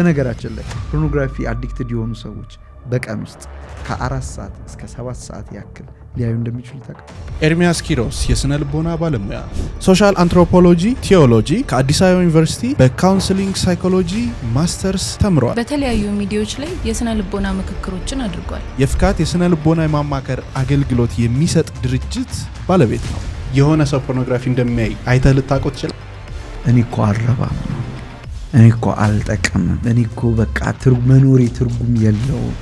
በነገራችን ላይ ፖርኖግራፊ አዲክትድ የሆኑ ሰዎች በቀን ውስጥ ከ4 ሰዓት እስከ 7 ሰዓት ያክል ሊያዩ እንደሚችሉ ታውቃለህ? ኤርሚያስ ኪሮስ የስነ ልቦና ባለሙያ፣ ሶሻል አንትሮፖሎጂ ቲዮሎጂ ከአዲስ አበባ ዩኒቨርሲቲ በካውንስሊንግ ሳይኮሎጂ ማስተርስ ተምሯል። በተለያዩ ሚዲያዎች ላይ የስነ ልቦና ምክክሮችን አድርጓል። የፍካት የስነ ልቦና የማማከር አገልግሎት የሚሰጥ ድርጅት ባለቤት ነው። የሆነ ሰው ፖርኖግራፊ እንደሚያይ አይተህ ልታውቀው ትችላለህ? እኔ እኮ አልረባም ነው፣ እኔ እኮ አልጠቀምም፣ እኔ እኮ በቃ መኖሬ ትርጉም የለውም።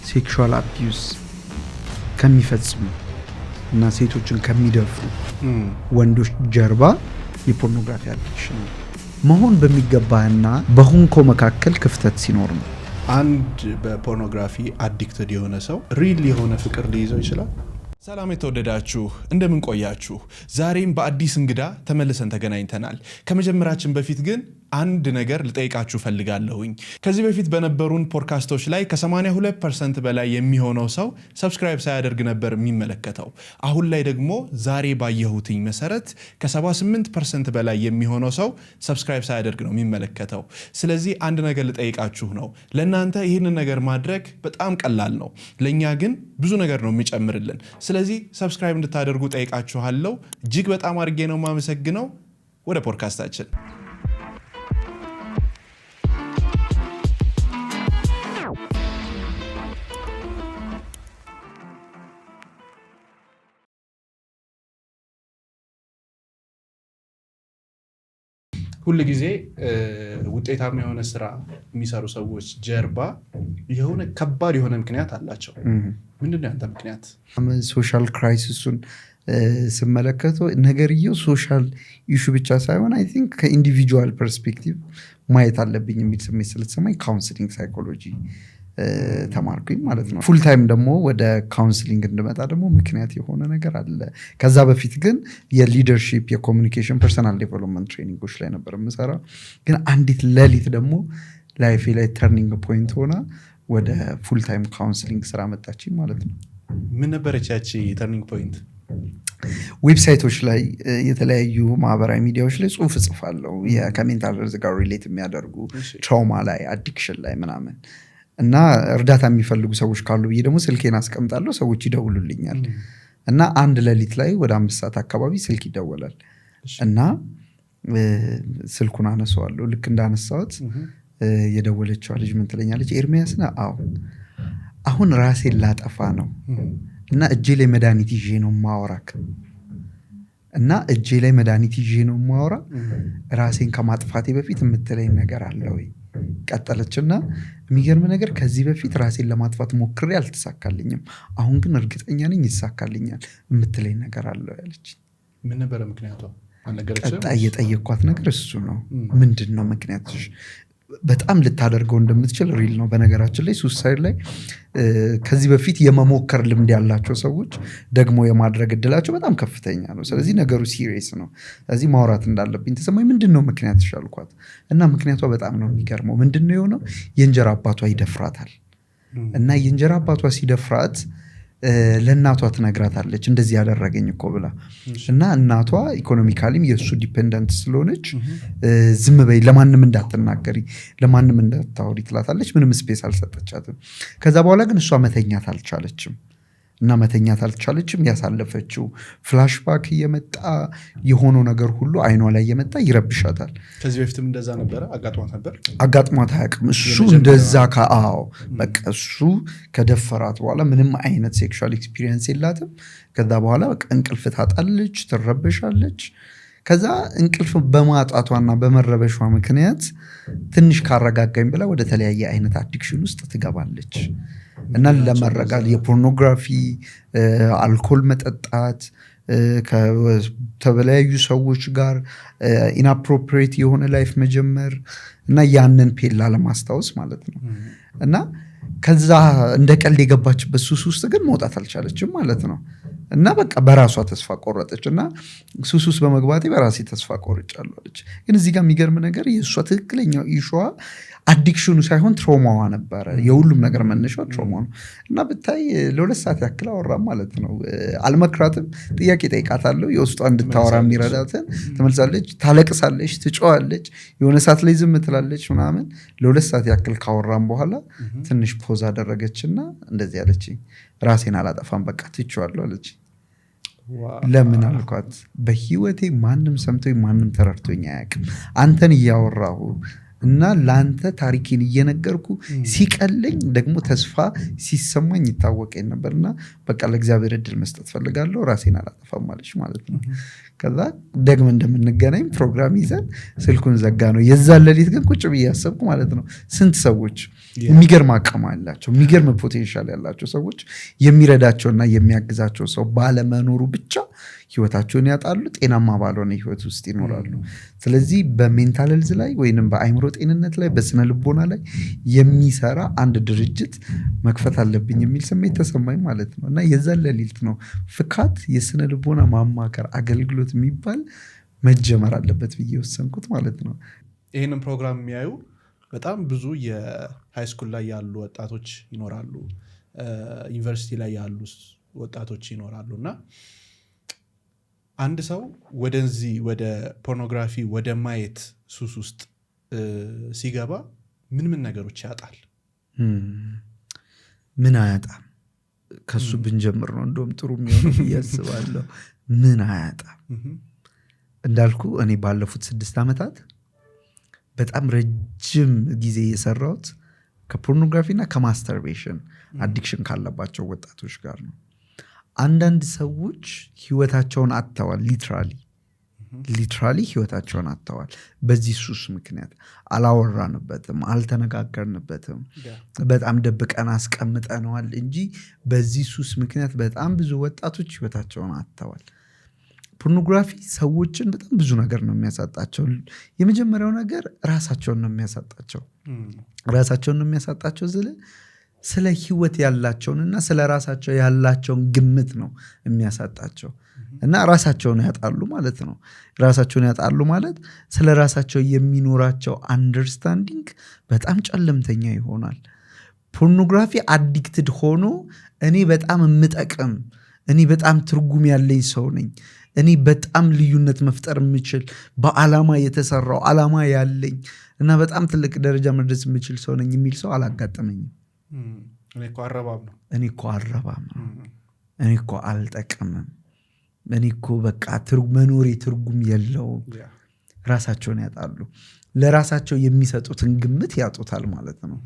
ሴክሹዋል አቢዩስ ከሚፈጽሙ እና ሴቶችን ከሚደፍሩ ወንዶች ጀርባ የፖርኖግራፊ አዲክሽን መሆን በሚገባና በሁንኮ መካከል ክፍተት ሲኖር ነው። አንድ በፖርኖግራፊ አዲክትድ የሆነ ሰው ሪል የሆነ ፍቅር ሊይዘው ይችላል። ሰላም የተወደዳችሁ እንደምን ቆያችሁ? ዛሬም በአዲስ እንግዳ ተመልሰን ተገናኝተናል። ከመጀመራችን በፊት ግን አንድ ነገር ልጠይቃችሁ ፈልጋለሁኝ። ከዚህ በፊት በነበሩን ፖድካስቶች ላይ ከ82% በላይ የሚሆነው ሰው ሰብስክራይብ ሳያደርግ ነበር የሚመለከተው። አሁን ላይ ደግሞ ዛሬ ባየሁትኝ መሰረት ከ78% በላይ የሚሆነው ሰው ሰብስክራይብ ሳያደርግ ነው የሚመለከተው። ስለዚህ አንድ ነገር ልጠይቃችሁ ነው። ለእናንተ ይህንን ነገር ማድረግ በጣም ቀላል ነው፣ ለእኛ ግን ብዙ ነገር ነው የሚጨምርልን። ስለዚህ ሰብስክራይብ እንድታደርጉ ጠይቃችኋለሁ። እጅግ በጣም አድርጌ ነው የማመሰግነው። ወደ ፖድካስታችን ሁል ጊዜ ውጤታማ የሆነ ስራ የሚሰሩ ሰዎች ጀርባ የሆነ ከባድ የሆነ ምክንያት አላቸው። ምንድነው ያንተ ምክንያት? ሶሻል ክራይሲሱን ስመለከተው ነገርየው ሶሻል ኢሹ ብቻ ሳይሆን አይ ቲንክ ከኢንዲቪጁዋል ፐርስፔክቲቭ ማየት አለብኝ የሚል ስሜት ስለተሰማኝ ካውንስሊንግ ሳይኮሎጂ ተማርኩኝ ማለት ነው። ፉል ታይም ደግሞ ወደ ካውንስሊንግ እንድመጣ ደግሞ ምክንያት የሆነ ነገር አለ። ከዛ በፊት ግን የሊደርሺፕ የኮሚኒኬሽን ፐርሰናል ዴቨሎፕመንት ትሬኒንጎች ላይ ነበር የምሰራው። ግን አንዲት ሌሊት ደግሞ ላይፌ ላይ ተርኒንግ ፖይንት ሆና ወደ ፉል ታይም ካውንስሊንግ ስራ መጣችኝ ማለት ነው። ምን ነበረች ያቺ ተርኒንግ ፖይንት? ዌብሳይቶች ላይ የተለያዩ ማህበራዊ ሚዲያዎች ላይ ጽሁፍ እጽፋለሁ ከሜንታል ሄልዝ ጋር ሪሌት የሚያደርጉ ትራውማ ላይ አዲክሽን ላይ ምናምን እና እርዳታ የሚፈልጉ ሰዎች ካሉ ብዬ ደግሞ ስልኬን አስቀምጣለሁ። ሰዎች ይደውሉልኛል እና አንድ ሌሊት ላይ ወደ 5 ሰዓት አካባቢ ስልክ ይደወላል እና ስልኩን አነሳዋለሁ። ልክ እንዳነሳሁት የደወለችዋ ልጅ ምን ትለኛለች? ኤርሚያስ ነህ? አዎ። አሁን ራሴን ላጠፋ ነው እና እጄ ላይ መድኃኒት ይዤ ነው ማወራክ እና እጄ ላይ መድኃኒት ይዤ ነው ማወራ። ራሴን ከማጥፋቴ በፊት የምትለኝ ነገር አለ ወይ? ቀጠለችና የሚገርም ነገር ከዚህ በፊት ራሴን ለማጥፋት ሞክሬ አልተሳካልኝም፣ አሁን ግን እርግጠኛ ነኝ ይሳካልኛል የምትለኝ ነገር አለ ያለች። ምን ነበረ ምክንያቷ? ቀጣይ የጠየኳት ነገር እሱ ነው። ምንድን ነው ምክንያትሽ? በጣም ልታደርገው እንደምትችል ሪል ነው። በነገራችን ላይ ሱሳይድ ላይ ከዚህ በፊት የመሞከር ልምድ ያላቸው ሰዎች ደግሞ የማድረግ እድላቸው በጣም ከፍተኛ ነው። ስለዚህ ነገሩ ሲሪየስ ነው። ስለዚህ ማውራት እንዳለብኝ ተሰማኝ። ምንድን ነው ምክንያትሽ አልኳት እና ምክንያቷ በጣም ነው የሚገርመው። ምንድን ነው የሆነው? የእንጀራ አባቷ ይደፍራታል እና የእንጀራ አባቷ ሲደፍራት ለእናቷ ትነግራታለች እንደዚህ ያደረገኝ እኮ ብላ እና እናቷ ኢኮኖሚካሊም የእሱ ዲፔንደንት ስለሆነች ዝም በይ፣ ለማንም እንዳትናገሪ፣ ለማንም እንዳታወሪ ትላታለች። ምንም ስፔስ አልሰጠቻትም። ከዛ በኋላ ግን እሷ መተኛት አልቻለችም እና መተኛት አልቻለችም። ያሳለፈችው ፍላሽባክ እየመጣ የሆነው ነገር ሁሉ አይኗ ላይ እየመጣ ይረብሻታል። ከዚህ በፊትም እንደዛ ነበረ? አጋጥሟት ነበር? አጋጥሟት አያውቅም። እሱ እንደዛ በቃ እሱ ከደፈራት በኋላ ምንም አይነት ሴክሹዋል ኤክስፒሪየንስ የላትም። ከዛ በኋላ በቃ እንቅልፍ ታጣለች፣ ትረበሻለች። ከዛ እንቅልፍ በማጣቷና በመረበሿ ምክንያት ትንሽ ካረጋጋኝ ብላ ወደ ተለያየ አይነት አዲክሽን ውስጥ ትገባለች እና ለመረጋጋት የፖርኖግራፊ፣ አልኮል መጠጣት፣ ከተለያዩ ሰዎች ጋር ኢንአፕሮፕሪየት የሆነ ላይፍ መጀመር እና ያንን ፔላ ለማስታወስ ማለት ነው። እና ከዛ እንደ ቀልድ የገባችበት ሱስ ውስጥ ግን መውጣት አልቻለችም ማለት ነው። እና በቃ በራሷ ተስፋ ቆረጠች እና ሱስ በመግባቴ በራሴ ተስፋ ቆርጫለሁ አለች። ግን እዚህ ጋር የሚገርም ነገር የእሷ ትክክለኛው ኢሹዋ አዲክሽኑ ሳይሆን ትሮማዋ ነበረ። የሁሉም ነገር መነሻዋ ትሮማ ነው። እና ብታይ ለ2 ሰዓት ያክል አወራም ማለት ነው። አልመክራትም፣ ጥያቄ ጠይቃታለሁ። የውስጧ እንድታወራ የሚረዳትን ትመልሳለች፣ ታለቅሳለች፣ ትጮዋለች፣ የሆነ ሰዓት ላይ ዝም ትላለች ምናምን። ለ2 ሰዓት ያክል ካወራም በኋላ ትንሽ ፖዝ አደረገችና እንደዚህ አለችኝ፣ ራሴን አላጠፋም በቃ ትቼዋለሁ አለች። ለምን አልኳት፣ በህይወቴ ማንም ሰምቶኝ ማንም ተረድቶኝ አያውቅም። አንተን እያወራሁ እና ለአንተ ታሪኬን እየነገርኩ ሲቀለኝ ደግሞ ተስፋ ሲሰማኝ ይታወቀኝ ነበርና በቃ ለእግዚአብሔር እድል መስጠት ፈልጋለሁ፣ ራሴን አላጠፋም አለች ማለት ነው። ከዛ ደግመን እንደምንገናኝ ፕሮግራም ይዘን ስልኩን ዘጋ ነው። የዛን ሌሊት ግን ቁጭ ብዬ ያሰብኩ ማለት ነው ስንት ሰዎች የሚገርም አቅም ያላቸው የሚገርም ፖቴንሻል ያላቸው ሰዎች የሚረዳቸውና የሚያግዛቸው ሰው ባለመኖሩ ብቻ ህይወታቸውን ያጣሉ፣ ጤናማ ባልሆነ ህይወት ውስጥ ይኖራሉ። ስለዚህ በሜንታል ሄልዝ ላይ ወይንም በአእምሮ ጤንነት ላይ በስነ ልቦና ላይ የሚሰራ አንድ ድርጅት መክፈት አለብኝ የሚል ስሜት ተሰማኝ ማለት ነው። እና የዛን ሌሊት ነው ፍካት የስነ ልቦና ማማከር አገልግሎት የሚባል መጀመር አለበት ብዬ ወሰንኩት ማለት ነው። ይህንን ፕሮግራም የሚያዩ በጣም ብዙ የሃይስኩል ላይ ያሉ ወጣቶች ይኖራሉ፣ ዩኒቨርሲቲ ላይ ያሉ ወጣቶች ይኖራሉ እና አንድ ሰው ወደዚህ ወደ ፖርኖግራፊ ወደ ማየት ሱስ ውስጥ ሲገባ ምን ነገሮች ያጣል? ምን አያጣም? ከሱ ብንጀምር ነው እንደውም ጥሩ የሚሆነው ብዬ አስባለሁ። ምን አያጣም? እንዳልኩ እኔ ባለፉት 6 ዓመታት በጣም ረጅም ጊዜ የሰራሁት ከፖርኖግራፊ እና ከማስተርቤሽን አዲክሽን ካለባቸው ወጣቶች ጋር ነው። አንዳንድ ሰዎች ህይወታቸውን አጥተዋል። ሊትራሊ ህይወታቸውን አጥተዋል። በዚህ ሱስ ምክንያት አላወራንበትም፣ አልተነጋገርንበትም፣ በጣም ደብቀን አስቀምጠነዋል እንጂ በዚህ ሱስ ምክንያት በጣም ብዙ ወጣቶች ህይወታቸውን አጥተዋል። ፖርኖግራፊ ሰዎችን በጣም ብዙ ነገር ነው የሚያሳጣቸው። የመጀመሪያው ነገር ራሳቸውን ነው የሚያሳጣቸው። ራሳቸውን ነው የሚያሳጣቸው ስለ ህይወት ያላቸውንና ስለ ራሳቸው ያላቸውን ግምት ነው የሚያሳጣቸው እና ራሳቸውን ያጣሉ ማለት ነው። ራሳቸውን ያጣሉ ማለት ስለ ራሳቸው የሚኖራቸው አንደርስታንዲንግ በጣም ጨለምተኛ ይሆናል። ፖርኖግራፊ አዲክትድ ሆኖ እኔ በጣም የምጠቅም፣ እኔ በጣም ትርጉም ያለኝ ሰው ነኝ፣ እኔ በጣም ልዩነት መፍጠር የምችል በዓላማ የተሰራው ዓላማ ያለኝ እና በጣም ትልቅ ደረጃ መድረስ የምችል ሰው ነኝ የሚል ሰው አላጋጠመኝም። እኔ እኮ አረባም ነው፣ እኔ እኮ አልጠቅምም፣ እኔ እኮ በቃ መኖሬ ትርጉም የለውም። ራሳቸውን ያጣሉ። ለራሳቸው የሚሰጡትን ግምት ያጡታል ማለት ነው።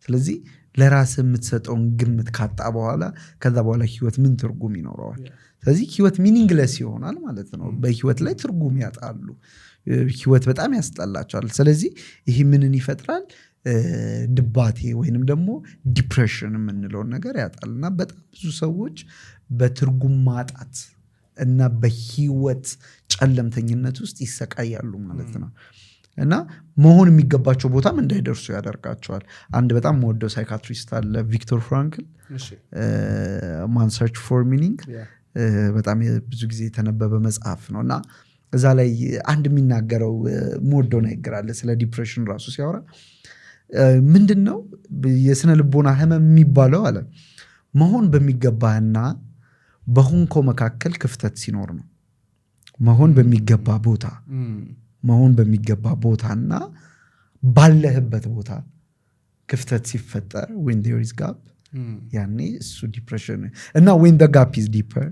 ስለዚህ ለራስ የምትሰጠውን ግምት ካጣ በኋላ ከዛ በኋላ ህይወት ምን ትርጉም ይኖረዋል? ስለዚህ ህይወት ሚኒንግለስ ይሆናል ማለት ነው። በህይወት ላይ ትርጉም ያጣሉ። ህይወት በጣም ያስጠላቸዋል። ስለዚህ ይህ ምንን ይፈጥራል? ድባቴ ወይንም ደግሞ ዲፕሬሽን የምንለውን ነገር ያጣል። እና በጣም ብዙ ሰዎች በትርጉም ማጣት እና በህይወት ጨለምተኝነት ውስጥ ይሰቃያሉ ማለት ነው። እና መሆን የሚገባቸው ቦታም እንዳይደርሱ ያደርጋቸዋል። አንድ በጣም የምወደው ሳይካትሪስት አለ፣ ቪክቶር ፍራንክል፣ ማን ሰርች ፎር ሚኒንግ፣ በጣም ብዙ ጊዜ የተነበበ መጽሐፍ ነው። እና እዛ ላይ አንድ የሚናገረው የምወደው ነገር አለ ስለ ዲፕሬሽን ራሱ ሲያወራ ምንድን ነው የስነ ልቦና ህመም የሚባለው አለ መሆን በሚገባህና በሆንከው መካከል ክፍተት ሲኖር ነው። መሆን በሚገባ ቦታና ባለህበት ቦታ ክፍተት ሲፈጠር when there is gap ያኔ እሱ ዲፕሬሽን እና when the gap is deeper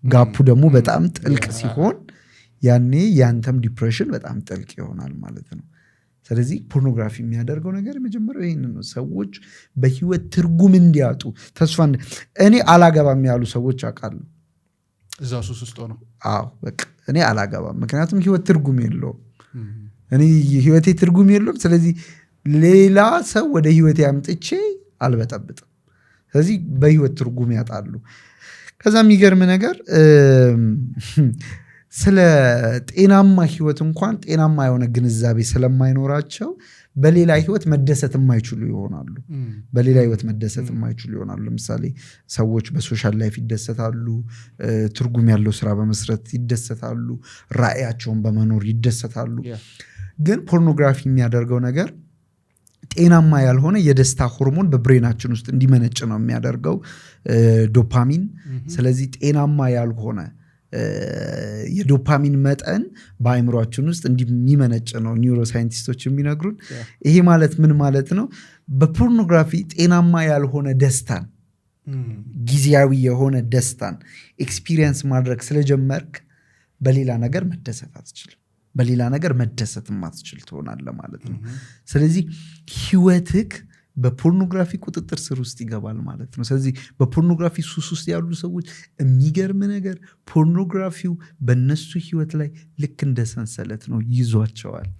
ጋፑ ደግሞ በጣም ጥልቅ ሲሆን ያኔ ያንተም ዲፕሬሽን በጣም ጥልቅ ይሆናል ማለት ነው። ስለዚህ ፖርኖግራፊ የሚያደርገው ነገር የመጀመሪያው ይሄንን ነው። ሰዎች በህይወት ትርጉም እንዲያጡ ተስፋ እኔ አላገባም ያሉ ሰዎች አውቃለሁ። እዛው ሱስ ውስጥ ነው። አዎ በቃ እኔ አላገባም ምክንያቱም ህይወት ትርጉም የለውም። እኔ ህይወቴ ትርጉም የለውም። ስለዚህ ሌላ ሰው ወደ ህይወቴ አምጥቼ አልበጠብጥም። ስለዚህ በህይወት ትርጉም ያጣሉ። ከዛ የሚገርም ነገር ስለ ጤናማ ህይወት እንኳን ጤናማ የሆነ ግንዛቤ ስለማይኖራቸው በሌላ ህይወት መደሰት የማይችሉ ይሆናሉ። በሌላ ህይወት መደሰት የማይችሉ ይሆናሉ። ለምሳሌ ሰዎች በሶሻል ላይፍ ይደሰታሉ፣ ትርጉም ያለው ስራ በመስራት ይደሰታሉ፣ ራዕያቸውን በመኖር ይደሰታሉ። ግን ፖርኖግራፊ የሚያደርገው ነገር ጤናማ ያልሆነ የደስታ ሆርሞን በብሬናችን ውስጥ እንዲመነጭ ነው የሚያደርገው፣ ዶፓሚን። ስለዚህ ጤናማ ያልሆነ የዶፓሚን መጠን በአእምሯችን ውስጥ እንደሚመነጭ ነው ኒውሮሳይንቲስቶች የሚነግሩን። ይሄ ማለት ምን ማለት ነው? በፖርኖግራፊ ጤናማ ያልሆነ ደስታን፣ ጊዜያዊ የሆነ ደስታን ኤክስፒሪየንስ ማድረግ ስለጀመርክ በሌላ ነገር መደሰት አትችልም። በሌላ ነገር መደሰት ማትችል ትሆናለህ ማለት ነው። ስለዚህ ህይወትክ በፖርኖግራፊ ቁጥጥር ስር ውስጥ ይገባል ማለት ነው። ስለዚህ በፖርኖግራፊ ሱስ ውስጥ ያሉ ሰዎች የሚገርም ነገር ፖርኖግራፊው በነሱ ህይወት ላይ ልክ እንደ ሰንሰለት ነው ይዟቸዋል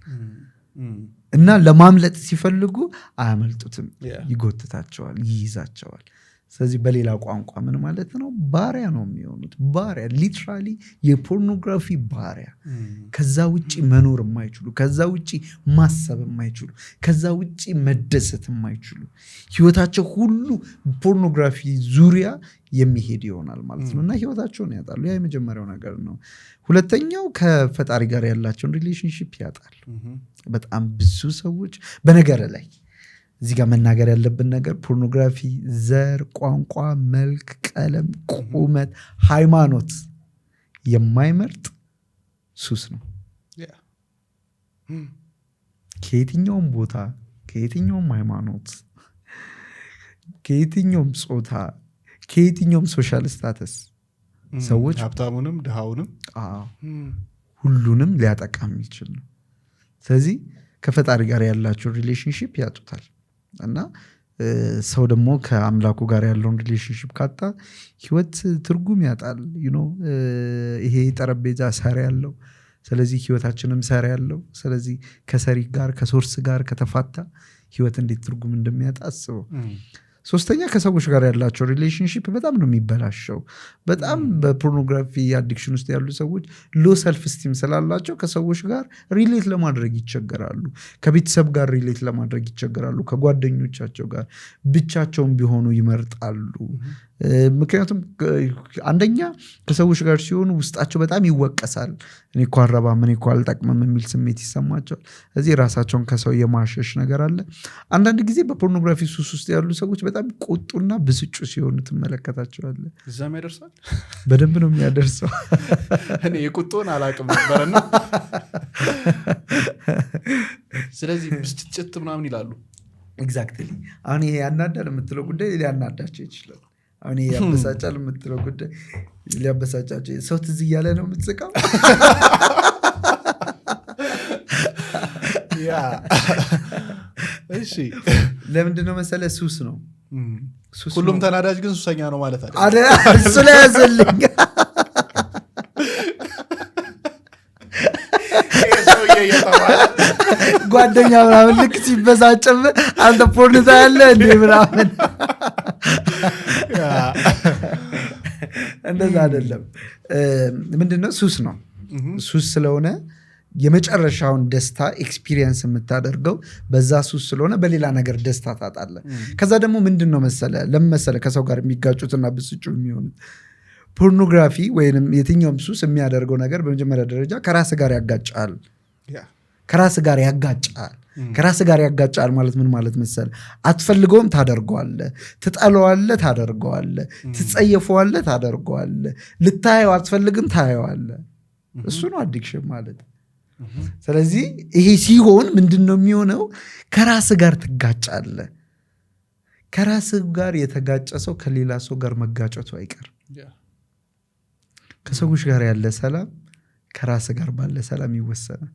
እና ለማምለጥ ሲፈልጉ አያመልጡትም፣ ይጎትታቸዋል፣ ይይዛቸዋል። ስለዚህ በሌላ ቋንቋ ምን ማለት ነው? ባሪያ ነው የሚሆኑት። ባሪያ ሊትራሊ የፖርኖግራፊ ባሪያ። ከዛ ውጪ መኖር የማይችሉ፣ ከዛ ውጪ ማሰብ የማይችሉ፣ ከዛ ውጪ መደሰት የማይችሉ፣ ህይወታቸው ሁሉ ፖርኖግራፊ ዙሪያ የሚሄድ ይሆናል ማለት ነው እና ህይወታቸውን ያጣሉ። ያ የመጀመሪያው ነገር ነው። ሁለተኛው ከፈጣሪ ጋር ያላቸውን ሪሌሽንሺፕ ያጣሉ። በጣም ብዙ ሰዎች በነገር ላይ እዚህ ጋር መናገር ያለብን ነገር ፖርኖግራፊ ዘር፣ ቋንቋ፣ መልክ፣ ቀለም፣ ቁመት፣ ሃይማኖት የማይመርጥ ሱስ ነው። ከየትኛውም ቦታ፣ ከየትኛውም ሃይማኖት፣ ከየትኛውም ጾታ፣ ከየትኛውም ሶሻል ስታተስ ሰዎች ሀብታሙንም ድሃውንም ሁሉንም ሊያጠቃ የሚችል ነው። ስለዚህ ከፈጣሪ ጋር ያላቸው ሪሌሽንሺፕ ያጡታል እና ሰው ደግሞ ከአምላኩ ጋር ያለውን ሪሌሽንሺፕ ካጣ ህይወት ትርጉም ያጣል። ይሄ ጠረጴዛ ሰሪ ያለው፣ ስለዚህ ህይወታችንም ሰሪ ያለው። ስለዚህ ከሰሪ ጋር ከሶርስ ጋር ከተፋታ ህይወት እንዴት ትርጉም እንደሚያጣ አስበው። ሶስተኛ ከሰዎች ጋር ያላቸው ሪሌሽንሺፕ በጣም ነው የሚበላሸው። በጣም በፖርኖግራፊ አዲክሽን ውስጥ ያሉ ሰዎች ሎ ሰልፍ ስቲም ስላላቸው ከሰዎች ጋር ሪሌት ለማድረግ ይቸገራሉ። ከቤተሰብ ጋር ሪሌት ለማድረግ ይቸገራሉ። ከጓደኞቻቸው ጋር ብቻቸውን ቢሆኑ ይመርጣሉ። ምክንያቱም አንደኛ ከሰዎች ጋር ሲሆኑ ውስጣቸው በጣም ይወቀሳል። እኔ እኮ አልረባም፣ እኔ እኮ አልጠቅምም የሚል ስሜት ይሰማቸዋል። እዚህ ራሳቸውን ከሰው የማሸሽ ነገር አለ። አንዳንድ ጊዜ በፖርኖግራፊ ሱስ ውስጥ ያሉ ሰዎች በጣም ቁጡና ብስጩ ሲሆኑ ትመለከታቸዋለህ። እዛም ያደርሳል። በደንብ ነው የሚያደርሰው። እኔ የቁጡን አላቅም ነበርና ስለዚህ ብስጭት ምናምን ይላሉ። ኤግዛክትሊ። አሁን ይሄ ያናዳል የምትለው ጉዳይ ሊያናዳቸው ይችላል። አሁን ይሄ ያበሳጫል የምትለው ጉዳይ ሊያበሳጫቸው። ሰው ትዝ እያለ ነው የምትስቀው። እሺ ለምንድነው መሰለ? ሱስ ነው። ሁሉም ተናዳጅ ግን ሱሰኛ ነው ማለት እሱ ላይ ያዘልኝ ጓደኛ ምናምን ልክ ሲበሳጭም አንተ ፖርንታ ያለ እንዴ ምናምን እንደዛ አይደለም። ምንድነው? ሱስ ነው። ሱስ ስለሆነ የመጨረሻውን ደስታ ኤክስፒሪየንስ የምታደርገው በዛ ሱስ ስለሆነ በሌላ ነገር ደስታ ታጣለ። ከዛ ደግሞ ምንድነው መሰለ ለመሰለ ከሰው ጋር የሚጋጩትና ብስጩ የሚሆኑት ፖርኖግራፊ ወይንም የትኛውም ሱስ የሚያደርገው ነገር በመጀመሪያ ደረጃ ከራስ ጋር ያጋጫል። ከራስ ጋር ያጋጫል። ከራስ ጋር ያጋጫል ማለት ምን ማለት መሰለ? አትፈልገውም፣ ታደርገዋለህ። ትጠለዋለህ፣ ታደርገዋለህ። ትጸየፈዋለህ፣ ታደርገዋለህ። ልታየው አትፈልግም፣ ታየዋለህ። እሱ ነው አዲክሽን ማለት። ስለዚህ ይሄ ሲሆን ምንድነው የሚሆነው? ከራስ ጋር ትጋጫለህ። ከራስ ጋር የተጋጨ ሰው ከሌላ ሰው ጋር መጋጨቱ አይቀርም። ከሰዎች ጋር ያለ ሰላም ከራስ ጋር ባለ ሰላም ይወሰናል።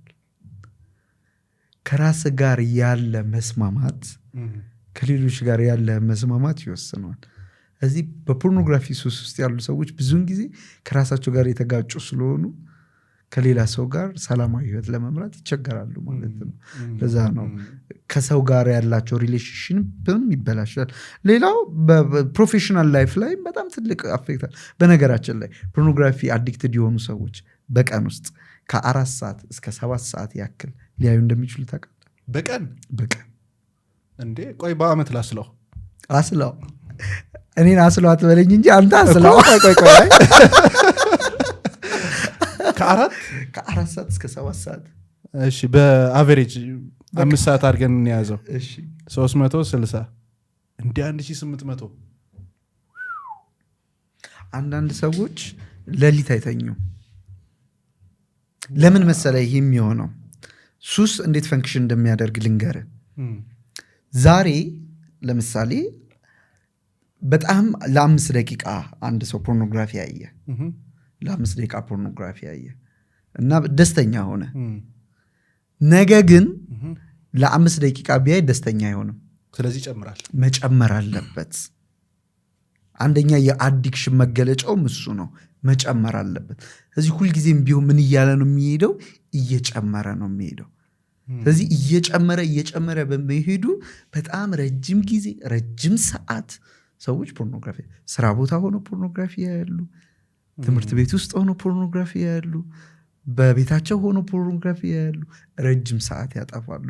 ከራስ ጋር ያለ መስማማት ከሌሎች ጋር ያለ መስማማት ይወስነዋል። እዚህ በፖርኖግራፊ ሱስ ውስጥ ያሉ ሰዎች ብዙውን ጊዜ ከራሳቸው ጋር የተጋጩ ስለሆኑ ከሌላ ሰው ጋር ሰላማዊ ህይወት ለመምራት ይቸገራሉ ማለት ነው። ለዛ ነው ከሰው ጋር ያላቸው ሪሌሽንሽፕም ይበላሻል። ሌላው በፕሮፌሽናል ላይፍ ላይ በጣም ትልቅ አፌክታል። በነገራችን ላይ ፖርኖግራፊ አዲክትድ የሆኑ ሰዎች በቀን ውስጥ ከ4 ሰዓት እስከ 7 ሰዓት ያክል ሊያዩ እንደሚችሉ ታውቃለህ? በቀን እንዴ? ቆይ በአመት ላስለው እኔን አስለው አትበለኝ እንጂ አንተ አስለው። ቆይ ከ4 ሰዓት እስከ 7 ሰዓት። እሺ በአቨሬጅ 5 ሰዓት አድርገን እንያዘው። እሺ 360 እንደ 1800። አንዳንድ ሰዎች ሌሊት አይተኙም። ለምን መሰለ ይሄ የሚሆነው? ሱስ እንዴት ፈንክሽን እንደሚያደርግ ልንገርህ። ዛሬ ለምሳሌ በጣም ለ5 ደቂቃ አንድ ሰው ፖርኖግራፊ ያየ ለ5 ደቂቃ ፖርኖግራፊ ያየ እና ደስተኛ ሆነ። ነገ ግን ለ5 ደቂቃ ቢያይ ደስተኛ አይሆንም። ስለዚህ መጨመር አለበት። አንደኛ የአዲክሽን መገለጫውም እሱ ነው፣ መጨመር አለበት። ስለዚህ ሁልጊዜም ቢሆን ምን እያለ ነው የሚሄደው? እየጨመረ ነው የሚሄደው። ስለዚህ እየጨመረ በሚሄዱ በጣም ረጅም ጊዜ ረጅም ሰዓት ሰዎች ፖርኖግራፊ ስራ ቦታ ሆኖ ፖርኖግራፊ ያያሉ፣ ትምህርት ቤት ውስጥ ሆኖ ፖርኖግራፊ ያያሉ፣ በቤታቸው ሆኖ ፖርኖግራፊ ያያሉ፣ ረጅም ሰዓት ያጠፋሉ።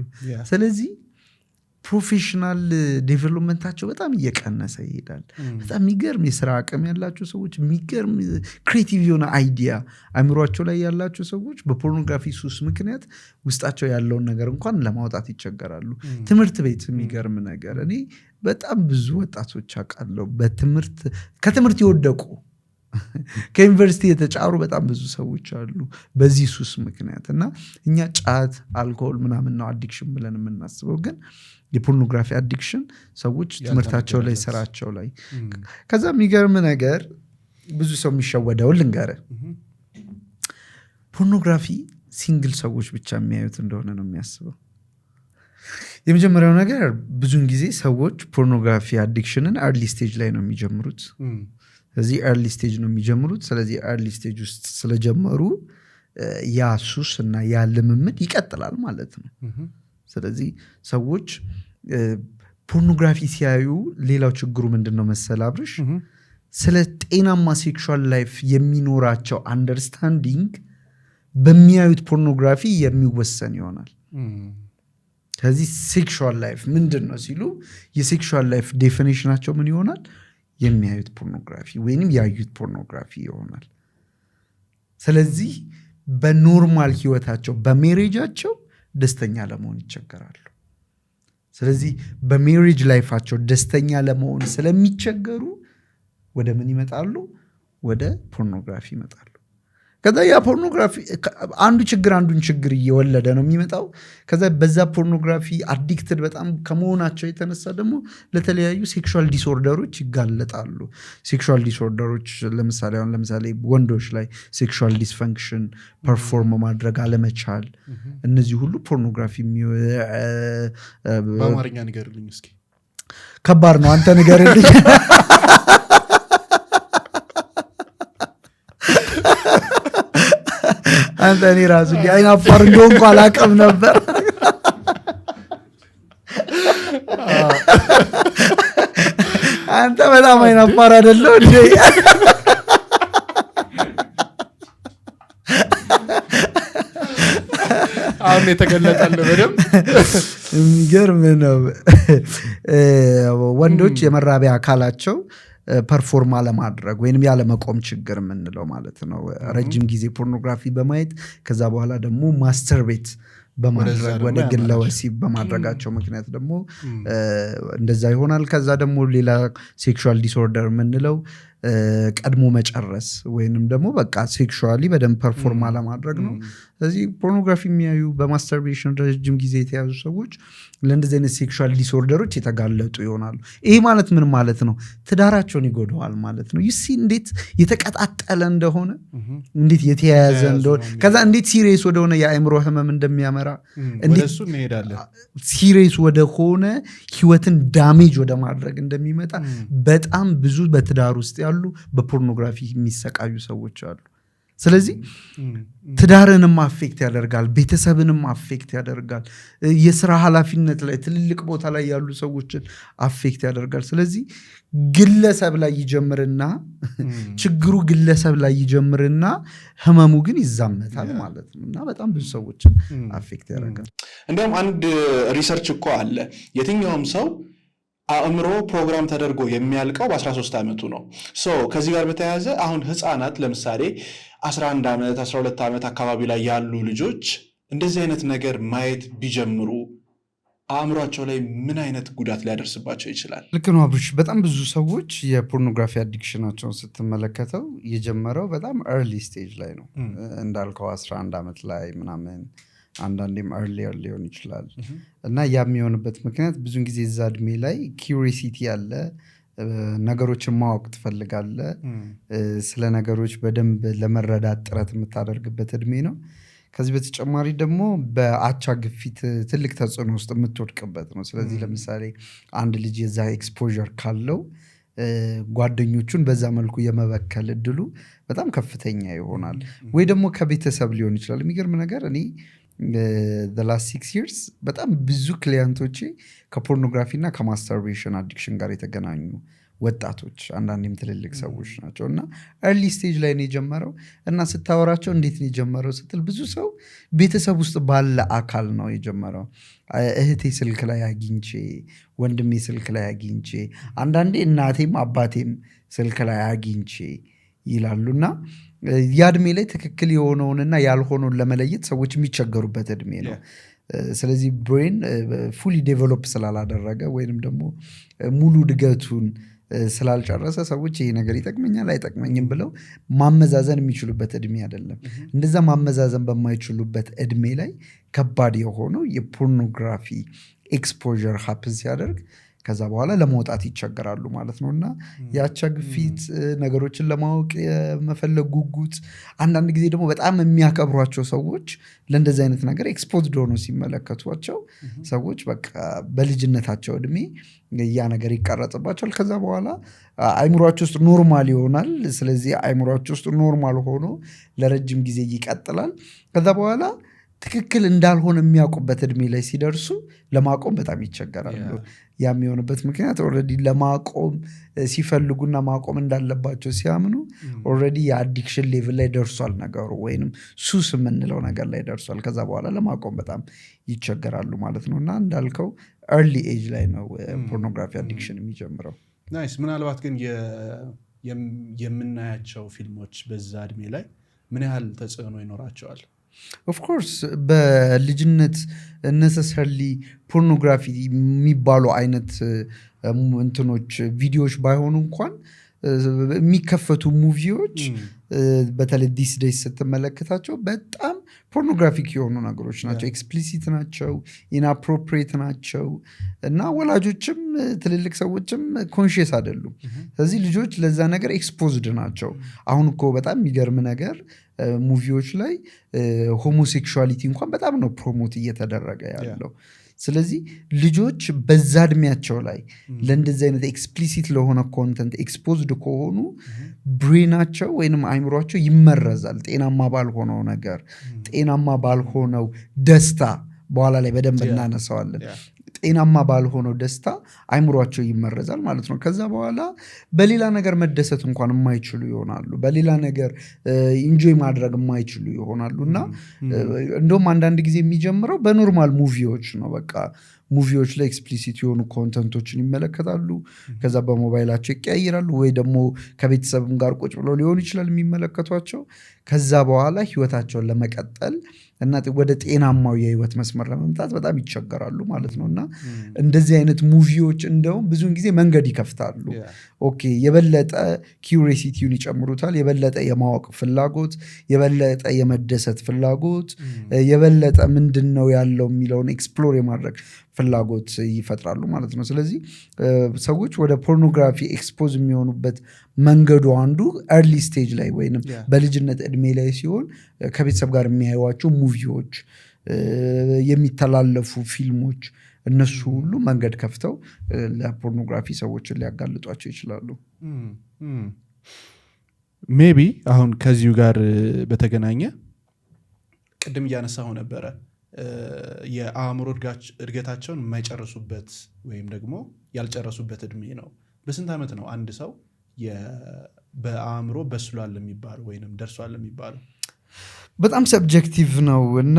ስለዚህ ፕሮፌሽናል ዴቨሎፕመንታቸው በጣም እየቀነሰ ይሄዳል። በጣም የሚገርም የስራ አቅም ያላቸው ሰዎች፣ የሚገርም ክሬቲቭ የሆነ አይዲያ አእምሯቸው ላይ ያላቸው ሰዎች በፖርኖግራፊ ሱስ ምክንያት ውስጣቸው ያለውን ነገር እንኳን ለማውጣት ይቸገራሉ። ትምህርት ቤት የሚገርም ነገር፣ እኔ በጣም ብዙ ወጣቶች አውቃለሁ ከትምህርት የወደቁ ከዩኒቨርሲቲ የተጫሩ በጣም ብዙ ሰዎች አሉ በዚህ ሱስ ምክንያት። እና እኛ ጫት፣ አልኮል ምናምን ነው አዲክሽን ብለን የምናስበው፣ ግን የፖርኖግራፊ አዲክሽን ሰዎች ትምህርታቸው ላይ፣ ስራቸው ላይ። ከዛ የሚገርም ነገር ብዙ ሰው የሚሸወደውን ልንገርህ። ፖርኖግራፊ ሲንግል ሰዎች ብቻ የሚያዩት እንደሆነ ነው የሚያስበው። የመጀመሪያው ነገር ብዙውን ጊዜ ሰዎች ፖርኖግራፊ አዲክሽንን አርሊ ስቴጅ ላይ ነው የሚጀምሩት። ስለዚህ አርሊ ስቴጅ ነው የሚጀምሩት። ስለዚህ አርሊ ስቴጅ ውስጥ ስለጀመሩ ያ ሱስ እና ያ ልምምድ ይቀጥላል ማለት ነው። ስለዚህ ሰዎች ፖርኖግራፊ ሲያዩ ሌላው ችግሩ ምንድነው መሰለ አብርሽ? ስለ ጤናማ ሴክሹዋል ላይፍ የሚኖራቸው አንደርስታንዲንግ በሚያዩት ፖርኖግራፊ የሚወሰን ይሆናል። ስለዚህ ሴክሹዋል ላይፍ ምንድን ነው ሲሉ የሴክሹዋል ላይፍ ዴፊኒሽናቸው ምን ይሆናል? የሚያዩት ፖርኖግራፊ ወይንም ያዩት ፖርኖግራፊ ይሆናል። ስለዚህ በኖርማል ህይወታቸው በሜሬጃቸው ደስተኛ ለመሆን ይቸገራሉ። ስለዚህ በሜሬጅ ላይፋቸው ደስተኛ ለመሆን ስለሚቸገሩ ወደ ምን ይመጣሉ? ወደ ፖርኖግራፊ ይመጣሉ። ከዛ ያ ፖርኖግራፊ አንዱን ችግር እየወለደ ነው የሚመጣው። ከዛ በዛ ፖርኖግራፊ አዲክትድ በጣም ከመሆናቸው የተነሳ ደግሞ ለተለያዩ ሴክሹዋል ዲስኦርደሮች ይጋለጣሉ። ሴክሹዋል ዲስኦርደሮች ለምሳሌ ወንዶች ላይ ሴክሹዋል ዲስፈንክሽን፣ ፐርፎርም ማድረግ አለመቻል፣ እነዚህ ሁሉ ፖርኖግራፊ በአማርኛ ንገርልኝ እስኪ። ከባድ ነው፣ አንተ ንገርልኝ። አንተ እኔ ራሱ አይን አፋር እንደሆንኩ አላውቅም ነበር። አንተ በጣም አይን አፋር አይደለሁ እንዴ? አሁን የተገለጠልህ በደምብ የሚገርም ነው። ወንዶች የመራቢያ አካላቸው ፐርፎርማ ለማድረግ ወይንም ያለመቆም ችግር የምንለው ማለት ነው። ረጅም ጊዜ ፖርኖግራፊ በማየት ከዛ በኋላ ደግሞ ማስተርቤት በማድረግ ወደ ግለ ወሲብ በማድረጋቸው ምክንያት ደግሞ እንደዛ ይሆናል። ከዛ ደግሞ ሌላ ሴክሹዋል ዲስኦርደር የምንለው ቀድሞ መጨረስ ወይንም ደግሞ በቃ ሴክሹዋሊ በደንብ ፐርፎርማ ለማድረግ ነው። ስለዚህ ፖርኖግራፊ የሚያዩ በማስተርቤሽን ረጅም ጊዜ የተያዙ ሰዎች ለእንደዚህ አይነት ሴክሹዋል ዲስኦርደሮች የተጋለጡ ይሆናሉ። ይሄ ማለት ምን ማለት ነው? ትዳራቸውን ይጎደዋል ማለት ነው። ይሲ እንዴት የተቀጣጠለ እንደሆነ፣ እንዴት የተያያዘ እንደሆነ፣ ከዛ እንዴት ሲሪየስ ወደሆነ የአእምሮ ህመም እንደሚያመራ፣ ወደሱ እንሄዳለን። ሲሪየስ ወደሆነ ህይወትን ዳሜጅ ወደ ማድረግ እንደሚመጣ በጣም ብዙ በትዳር ውስጥ ያሉ በፖርኖግራፊ የሚሰቃዩ ሰዎች አሉ። ስለዚህ ትዳርንም አፌክት ያደርጋል፣ ቤተሰብንም አፌክት ያደርጋል፣ የስራ ኃላፊነት ላይ ትልልቅ ቦታ ላይ ያሉ ሰዎችን አፌክት ያደርጋል። ስለዚህ ግለሰብ ላይ ይጀምርና ችግሩ ግለሰብ ላይ ይጀምርና ህመሙ ግን ይዛመታል ማለት ነው እና በጣም ብዙ ሰዎችን አፌክት ያደርጋል። እንዲያውም አንድ ሪሰርች እኮ አለ የትኛውም ሰው አእምሮ ፕሮግራም ተደርጎ የሚያልቀው በ13 ዓመቱ ነው። ከዚህ ጋር በተያያዘ አሁን ህፃናት ለምሳሌ 11 ዓመት 12 ዓመት አካባቢ ላይ ያሉ ልጆች እንደዚህ አይነት ነገር ማየት ቢጀምሩ አእምሯቸው ላይ ምን አይነት ጉዳት ሊያደርስባቸው ይችላል? ልክ ነው አብርሽ። በጣም ብዙ ሰዎች የፖርኖግራፊ አዲክሽናቸውን ስትመለከተው የጀመረው በጣም ኤርሊ ስቴጅ ላይ ነው እንዳልከው 11 ዓመት ላይ ምናምን፣ አንዳንዴም ኤርሊየር ሊሆን ይችላል እና ያ የሚሆንበት ምክንያት ብዙን ጊዜ እዛ እድሜ ላይ ኪዩሪሲቲ ያለ ነገሮችን ማወቅ ትፈልጋለ፣ ስለ ነገሮች በደንብ ለመረዳት ጥረት የምታደርግበት እድሜ ነው። ከዚህ በተጨማሪ ደግሞ በአቻ ግፊት ትልቅ ተጽዕኖ ውስጥ የምትወድቅበት ነው። ስለዚህ ለምሳሌ አንድ ልጅ የዛ ኤክስፖዠር ካለው ጓደኞቹን በዛ መልኩ የመበከል እድሉ በጣም ከፍተኛ ይሆናል። ወይ ደግሞ ከቤተሰብ ሊሆን ይችላል። የሚገርም ነገር እኔ the last 6 years በጣም ብዙ ክሊያንቶቼ ከፖርኖግራፊ እና ከማስተርቤሽን አዲክሽን ጋር የተገናኙ ወጣቶች፣ አንዳንዴም ትልልቅ ሰዎች ናቸው እና ኤርሊ ስቴጅ ላይ ነው የጀመረው እና ስታወራቸው እንዴት ነው የጀመረው ስትል ብዙ ሰው ቤተሰብ ውስጥ ባለ አካል ነው የጀመረው። እህቴ ስልክ ላይ አግኝቼ፣ ወንድሜ ስልክ ላይ አግኝቼ፣ አንዳንዴ እናቴም አባቴም ስልክ ላይ አግኝቼ ይላሉና ያ እድሜ ላይ ትክክል የሆነውንና ያልሆነውን ለመለየት ሰዎች የሚቸገሩበት እድሜ ነው። ስለዚህ ብሬን ፉሊ ዴቨሎፕ ስላላደረገ ወይንም ደግሞ ሙሉ እድገቱን ስላልጨረሰ ሰዎች ይሄ ነገር ይጠቅመኛል አይጠቅመኝም ብለው ማመዛዘን የሚችሉበት እድሜ አይደለም። እንደዛ ማመዛዘን በማይችሉበት እድሜ ላይ ከባድ የሆነው የፖርኖግራፊ ኤክስፖዠር ሀፕን ሲያደርግ ከዛ በኋላ ለመውጣት ይቸገራሉ ማለት ነው እና የአቻ ግፊት፣ ነገሮችን ለማወቅ የመፈለግ ጉጉት፣ አንዳንድ ጊዜ ደግሞ በጣም የሚያከብሯቸው ሰዎች ለእንደዚህ አይነት ነገር ኤክስፖዝድ ሆኖ ሲመለከቷቸው ሰዎች በቃ በልጅነታቸው እድሜ ያ ነገር ይቀረጽባቸዋል። ከዛ በኋላ አይምሯቸው ውስጥ ኖርማል ይሆናል። ስለዚህ አይምሯቸው ውስጥ ኖርማል ሆኖ ለረጅም ጊዜ ይቀጥላል። ከዛ በኋላ ትክክል እንዳልሆነ የሚያውቁበት እድሜ ላይ ሲደርሱ ለማቆም በጣም ይቸገራሉ። ያ የሚሆንበት ምክንያት ኦልሬዲ ለማቆም ሲፈልጉና ማቆም እንዳለባቸው ሲያምኑ ኦልሬዲ የአዲክሽን ሌቭል ላይ ደርሷል ነገሩ፣ ወይንም ሱስ የምንለው ነገር ላይ ደርሷል። ከዛ በኋላ ለማቆም በጣም ይቸገራሉ ማለት ነው እና እንዳልከው ኤርሊ ኤጅ ላይ ነው ፖርኖግራፊ አዲክሽን የሚጀምረው። ናይስ። ምናልባት ግን የምናያቸው ፊልሞች በዛ እድሜ ላይ ምን ያህል ተጽዕኖ ይኖራቸዋል? ኦፍኮርስ በልጅነት ነሰሰርሊ ፖርኖግራፊ የሚባሉ አይነት እንትኖች ቪዲዮዎች ባይሆኑ እንኳን የሚከፈቱ ሙቪዎች በተለይ ዲስ ዴይስ ስትመለከታቸው በጣም ፖርኖግራፊክ የሆኑ ነገሮች ናቸው። ኤክስፕሊሲት ናቸው፣ ኢንአፕሮፕሪየት ናቸው እና ወላጆችም ትልልቅ ሰዎችም ኮንሽስ አይደሉም። ስለዚህ ልጆች ለዛ ነገር ኤክስፖዝድ ናቸው። አሁን እኮ በጣም የሚገርም ነገር ሙቪዎች ላይ ሆሞሴክሹዋሊቲ እንኳን በጣም ነው ፕሮሞት እየተደረገ ያለው። ስለዚህ ልጆች በዛ እድሜያቸው ላይ ለእንደዚህ አይነት ኤክስፕሊሲት ለሆነ ኮንተንት ኤክስፖዝድ ከሆኑ ብሬናቸው ወይንም አይምሯቸው ይመረዛል። ጤናማ ባልሆነው ነገር፣ ጤናማ ባልሆነው ደስታ፣ በኋላ ላይ በደንብ እናነሳዋለን። ጤናማ ባልሆነው ደስታ አይምሯቸው ይመረዛል ማለት ነው። ከዛ በኋላ በሌላ ነገር መደሰት እንኳን የማይችሉ ይሆናሉ። በሌላ ነገር ኢንጆይ ማድረግ የማይችሉ ይሆናሉ እና እንደውም አንዳንድ ጊዜ የሚጀምረው በኖርማል ሙቪዎች ነው። በቃ ሙቪዎች ላይ ኤክስፕሊሲት የሆኑ ኮንተንቶችን ይመለከታሉ። ከዛ በሞባይላቸው ይቀያይራሉ፣ ወይ ደግሞ ከቤተሰብም ጋር ቁጭ ብለው ሊሆን ይችላል የሚመለከቷቸው። ከዛ በኋላ ህይወታቸውን ለመቀጠል እና ወደ ጤናማው የህይወት መስመር ለመምጣት በጣም ይቸገራሉ ማለት ነው እና እንደዚህ አይነት ሙቪዎች እንደውም ብዙውን ጊዜ መንገድ ይከፍታሉ። ኦኬ፣ የበለጠ ኪዩሪሲቲውን ይጨምሩታል። የበለጠ የማወቅ ፍላጎት፣ የበለጠ የመደሰት ፍላጎት፣ የበለጠ ምንድን ነው ያለው የሚለውን ኤክስፕሎር የማድረግ ፍላጎት ይፈጥራሉ ማለት ነው። ስለዚህ ሰዎች ወደ ፖርኖግራፊ ኤክስፖዝ የሚሆኑበት መንገዱ አንዱ ኤርሊ ስቴጅ ላይ ወይም በልጅነት እድሜ ላይ ሲሆን ከቤተሰብ ጋር የሚያዩዋቸው ሙቪዎች፣ የሚተላለፉ ፊልሞች፣ እነሱ ሁሉ መንገድ ከፍተው ለፖርኖግራፊ ሰዎችን ሊያጋልጧቸው ይችላሉ። ሜቢ አሁን ከዚሁ ጋር በተገናኘ ቅድም እያነሳሁ ነበረ የአእምሮ እድገታቸውን የማይጨርሱበት ወይም ደግሞ ያልጨረሱበት እድሜ ነው። በስንት ዓመት ነው አንድ ሰው በአእምሮ በስሏል የሚባለው ወይንም ደርሷል የሚባለው? በጣም ሰብጀክቲቭ ነው እና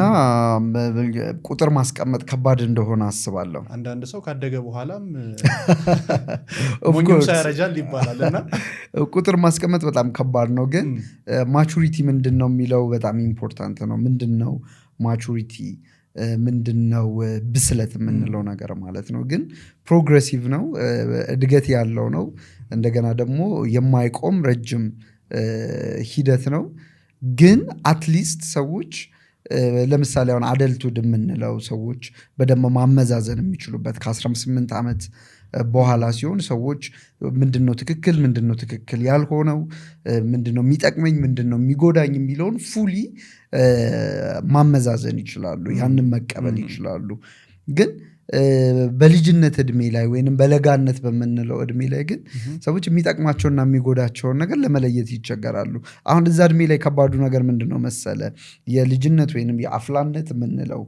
ቁጥር ማስቀመጥ ከባድ እንደሆነ አስባለሁ። አንዳንድ ሰው ካደገ በኋላም ሞኝም ሳያረጃል ይባላል እና ቁጥር ማስቀመጥ በጣም ከባድ ነው። ግን ማቹሪቲ ምንድን ነው የሚለው በጣም ኢምፖርታንት ነው። ምንድን ነው ማቹሪቲ? ምንድን ነው ብስለት የምንለው ነገር ማለት ነው። ግን ፕሮግሬሲቭ ነው፣ እድገት ያለው ነው። እንደገና ደግሞ የማይቆም ረጅም ሂደት ነው። ግን አትሊስት ሰዎች ለምሳሌ አሁን አደልቱድ የምንለው ሰዎች በደንብ ማመዛዘን የሚችሉበት ከ18 ዓመት በኋላ ሲሆን ሰዎች ምንድነው ትክክል ያልሆነው፣ ምንድነው የሚጠቅመኝ፣ ምንድነው የሚጎዳኝ የሚለውን ፉሊ ማመዛዘን ይችላሉ። ያንን መቀበል ይችላሉ። ግን በልጅነት እድሜ ላይ ወይንም በለጋነት በምንለው እድሜ ላይ ግን ሰዎች የሚጠቅማቸውና የሚጎዳቸውን ነገር ለመለየት ይቸገራሉ። አሁን እዛ እድሜ ላይ ከባዱ ነገር ምንድነው መሰለ? የልጅነት ወይንም የአፍላነት የምንለው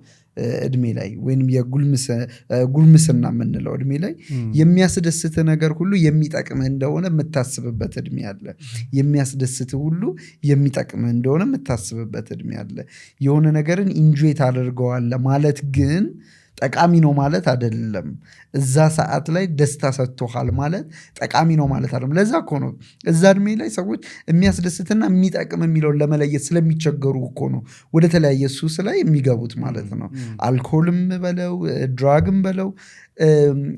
እድሜ ላይ ወይንም የጉልምስና የምንለው እድሜ ላይ የሚያስደስት ነገር ሁሉ የሚጠቅምህ እንደሆነ የምታስብበት እድሜ አለ። የሚያስደስት ሁሉ የሚጠቅምህ እንደሆነ የምታስብበት እድሜ አለ። የሆነ ነገርን ኢንጆይ ታደርገዋለህ ማለት ግን ጠቃሚ ነው ማለት አይደለም። እዛ ሰዓት ላይ ደስታ ሰጥቶሃል ማለት ጠቃሚ ነው ማለት አይደለም። ለዛ እኮ ነው እዛ እድሜ ላይ ሰዎች የሚያስደስትና የሚጠቅም የሚለውን ለመለየት ስለሚቸገሩ እኮ ነው ወደ ተለያየ ሱስ ላይ የሚገቡት ማለት ነው። አልኮልም በለው ድራግም በለው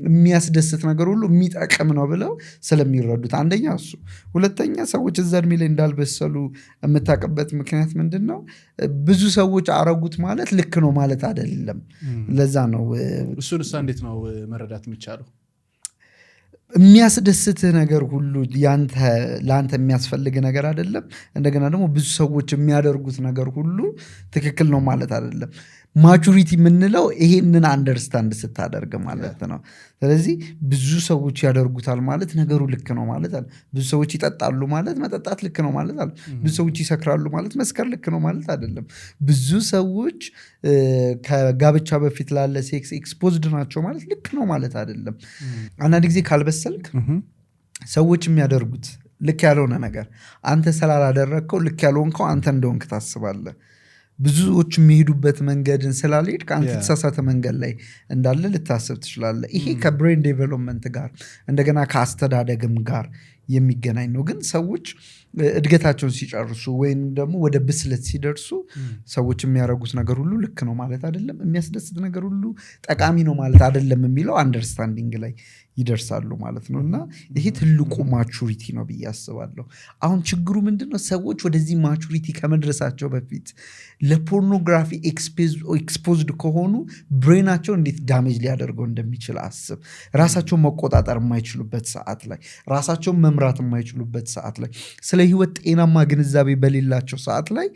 የሚያስደስት ነገር ሁሉ የሚጠቅም ነው ብለው ስለሚረዱት፣ አንደኛ እሱ። ሁለተኛ ሰዎች እዛ እድሜ ላይ እንዳልበሰሉ የምታውቅበት ምክንያት ምንድን ነው? ብዙ ሰዎች አረጉት ማለት ልክ ነው ማለት አይደለም። ለዛ ነው እሱን እንዴት ነው መረዳት የሚቻለው? የሚያስደስትህ ነገር ሁሉ ለአንተ የሚያስፈልግ ነገር አይደለም። እንደገና ደግሞ ብዙ ሰዎች የሚያደርጉት ነገር ሁሉ ትክክል ነው ማለት አይደለም። ማቹሪቲ የምንለው ይሄንን አንደርስታንድ ስታደርግ ማለት ነው። ስለዚህ ብዙ ሰዎች ያደርጉታል ማለት ነገሩ ልክ ነው ማለት አለ። ብዙ ሰዎች ይጠጣሉ ማለት መጠጣት ልክ ነው ማለት አለ። ብዙ ሰዎች ይሰክራሉ ማለት መስከር ልክ ነው ማለት አይደለም። ብዙ ሰዎች ከጋብቻ በፊት ላለ ሴክስ ኤክስፖዝድ ናቸው ማለት ልክ ነው ማለት አይደለም። አንዳንድ ጊዜ ካልበሰልክ ሰዎች የሚያደርጉት ልክ ያልሆነ ነገር አንተ ስላላደረግከው ልክ ያልሆንከው አንተ እንደሆንክ ታስባለህ። ብዙዎች የሚሄዱበት መንገድን ስላልሄድክ አንተ የተሳሳተ መንገድ ላይ እንዳለ ልታስብ ትችላለህ። ይሄ ከብሬን ዴቨሎፕመንት ጋር እንደገና ከአስተዳደግም ጋር የሚገናኝ ነው። ግን ሰዎች እድገታቸውን ሲጨርሱ ወይም ደግሞ ወደ ብስለት ሲደርሱ ሰዎች የሚያደርጉት ነገር ሁሉ ልክ ነው ማለት አይደለም፣ የሚያስደስት ነገር ሁሉ ጠቃሚ ነው ማለት አይደለም የሚለው አንደርስታንዲንግ ላይ ይደርሳሉ ማለት ነው። እና ይሄ ትልቁ ማቹሪቲ ነው ብዬ አስባለሁ። አሁን ችግሩ ምንድነው? ሰዎች ወደዚህ ማቹሪቲ ከመድረሳቸው በፊት ለፖርኖግራፊ ኤክስፖዝድ ከሆኑ ብሬናቸው እንዴት ዳሜጅ ሊያደርገው እንደሚችል አስብ። ራሳቸውን መቆጣጠር የማይችሉበት ሰዓት ላይ፣ ራሳቸውን መምራት የማይችሉበት ሰዓት ላይ፣ ስለ ህይወት ጤናማ ግንዛቤ በሌላቸው ሰዓት ላይ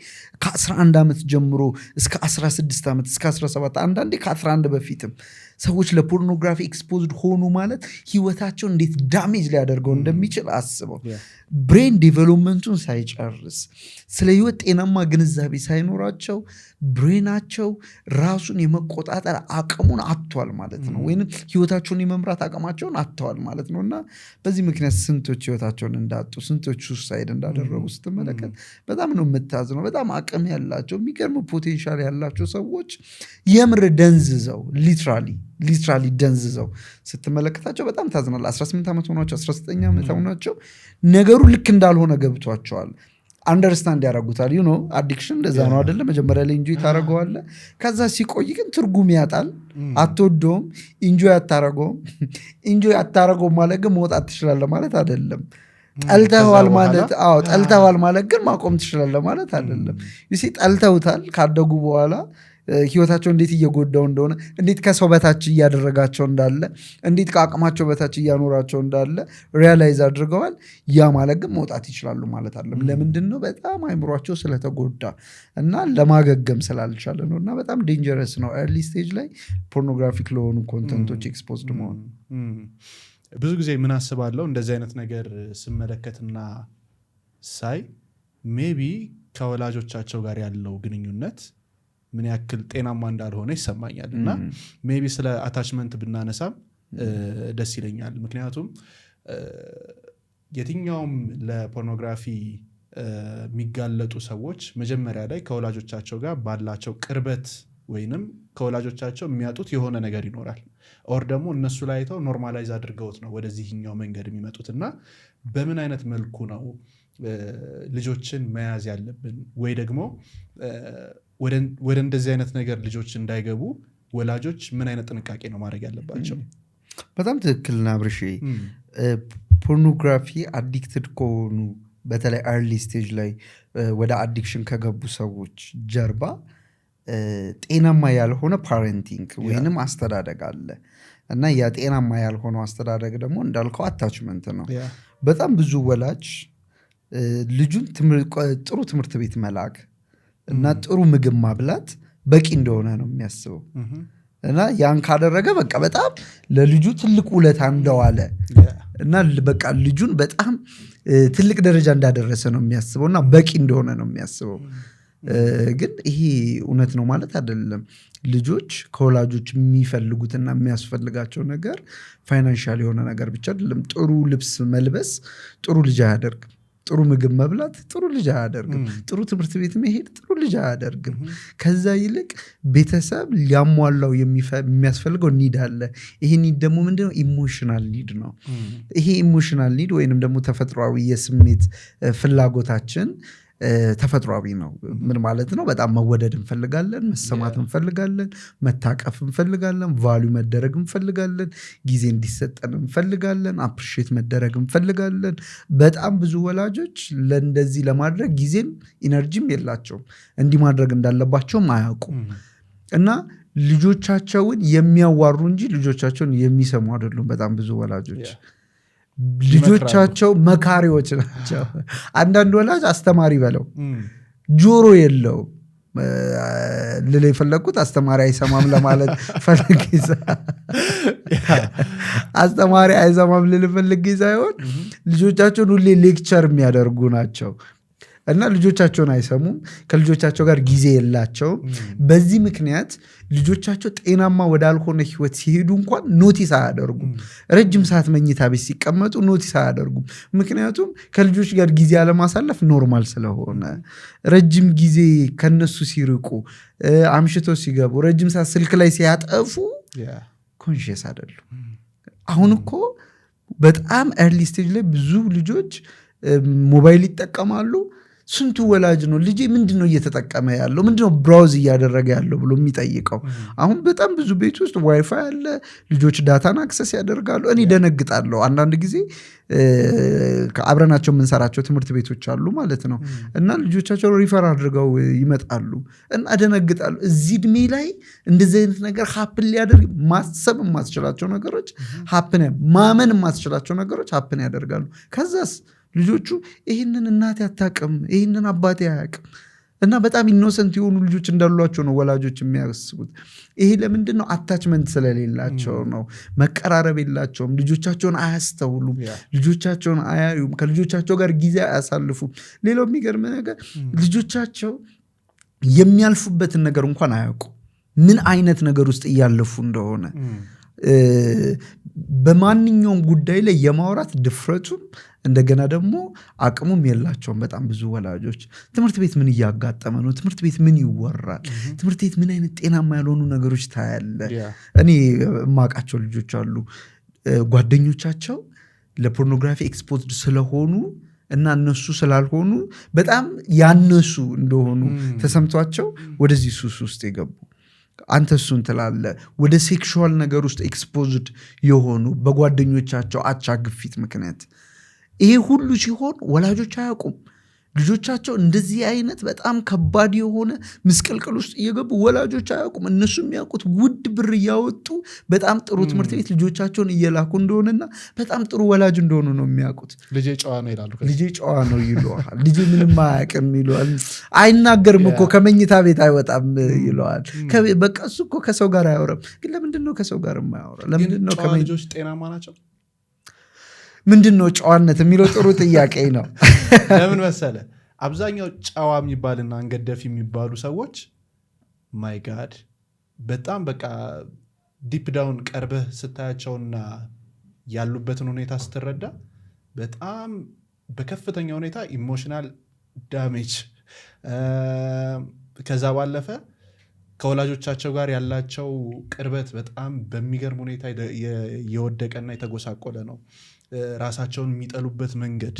ከ11 ዓመት ጀምሮ እስከ 16 ዓመት እስከ 17 አንዳንዴ ከ11 በፊትም ሰዎች ለፖርኖግራፊ ኤክስፖዝድ ሆኑ ማለት ህይወታቸው እንዴት ዳሜጅ ሊያደርገው እንደሚችል አስበው። ብሬን ዴቨሎፕመንቱን ሳይጨርስ ስለ ህይወት ጤናማ ግንዛቤ ሳይኖራቸው ብሬናቸው ራሱን የመቆጣጠር አቅሙን አጥቷል ማለት ነው። ወይም ህይወታቸውን የመምራት አቅማቸውን አጥተዋል ማለት ነው። እና በዚህ ምክንያት ስንቶች ህይወታቸውን እንዳጡ፣ ስንቶች ሱሳይድ እንዳደረጉ ስትመለከት በጣም ነው የምታዝነው። በጣም አቅም ያላቸው የሚገርም ፖቴንሻል ያላቸው ሰዎች የምር ደንዝዘው ሊትራሊ ደንዝዘው ስትመለከታቸው በጣም ታዝናል። 18 ዓመት ሆኗቸው 19 ዓመት ሆኗቸው ነገሩ ልክ እንዳልሆነ ገብቷቸዋል። አንደርስታንድ ያደርጉታል። አዲክሽን እንደዛ ነው አይደለ? መጀመሪያ ላይ ኢንጆይ ታደርገዋለህ። ከዛ ሲቆይ ግን ትርጉም ያጣል። አትወደውም፣ ኢንጆይ አታረገውም። ኢንጆይ አታረገውም ማለት ግን መውጣት ትችላለህ ማለት አይደለም። ጠልተዋል ማለት ግን ማቆም ትችላለህ ማለት አይደለም። ጠልተውታል። ካደጉ በኋላ ህይወታቸው እንዴት እየጎዳው እንደሆነ፣ እንዴት ከሰው በታች እያደረጋቸው እንዳለ፣ እንዴት ከአቅማቸው በታች እያኖራቸው እንዳለ ሪያላይዝ አድርገዋል። ያ ማለት ግን መውጣት ይችላሉ ማለት አይደለም። ለምንድን ነው? በጣም አይምሯቸው ስለተጎዳ እና ለማገገም ስላልቻለ ነው። እና በጣም ዴንጀረስ ነው ኤርሊ ስቴጅ ላይ ፖርኖግራፊክ ለሆኑ ኮንተንቶች ኤክስፖዝድ መሆን። ብዙ ጊዜ ምን አስባለሁ እንደዚህ አይነት ነገር ስመለከትና ሳይ ሜቢ ከወላጆቻቸው ጋር ያለው ግንኙነት ምን ያክል ጤናማ እንዳልሆነ ይሰማኛል እና ሜቢ ስለ አታችመንት ብናነሳም ደስ ይለኛል። ምክንያቱም የትኛውም ለፖርኖግራፊ የሚጋለጡ ሰዎች መጀመሪያው ላይ ከወላጆቻቸው ጋር ባላቸው ቅርበት ወይንም ከወላጆቻቸው የሚያጡት የሆነ ነገር ይኖራል ኦር ደግሞ እነሱ ላይ አይተው ኖርማላይዝ አድርገውት ነው ወደዚህኛው መንገድ የሚመጡትና በምን አይነት መልኩ ነው ልጆችን መያዝ ያለብን ወይ ደግሞ ወደ እንደዚህ አይነት ነገር ልጆች እንዳይገቡ ወላጆች ምን አይነት ጥንቃቄ ነው ማድረግ ያለባቸው? በጣም ትክክልና ብርሽ ፖርኖግራፊ አዲክትድ ከሆኑ በተለይ አርሊ ስቴጅ ላይ ወደ አዲክሽን ከገቡ ሰዎች ጀርባ ጤናማ ያልሆነ ፓረንቲንግ ወይንም አስተዳደግ አለ እና ያ ጤናማ ያልሆነው አስተዳደግ ደግሞ እንዳልከው አታችመንት ነው። በጣም ብዙ ወላጅ ልጁን ጥሩ ትምህርት ቤት መላክ እና ጥሩ ምግብ ማብላት በቂ እንደሆነ ነው የሚያስበው እና ያን ካደረገ በቃ በጣም ለልጁ ትልቅ ውለታ እንደዋለ እና በቃ ልጁን በጣም ትልቅ ደረጃ እንዳደረሰ ነው የሚያስበው እና በቂ እንደሆነ ነው የሚያስበው። ግን ይሄ እውነት ነው ማለት አይደለም። ልጆች ከወላጆች የሚፈልጉትና የሚያስፈልጋቸው ነገር ፋይናንሻል የሆነ ነገር ብቻ አይደለም። ጥሩ ልብስ መልበስ ጥሩ ልጅ አያደርግም። ጥሩ ምግብ መብላት ጥሩ ልጅ አያደርግም። ጥሩ ትምህርት ቤት መሄድ ጥሩ ልጅ አያደርግም። ከዛ ይልቅ ቤተሰብ ሊያሟላው የሚያስፈልገው ኒድ አለ። ይሄ ኒድ ደግሞ ምንድነው? ኢሞሽናል ኒድ ነው። ይሄ ኢሞሽናል ኒድ ወይንም ደግሞ ተፈጥሯዊ የስሜት ፍላጎታችን ተፈጥሯዊ ነው። ምን ማለት ነው? በጣም መወደድ እንፈልጋለን፣ መሰማት እንፈልጋለን፣ መታቀፍ እንፈልጋለን፣ ቫልዩ መደረግ እንፈልጋለን፣ ጊዜ እንዲሰጠን እንፈልጋለን፣ አፕሪሺየት መደረግ እንፈልጋለን። በጣም ብዙ ወላጆች ለእንደዚህ ለማድረግ ጊዜም ኢነርጂም የላቸውም። እንዲህ ማድረግ እንዳለባቸውም አያውቁም እና ልጆቻቸውን የሚያዋሩ እንጂ ልጆቻቸውን የሚሰሙ አይደሉም። በጣም ብዙ ወላጆች ልጆቻቸው መካሪዎች ናቸው። አንዳንድ ወላጅ አስተማሪ በለው ጆሮ የለው ልል የፈለግኩት አስተማሪ አይሰማም ለማለት ፈልጌ አስተማሪ አይሰማም ልል ፈልጌ ሳይሆን ልጆቻቸውን ሁሌ ሌክቸር የሚያደርጉ ናቸው እና ልጆቻቸውን አይሰሙም። ከልጆቻቸው ጋር ጊዜ የላቸውም። በዚህ ምክንያት ልጆቻቸው ጤናማ ወዳልሆነ ህይወት ሲሄዱ እንኳን ኖቲስ አያደርጉም። ረጅም ሰዓት መኝታ ቤት ሲቀመጡ ኖቲስ አያደርጉም። ምክንያቱም ከልጆች ጋር ጊዜ አለማሳለፍ ኖርማል ስለሆነ፣ ረጅም ጊዜ ከነሱ ሲርቁ፣ አምሽተው ሲገቡ፣ ረጅም ሰዓት ስልክ ላይ ሲያጠፉ ኮንሽስ አይደሉም። አሁን እኮ በጣም ኤርሊ ስቴጅ ላይ ብዙ ልጆች ሞባይል ይጠቀማሉ። ስንቱ ወላጅ ነው ልጄ ምንድነው እየተጠቀመ ያለው ምንድነው ብራውዝ እያደረገ ያለው ብሎ የሚጠይቀው? አሁን በጣም ብዙ ቤት ውስጥ ዋይፋይ አለ። ልጆች ዳታን አክሰስ ያደርጋሉ። እኔ ደነግጣለሁ አንዳንድ ጊዜ አብረናቸው የምንሰራቸው ትምህርት ቤቶች አሉ ማለት ነው እና ልጆቻቸው ሪፈር አድርገው ይመጣሉ እና ደነግጣለሁ። እዚህ እድሜ ላይ እንደዚህ አይነት ነገር ሀፕን ሊያደርግ ማሰብ የማስችላቸው ነገሮች ሀፕን ማመን የማስችላቸው ነገሮች ሀፕን ያደርጋሉ። ከዛስ ልጆቹ ይህንን እናቴ አታውቅም፣ ይህንን አባቴ አያውቅም እና በጣም ኢኖሰንት የሆኑ ልጆች እንዳሏቸው ነው ወላጆች የሚያስቡት። ይሄ ለምንድን ነው? አታችመንት ስለሌላቸው ነው። መቀራረብ የላቸውም። ልጆቻቸውን አያስተውሉም። ልጆቻቸውን አያዩም። ከልጆቻቸው ጋር ጊዜ አያሳልፉም። ሌላው የሚገርም ነገር ልጆቻቸው የሚያልፉበትን ነገር እንኳን አያውቁም። ምን አይነት ነገር ውስጥ እያለፉ እንደሆነ በማንኛውም ጉዳይ ላይ የማውራት ድፍረቱም እንደገና ደግሞ አቅሙም የላቸውም። በጣም ብዙ ወላጆች ትምህርት ቤት ምን እያጋጠመ ነው? ትምህርት ቤት ምን ይወራል? ትምህርት ቤት ምን አይነት ጤናማ ያልሆኑ ነገሮች ታያለ? እኔ የማውቃቸው ልጆች አሉ ጓደኞቻቸው ለፖርኖግራፊ ኤክስፖዝድ ስለሆኑ እና እነሱ ስላልሆኑ በጣም ያነሱ እንደሆኑ ተሰምቷቸው ወደዚህ ሱስ ውስጥ የገቡ አንተ እሱን ትላለ ወደ ሴክሹዋል ነገር ውስጥ ኤክስፖዝድ የሆኑ በጓደኞቻቸው አቻ ግፊት ምክንያት። ይሄ ሁሉ ሲሆን ወላጆች አያውቁም። ልጆቻቸው እንደዚህ አይነት በጣም ከባድ የሆነ ምስቅልቅል ውስጥ እየገቡ ወላጆች አያውቁም። እነሱ የሚያውቁት ውድ ብር እያወጡ በጣም ጥሩ ትምህርት ቤት ልጆቻቸውን እየላኩ እንደሆነና በጣም ጥሩ ወላጅ እንደሆኑ ነው የሚያውቁት። ልጄ ጨዋ ነው ይላሉ። ልጄ ጨዋ ነው ይለዋል። ልጄ ምንም አያውቅም ይለዋል። አይናገርም እኮ ከመኝታ ቤት አይወጣም ይለዋል። በቃ እሱ እኮ ከሰው ጋር አያወራም። ግን ለምንድን ነው ከሰው ጋር የማያወራ? ለምንድን ነው ልጆች ጤናማ ናቸው? ምንድን ነው ጨዋነት የሚለው ጥሩ ጥያቄ ነው። ለምን መሰለ አብዛኛው ጨዋ የሚባልና አንገደፍ የሚባሉ ሰዎች ማይ ጋድ በጣም በቃ ዲፕ ዳውን ቀርበህ ስታያቸውና ያሉበትን ሁኔታ ስትረዳ በጣም በከፍተኛ ሁኔታ ኢሞሽናል ዳሜጅ ከዛ ባለፈ ከወላጆቻቸው ጋር ያላቸው ቅርበት በጣም በሚገርም ሁኔታ የወደቀና የተጎሳቆለ ነው። ራሳቸውን የሚጠሉበት መንገድ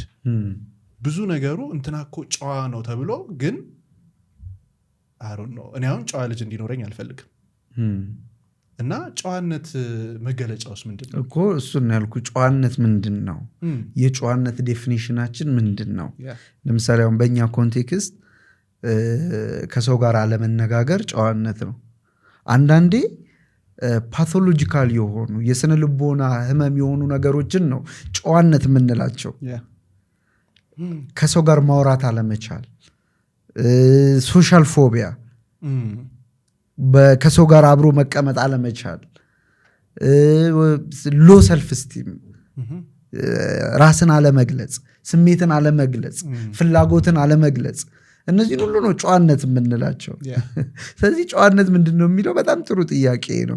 ብዙ ነገሩ እንትናኮ ጨዋ ነው ተብሎ ግን ነው እኔ አሁን ጨዋ ልጅ እንዲኖረኝ አልፈልግም። እና ጨዋነት መገለጫውስ ምንድነው እኮ እሱን ያልኩ ጨዋነት ምንድነው? የጨዋነት ዴፊኒሽናችን ምንድነው? ለምሳሌ አሁን በእኛ ኮንቴክስት ከሰው ጋር አለመነጋገር ጨዋነት ነው። አንዳንዴ ፓቶሎጂካል የሆኑ የስነ ልቦና ህመም የሆኑ ነገሮችን ነው ጨዋነት የምንላቸው። ከሰው ጋር ማውራት አለመቻል፣ ሶሻል ፎቢያ፣ ከሰው ጋር አብሮ መቀመጥ አለመቻል፣ ሎ ሰልፍ ስቲም፣ ራስን አለመግለጽ፣ ስሜትን አለመግለጽ፣ ፍላጎትን አለመግለጽ፣ እነዚህ ሁሉ ነው ጨዋነት የምንላቸው። ስለዚህ ጨዋነት ምንድነው የሚለው በጣም ጥሩ ጥያቄ ነው።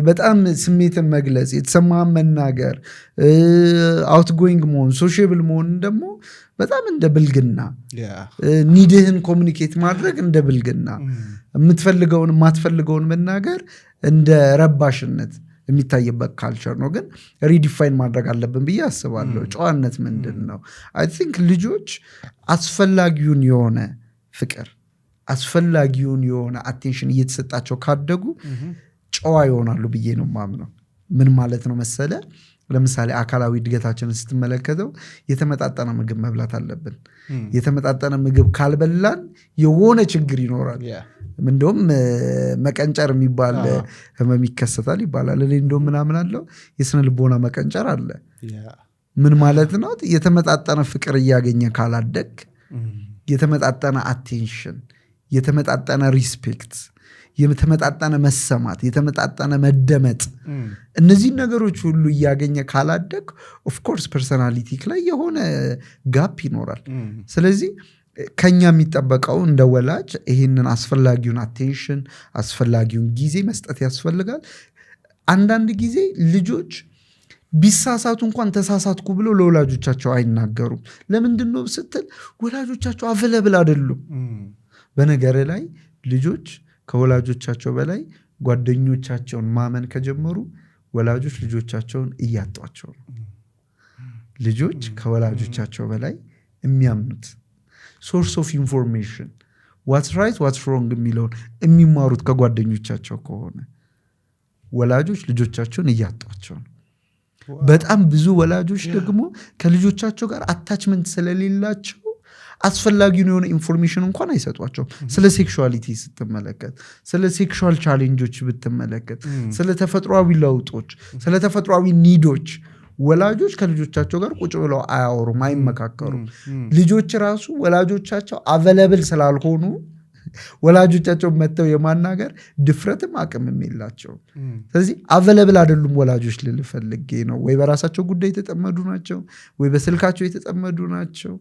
በጣም ስሜትን መግለጽ፣ የተሰማህን መናገር፣ አውትጎይንግ መሆን፣ ሶሺየብል መሆን ደግሞ በጣም እንደ ብልግና፣ ኒድህን ኮሚኒኬት ማድረግ እንደ ብልግና፣ የምትፈልገውን የማትፈልገውን መናገር እንደ ረባሽነት የሚታይበት ካልቸር ነው። ግን ሪዲፋይን ማድረግ አለብን ብዬ አስባለሁ። ጨዋነት ምንድን ነው? አይ ቲንክ ልጆች አስፈላጊውን የሆነ ፍቅር፣ አስፈላጊውን የሆነ አቴንሽን እየተሰጣቸው ካደጉ ጨዋ ይሆናሉ ብዬ ነው ማምነው። ምን ማለት ነው መሰለ? ለምሳሌ አካላዊ እድገታችንን ስትመለከተው የተመጣጠነ ምግብ መብላት አለብን። የተመጣጠነ ምግብ ካልበላን የሆነ ችግር ይኖራል። እንደውም መቀንጨር የሚባል ህመም ይከሰታል ይባላል። እኔ እንደውም ምናምን አለው የስነ ልቦና መቀንጨር አለ። ምን ማለት ነው? የተመጣጠነ ፍቅር እያገኘ ካላደግ፣ የተመጣጠነ አቴንሽን፣ የተመጣጠነ ሪስፔክት፣ የተመጣጠነ መሰማት፣ የተመጣጠነ መደመጥ፣ እነዚህ ነገሮች ሁሉ እያገኘ ካላደግ ኦፍኮርስ ፐርሰናሊቲ ላይ የሆነ ጋፕ ይኖራል። ስለዚህ ከኛ የሚጠበቀው እንደ ወላጅ ይህንን አስፈላጊውን አቴንሽን፣ አስፈላጊውን ጊዜ መስጠት ያስፈልጋል። አንዳንድ ጊዜ ልጆች ቢሳሳቱ እንኳን ተሳሳትኩ ብለው ለወላጆቻቸው አይናገሩም። ለምንድን ነው ስትል ወላጆቻቸው አቬለብል አይደሉም። በነገር ላይ ልጆች ከወላጆቻቸው በላይ ጓደኞቻቸውን ማመን ከጀመሩ ወላጆች ልጆቻቸውን እያጧቸው ነው። ልጆች ከወላጆቻቸው በላይ የሚያምኑት ሶርስ ኦፍ ኢንፎርሜሽን ዋትስ ራይት ዋትስ ሮንግ የሚለውን የሚማሩት ከጓደኞቻቸው ከሆነ ወላጆች ልጆቻቸውን እያጧቸው ነው። በጣም ብዙ ወላጆች ደግሞ ከልጆቻቸው ጋር አታችመንት ስለሌላቸው አስፈላጊውን የሆነ ኢንፎርሜሽን እንኳን አይሰጧቸውም። ስለ ሴክሹዋሊቲ ስትመለከት፣ ስለ ሴክሹዋል ቻሌንጆች ብትመለከት፣ ስለ ተፈጥሯዊ ለውጦች፣ ስለ ተፈጥሯዊ ኒዶች ወላጆች ከልጆቻቸው ጋር ቁጭ ብለው አያወሩም፣ አይመካከሩም። ልጆች ራሱ ወላጆቻቸው አቬለብል ስላልሆኑ ወላጆቻቸው መጥተው የማናገር ድፍረትም አቅምም የላቸውም። ስለዚህ አቬለብል አይደሉም ወላጆች ልልፈልጌ ነው። ወይ በራሳቸው ጉዳይ የተጠመዱ ናቸው፣ ወይ በስልካቸው የተጠመዱ ናቸው።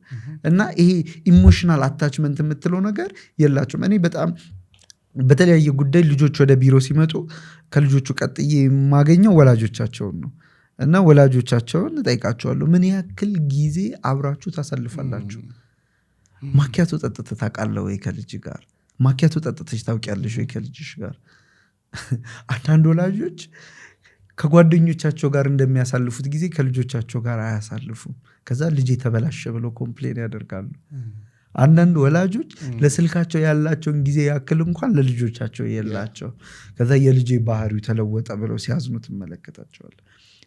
እና ይሄ ኢሞሽናል አታችመንት የምትለው ነገር የላቸውም። እኔ በጣም በተለያየ ጉዳይ ልጆች ወደ ቢሮ ሲመጡ ከልጆቹ ቀጥዬ የማገኘው ወላጆቻቸውን ነው። እና ወላጆቻቸውን እጠይቃቸዋለሁ፣ ምን ያክል ጊዜ አብራችሁ ታሳልፋላችሁ? ማኪያቶ ጠጥተህ ታውቃለህ ወይ ከልጅ ጋር? ማኪያቶ ጠጥተሽ ታውቂያለሽ ወይ ከልጅሽ ጋር? አንዳንድ ወላጆች ከጓደኞቻቸው ጋር እንደሚያሳልፉት ጊዜ ከልጆቻቸው ጋር አያሳልፉም። ከዛ ልጅ ተበላሸ ብለው ኮምፕሌን ያደርጋሉ። አንዳንድ ወላጆች ለስልካቸው ያላቸውን ጊዜ ያክል እንኳን ለልጆቻቸው የላቸው። ከዛ የልጄ ባህሪው ተለወጠ ብለው ሲያዝኑ ትመለከታቸዋል።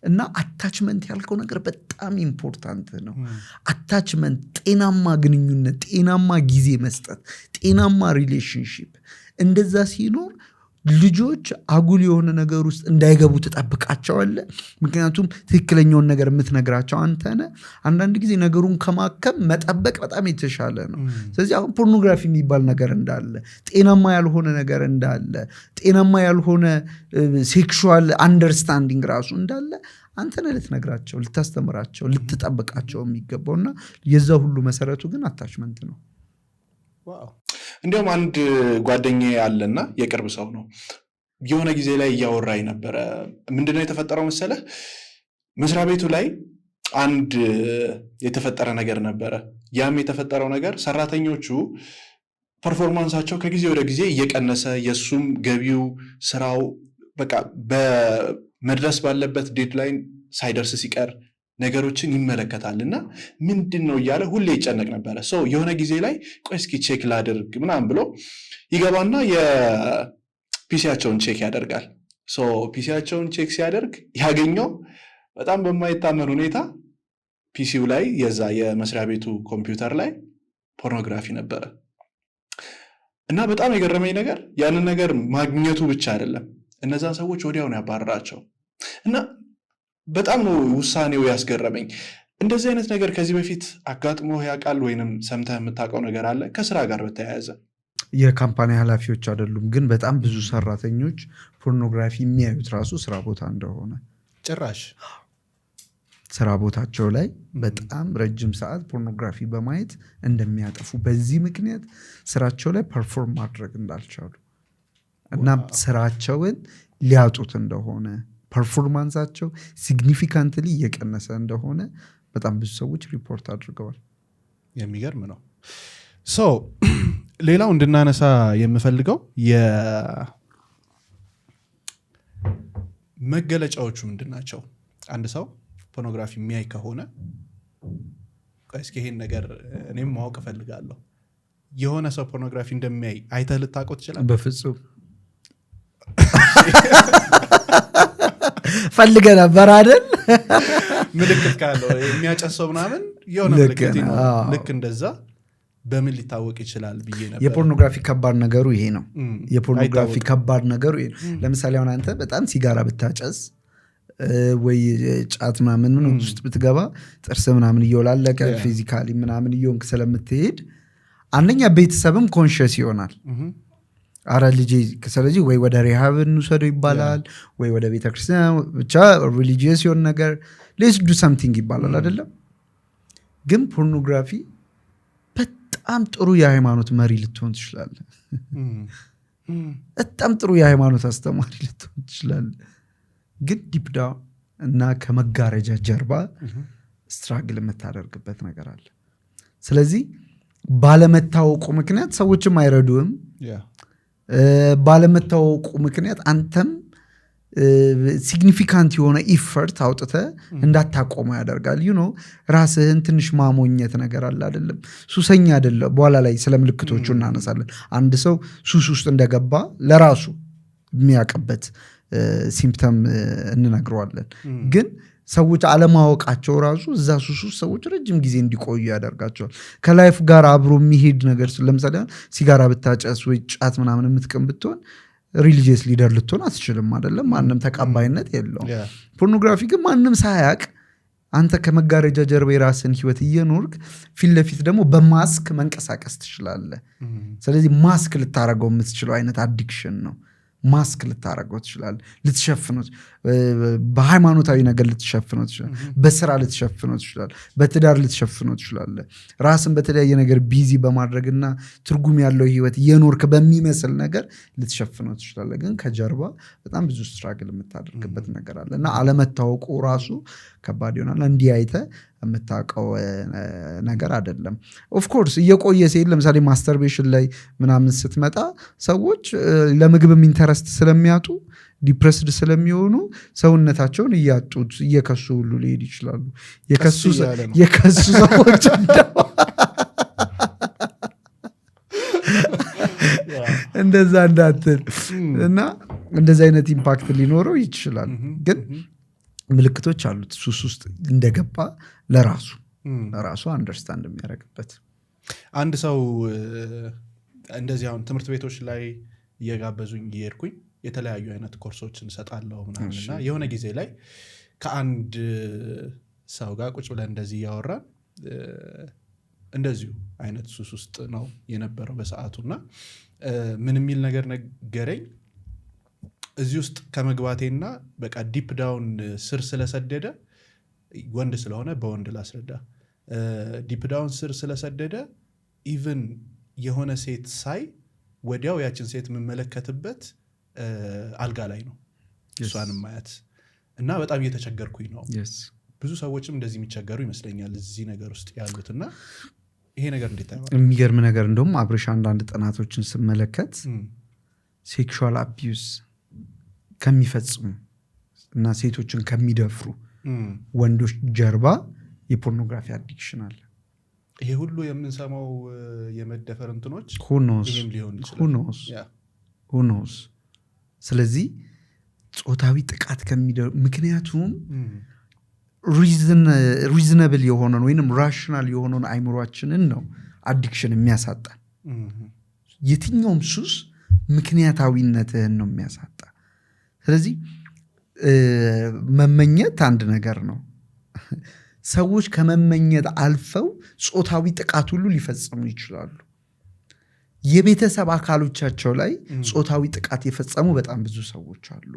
እና አታችመንት ያልከው ነገር በጣም ኢምፖርታንት ነው። አታችመንት፣ ጤናማ ግንኙነት፣ ጤናማ ጊዜ መስጠት፣ ጤናማ ሪሌሽንሺፕ። እንደዛ ሲኖር ልጆች አጉል የሆነ ነገር ውስጥ እንዳይገቡ ትጠብቃቸዋለህ። ምክንያቱም ትክክለኛውን ነገር የምትነግራቸው አንተ ነህ። አንዳንድ ጊዜ ነገሩን ከማከም መጠበቅ በጣም የተሻለ ነው። ስለዚህ አሁን ፖርኖግራፊ የሚባል ነገር እንዳለ፣ ጤናማ ያልሆነ ነገር እንዳለ፣ ጤናማ ያልሆነ ሴክሹዋል አንደርስታንዲንግ ራሱ እንዳለ አንተ ነህ ልትነግራቸው ልታስተምራቸው ልትጠብቃቸው የሚገባውና የዛ ሁሉ መሰረቱ ግን አታችመንት ነው። ዋው እንዲያውም አንድ ጓደኛዬ ያለና የቅርብ ሰው ነው የሆነ ጊዜ ላይ እያወራኝ ነበረ። ምንድነው የተፈጠረው መሰለህ? መስሪያ ቤቱ ላይ አንድ የተፈጠረ ነገር ነበረ። ያም የተፈጠረው ነገር ሰራተኞቹ ፐርፎርማንሳቸው ከጊዜ ወደ ጊዜ እየቀነሰ የሱም ገቢው ስራው በቃ በመድረስ ባለበት ዴድላይን ሳይደርስ ሲቀር ነገሮችን ይመለከታልና ምንድነው እያለ ሁሌ ይጨነቅ ነበረ። የሆነ ጊዜ ላይ ቆይ እስኪ ቼክ ላድርግ ምናምን ብሎ ይገባና የፒሲያቸውን ቼክ ያደርጋል። ፒሲያቸውን ቼክ ሲያደርግ ያገኘው በጣም በማይታመን ሁኔታ ፒሲው ላይ የዛ የመስሪያ ቤቱ ኮምፒውተር ላይ ፖርኖግራፊ ነበረ። እና በጣም የገረመኝ ነገር ያንን ነገር ማግኘቱ ብቻ አይደለም፣ እነዛን ሰዎች ወዲያው ነው ያባረራቸው። እና በጣም ነው ውሳኔው ያስገረመኝ። እንደዚህ አይነት ነገር ከዚህ በፊት አጋጥሞ ያውቃል ወይንም ሰምተህ የምታውቀው ነገር አለ? ከስራ ጋር በተያያዘ የካምፓኒ ኃላፊዎች አይደሉም ግን በጣም ብዙ ሰራተኞች ፖርኖግራፊ የሚያዩት ራሱ ስራ ቦታ እንደሆነ ጭራሽ ስራ ቦታቸው ላይ በጣም ረጅም ሰዓት ፖርኖግራፊ በማየት እንደሚያጠፉ በዚህ ምክንያት ስራቸው ላይ ፐርፎርም ማድረግ እንዳልቻሉ እና ስራቸውን ሊያጡት እንደሆነ ፐርፎርማንሳቸው ሲግኒፊካንትሊ እየቀነሰ እንደሆነ በጣም ብዙ ሰዎች ሪፖርት አድርገዋል። የሚገርም ነው። ሌላው እንድናነሳ የምፈልገው የመገለጫዎቹ ምንድን ናቸው? አንድ ሰው ፖርኖግራፊ የሚያይ ከሆነ እስኪ ይሄን ነገር እኔም ማወቅ እፈልጋለሁ። የሆነ ሰው ፖርኖግራፊ እንደሚያይ አይተህ ልታውቀው ትችላለህ? በፍጹም ፈልገህ ነበር አይደል? ምልክት ካለው የሚያጨሰው ምናምን የሆነ ምልክት ይኖራል። ልክ እንደዛ በምን ሊታወቅ ይችላል ብዬ ነበር። የፖርኖግራፊ ከባድ ነገሩ ይሄ ነው። የፖርኖግራፊ ከባድ ነገሩ ይሄ ነው። ለምሳሌ አሁን አንተ በጣም ሲጋራ ብታጨስ ወይ ጫት ምናምን ውስጥ ብትገባ ጥርስ ምናምን እየወላለቀ ፊዚካሊ ምናምን እየሆንክ ስለምትሄድ አንደኛ ቤተሰብም ኮንሽስ ይሆናል። አረ ልጄ ስለዚህ ወይ ወደ ሪሃብ እንውሰደው ይባላል ወይ ወደ ቤተክርስቲያን ብቻ ሪሊጂየስ የሆነ ነገር ሌትስ ዱ ሰምቲንግ ይባላል አይደለም? ግን ፖርኖግራፊ በጣም ጥሩ የሃይማኖት መሪ ልትሆን ትችላለህ። በጣም ጥሩ የሃይማኖት አስተማሪ ልትሆን ትችላለህ። ግን ዲፕ ዳውን እና ከመጋረጃ ጀርባ ስትራግል የምታደርግበት ነገር አለ። ስለዚህ ባለመታወቁ ምክንያት ሰዎችም አይረዱም። ባለመታወቁ ምክንያት አንተም ሲግኒፊካንት የሆነ ኢፈርት አውጥተ እንዳታቆመው ያደርጋል። ራስህን ትንሽ ማሞኘት ነገር አለ አይደለም? ሱሰኛ አይደለም። በኋላ ላይ ስለ ምልክቶቹ እናነሳለን። አንድ ሰው ሱስ ውስጥ እንደገባ ለራሱ የሚያውቅበት ሲምፕተም እንነግረዋለን። ግን ሰዎች አለማወቃቸው ራሱ እዛ ሱስ ውስጥ ሰዎች ረጅም ጊዜ እንዲቆዩ ያደርጋቸዋል። ከላይፍ ጋር አብሮ የሚሄድ ነገር ለምሳሌ ሲጋራ ብታጨስ ወይ ጫት ምናምን የምትቅም ብትሆን ሪሊጂየስ ሊደር ልትሆን አትችልም አይደለም? ማንም ተቀባይነት የለውም። ፖርኖግራፊ ግን ማንም ሳያቅ አንተ ከመጋረጃ ጀርባ የራስን ህይወት እየኖርክ ፊት ለፊት ደግሞ በማስክ መንቀሳቀስ ትችላለህ። ስለዚህ ማስክ ልታረገው የምትችለው አይነት አዲክሽን ነው። ማስክ ልታረገው ትችላለህ። ልትሸፍነው በሃይማኖታዊ ነገር ልትሸፍነው ትችላለህ። በስራ ልትሸፍነው ትችላለህ። በትዳር ልትሸፍነው ትችላለህ። ራስን በተለያየ ነገር ቢዚ በማድረግና ትርጉም ያለው ህይወት የኖርክ በሚመስል ነገር ልትሸፍነው ትችላለህ። ግን ከጀርባ በጣም ብዙ ስትራግል የምታደርግበት ነገር አለ እና አለመታወቁ ራሱ ከባድ ይሆናል። እንዲህ አይተህ የምታውቀው ነገር አይደለም። ኦፍኮርስ እየቆየ ሲሄድ ለምሳሌ ማስተርቤሽን ላይ ምናምን ስትመጣ ሰዎች ለምግብም ኢንተረስት ስለሚያጡ ዲፕረስድ ስለሚሆኑ ሰውነታቸውን እያጡት እየከሱ ሁሉ ሊሄድ ይችላሉ። የከሱ ሰዎች እንደዛ እንዳትል እና እንደዚህ አይነት ኢምፓክት ሊኖረው ይችላል። ግን ምልክቶች አሉት ሱስ ውስጥ እንደገባ ለራሱ አንደርስታንድ የሚያደርግበት። አንድ ሰው እንደዚህ አሁን ትምህርት ቤቶች ላይ እየጋበዙኝ እየሄድኩኝ የተለያዩ አይነት ኮርሶችን እሰጣለሁ ምናምንና የሆነ ጊዜ ላይ ከአንድ ሰው ጋር ቁጭ ብለን እንደዚህ እያወራን እንደዚሁ አይነት ሱስ ውስጥ ነው የነበረው በሰዓቱና ምን የሚል ነገር ነገረኝ። እዚህ ውስጥ ከመግባቴና በቃ ዲፕ ዳውን ስር ስለሰደደ ወንድ ስለሆነ በወንድ ላስረዳ ዲፕ ዳውን ስር ስለሰደደ ኢቭን የሆነ ሴት ሳይ ወዲያው ያችን ሴት የምመለከትበት አልጋ ላይ ነው እሷንም ማየት እና በጣም እየተቸገርኩኝ ነው። ብዙ ሰዎችም እንደዚህ የሚቸገሩ ይመስለኛል እዚህ ነገር ውስጥ ያሉትና ይሄ ነገር እንዴት ታየዋለህ? የሚገርም ነገር እንደውም አብርሽ አንዳንድ ጥናቶችን ስመለከት ሴክሹዋል አቢዩዝ ከሚፈጽሙ እና ሴቶችን ከሚደፍሩ ወንዶች ጀርባ የፖርኖግራፊ አዲክሽን አለ። ይሄ ሁሉ የምንሰማው የመደፈር እንትኖች ይሄም ሊሆን ይችላል who knows ስለዚህ ጾታዊ ጥቃት ምክንያቱም ሪዝነብል የሆነን ወይንም ራሽናል የሆነን አይምሮአችንን ነው አዲክሽን የሚያሳጣን። የትኛውም ሱስ ምክንያታዊነትህን ነው የሚያሳጣ። ስለዚህ መመኘት አንድ ነገር ነው። ሰዎች ከመመኘት አልፈው ጾታዊ ጥቃት ሁሉ ሊፈጽሙ ይችላሉ። የቤተሰብ አካሎቻቸው ላይ ጾታዊ ጥቃት የፈጸሙ በጣም ብዙ ሰዎች አሉ።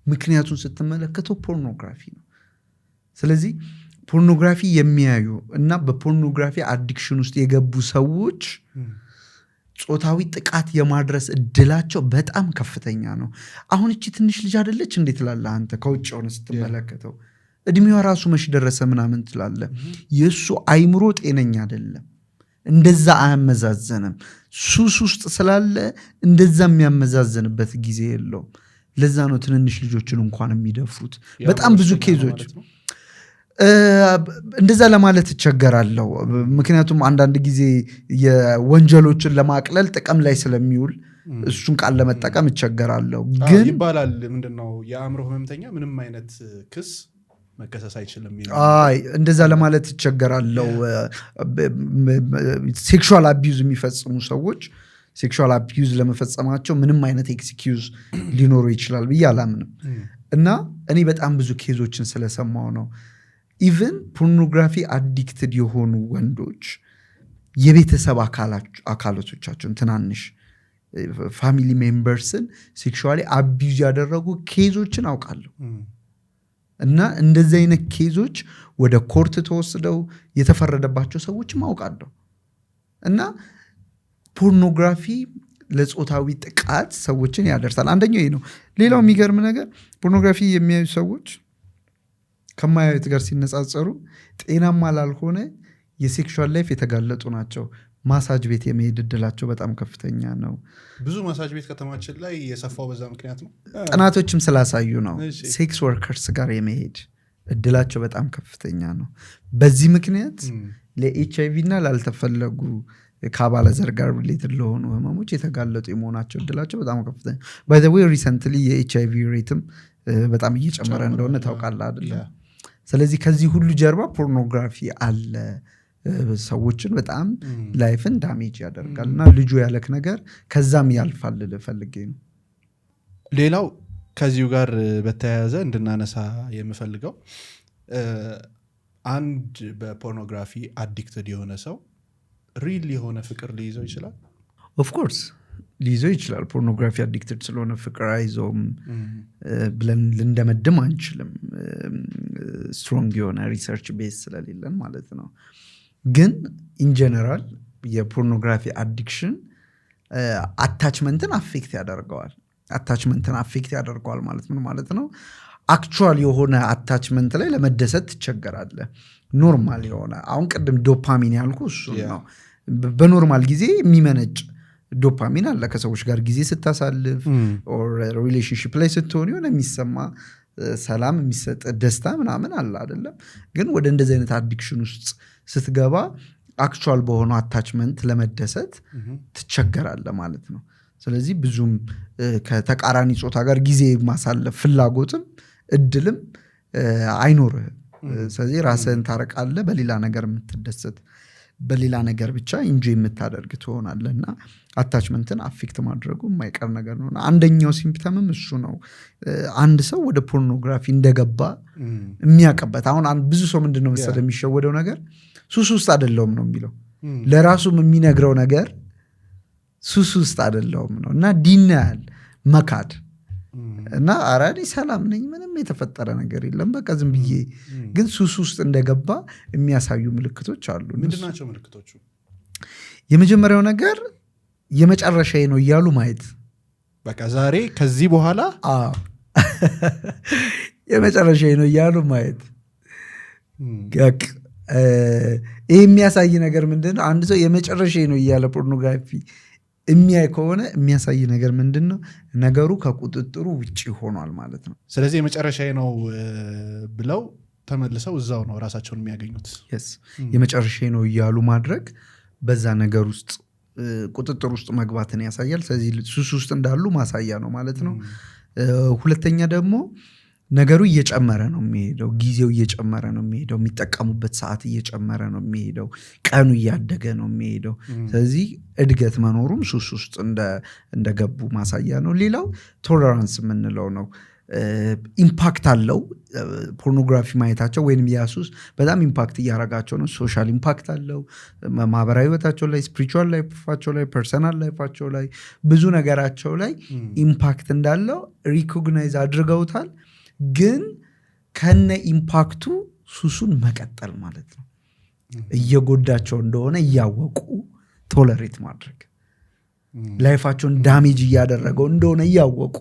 ምክንያቱን ስትመለከተው ፖርኖግራፊ ነው። ስለዚህ ፖርኖግራፊ የሚያዩ እና በፖርኖግራፊ አዲክሽን ውስጥ የገቡ ሰዎች ጾታዊ ጥቃት የማድረስ እድላቸው በጣም ከፍተኛ ነው። አሁን እቺ ትንሽ ልጅ አይደለች እንዴት ትላለህ አንተ ከውጭ ሆነ ስትመለከተው? እድሜዋ ራሱ መች ደረሰ ምናምን ትላለህ። የሱ አይምሮ ጤነኛ አይደለም። እንደዛ አያመዛዘንም። ሱስ ውስጥ ስላለ እንደዛ የሚያመዛዘንበት ጊዜ የለውም። ለዛ ነው ትንንሽ ልጆችን እንኳን የሚደፍሩት። በጣም ብዙ ኬዞች እንደዛ ለማለት እቸገራለሁ። ምክንያቱም አንዳንድ ጊዜ የወንጀሎችን ለማቅለል ጥቅም ላይ ስለሚውል እሱን ቃል ለመጠቀም እቸገራለሁ። ግን ይባላል ምንድነው የአእምሮ ህመምተኛ ምንም አይነት ክስ መከሰስ አይችልም ይላል። እንደዛ ለማለት እቸገራለሁ። ሴክሹዋል አቢዩዝ የሚፈጽሙ ሰዎች ሴክሹዋል አቢዩዝ ለመፈጸማቸው ምንም አይነት ኤክስኪዩዝ ሊኖሩ ይችላል ብዬ አላምንም። እና እኔ በጣም ብዙ ኬዞችን ስለሰማው ነው ኢቭን ፖርኖግራፊ አዲክትድ የሆኑ ወንዶች የቤተሰብ አካላቶቻቸውን ትናንሽ ፋሚሊ ሜምበርስን ሴክሹዋሊ አቢዩዝ ያደረጉ ኬዞችን አውቃለሁ። እና እንደዚህ አይነት ኬዞች ወደ ኮርት ተወስደው የተፈረደባቸው ሰዎችም አውቃለሁ። እና ፖርኖግራፊ ለጾታዊ ጥቃት ሰዎችን ያደርሳል። አንደኛው ይሄ ነው። ሌላው የሚገርም ነገር ፖርኖግራፊ የሚያዩ ሰዎች ከማያዩት ጋር ሲነጻጸሩ ጤናማ ላልሆነ የሴክሹዋል ላይፍ የተጋለጡ ናቸው። ማሳጅ ቤት የመሄድ እድላቸው በጣም ከፍተኛ ነው። ብዙ ማሳጅ ቤት ከተማችን ላይ የሰፋው በዛ ምክንያት ነው። ጥናቶችም ስላሳዩ ነው። ሴክስ ወርከርስ ጋር የመሄድ እድላቸው በጣም ከፍተኛ ነው። በዚህ ምክንያት ለኤችአይቪ እና ላልተፈለጉ ከአባለዘር ጋር ሪሌትድ ለሆኑ ህመሞች የተጋለጡ የመሆናቸው እድላቸው በጣም ከፍተኛ። ባይ ዘ ዌይ ሪሰንትሊ የኤችአይቪ ሬትም በጣም እየጨመረ እንደሆነ ታውቃለህ አይደል? ስለዚህ ከዚህ ሁሉ ጀርባ ፖርኖግራፊ አለ። ሰዎችን በጣም ላይፍን ዳሜጅ ያደርጋል እና ልጁ ያለክ ነገር ከዛም ያልፋል ልፈልጌ ነው። ሌላው ከዚሁ ጋር በተያያዘ እንድናነሳ የምፈልገው አንድ በፖርኖግራፊ አዲክትድ የሆነ ሰው ሪል የሆነ ፍቅር ሊይዘው ይችላል? ኦፍኮርስ ሊይዘው ይችላል። ፖርኖግራፊ አዲክትድ ስለሆነ ፍቅር አይዞም ብለን ልንደመድም አንችልም። ስትሮንግ የሆነ ሪሰርች ቤዝ ስለሌለን ማለት ነው። ግን ኢንጀነራል የፖርኖግራፊ አዲክሽን አታችመንትን አፌክት ያደርገዋል። አታችመንትን አፌክት ያደርገዋል ማለት ምን ማለት ነው? አክቹዋል የሆነ አታችመንት ላይ ለመደሰት ትቸገራለህ። ኖርማል የሆነ አሁን ቅድም ዶፓሚን ያልኩ እሱ ነው። በኖርማል ጊዜ የሚመነጭ ዶፓሚን አለ። ከሰዎች ጋር ጊዜ ስታሳልፍ ኦር ሪሌሽንሺፕ ላይ ስትሆን የሆነ የሚሰማ ሰላም የሚሰጥ ደስታ ምናምን አለ አይደለም። ግን ወደ እንደዚህ አይነት አዲክሽን ውስጥ ስትገባ አክቹዋል በሆነው አታችመንት ለመደሰት ትቸገራለህ ማለት ነው። ስለዚህ ብዙም ከተቃራኒ ጾታ ጋር ጊዜ ማሳለፍ ፍላጎትም እድልም አይኖርህም። ስለዚህ ራስህን ታረቃለህ፣ በሌላ ነገር የምትደሰት በሌላ ነገር ብቻ ኢንጆይ የምታደርግ ትሆናለህ እና አታችመንትን አፌክት ማድረጉ የማይቀር ነገር ነው። አንደኛው ሲምፕተምም እሱ ነው። አንድ ሰው ወደ ፖርኖግራፊ እንደገባ የሚያቀበት አሁን ብዙ ሰው ምንድነው መሰለህ የሚሸወደው ነገር ሱስ ውስጥ አይደለሁም ነው የሚለው። ለራሱም የሚነግረው ነገር ሱስ ውስጥ አይደለሁም ነው እና ዲናያል መካድ እና አራዲ ሰላም ነኝ ምንም የተፈጠረ ነገር የለም በቃ ዝም ብዬ ግን ሱስ ውስጥ እንደገባ የሚያሳዩ ምልክቶች አሉ። ምንድናቸው ምልክቶቹ? የመጀመሪያው ነገር የመጨረሻዬ ነው እያሉ ማየት። በቃ ዛሬ ከዚህ በኋላ የመጨረሻዬ ነው እያሉ ማየት። ይህ የሚያሳይ ነገር ምንድነው? አንድ ሰው የመጨረሻዬ ነው እያለ ፖርኖግራፊ የሚያይ ከሆነ የሚያሳይ ነገር ምንድነው? ነገሩ ከቁጥጥሩ ውጪ ሆኗል ማለት ነው። ስለዚህ የመጨረሻዬ ነው ብለው ተመልሰው እዛው ነው ራሳቸውን የሚያገኙት። የመጨረሻዬ ነው እያሉ ማድረግ በዛ ነገር ውስጥ ቁጥጥር ውስጥ መግባትን ያሳያል። ስለዚህ ሱስ ውስጥ እንዳሉ ማሳያ ነው ማለት ነው። ሁለተኛ ደግሞ ነገሩ እየጨመረ ነው የሚሄደው፣ ጊዜው እየጨመረ ነው የሚሄደው፣ የሚጠቀሙበት ሰዓት እየጨመረ ነው የሚሄደው፣ ቀኑ እያደገ ነው የሚሄደው። ስለዚህ እድገት መኖሩም ሱስ ውስጥ እንደገቡ ማሳያ ነው። ሌላው ቶለራንስ የምንለው ነው። ኢምፓክት አለው ፖርኖግራፊ ማየታቸው ወይም ያ ሱስ በጣም ኢምፓክት እያረጋቸው ነው። ሶሻል ኢምፓክት አለው ማህበራዊ ህይወታቸው ላይ፣ ስፒሪቹዋል ላይፋቸው ላይ፣ ፐርሰናል ላይፋቸው ላይ፣ ብዙ ነገራቸው ላይ ኢምፓክት እንዳለው ሪኮግናይዝ አድርገውታል። ግን ከነ ኢምፓክቱ ሱሱን መቀጠል ማለት ነው። እየጎዳቸው እንደሆነ እያወቁ ቶለሬት ማድረግ፣ ላይፋቸውን ዳሜጅ እያደረገው እንደሆነ እያወቁ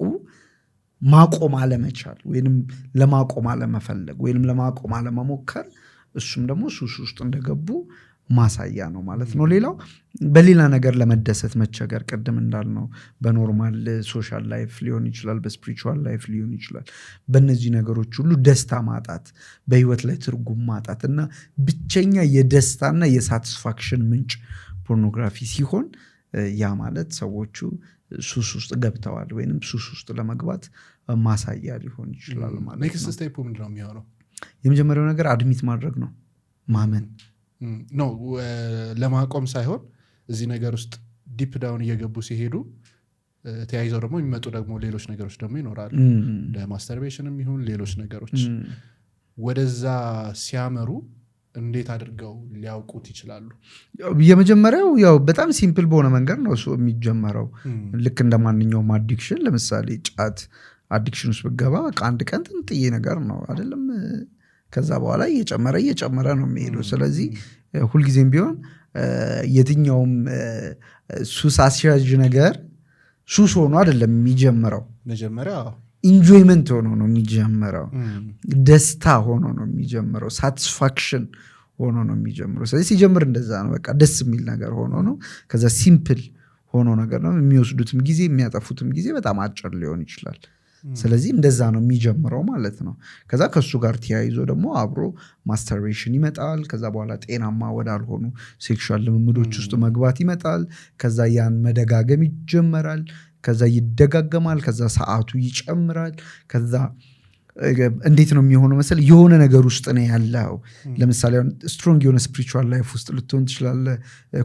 ማቆም አለመቻል ወይንም ለማቆም አለመፈለግ ወይንም ለማቆም አለመሞከር፣ እሱም ደግሞ ሱስ ውስጥ እንደገቡ ማሳያ ነው ማለት ነው። ሌላው በሌላ ነገር ለመደሰት መቸገር፣ ቅድም እንዳልነው በኖርማል ሶሻል ላይፍ ሊሆን ይችላል፣ በስፒሪቹዋል ላይፍ ሊሆን ይችላል። በእነዚህ ነገሮች ሁሉ ደስታ ማጣት፣ በህይወት ላይ ትርጉም ማጣት እና ብቸኛ የደስታና የሳቲስፋክሽን ምንጭ ፖርኖግራፊ ሲሆን ያ ማለት ሰዎቹ ሱስ ውስጥ ገብተዋል ወይንም ሱስ ውስጥ ለመግባት ማሳያ ሊሆን ይችላል ማለት ነው። ኔክስት ስቴፕ ምንድነው የሚሆነው? የመጀመሪያው ነገር አድሚት ማድረግ ነው፣ ማመን ነው። ለማቆም ሳይሆን እዚህ ነገር ውስጥ ዲፕ ዳውን እየገቡ ሲሄዱ ተያይዘው ደግሞ የሚመጡ ደግሞ ሌሎች ነገሮች ደግሞ ይኖራሉ። እንደ ማስተርቤሽንም ይሁን ሌሎች ነገሮች ወደዛ ሲያመሩ እንዴት አድርገው ሊያውቁት ይችላሉ? የመጀመሪያው ያው በጣም ሲምፕል በሆነ መንገድ ነው እሱ የሚጀመረው። ልክ እንደ ማንኛውም አዲክሽን፣ ለምሳሌ ጫት አዲክሽን ውስጥ ብገባ በቃ አንድ ቀን ጥንጥዬ ነገር ነው አይደለም፣ ከዛ በኋላ እየጨመረ ነው የሚሄደው። ስለዚህ ሁልጊዜም ቢሆን የትኛውም ሱስ አስያዥ ነገር ሱስ ሆኖ አይደለም የሚጀምረው። መጀመሪያ ኢንጆይመንት ሆኖ ነው የሚጀምረው፣ ደስታ ሆኖ ነው የሚጀምረው፣ ሳቲስፋክሽን ሆኖ ነው የሚጀምረው። ስለዚህ ሲጀምር እንደዛ ነው፣ በቃ ደስ የሚል ነገር ሆኖ ነው። ከዛ ሲምፕል ሆኖ ነገር ነው። የሚወስዱትም ጊዜ የሚያጠፉትም ጊዜ በጣም አጭር ሊሆን ይችላል። ስለዚህ እንደዛ ነው የሚጀምረው ማለት ነው። ከዛ ከሱ ጋር ተያይዞ ደግሞ አብሮ ማስተርቤሽን ይመጣል። ከዛ በኋላ ጤናማ ወዳልሆኑ ሴክሹዋል ልምምዶች ውስጥ መግባት ይመጣል። ከዛ ያን መደጋገም ይጀመራል። ከዛ ይደጋገማል። ከዛ ሰዓቱ ይጨምራል። ከዛ እንዴት ነው የሚሆነው መሰል የሆነ ነገር ውስጥ ነው ያለው። ለምሳሌ ስትሮንግ የሆነ ስፒሪቹዋል ላይፍ ውስጥ ልትሆን ትችላለህ፣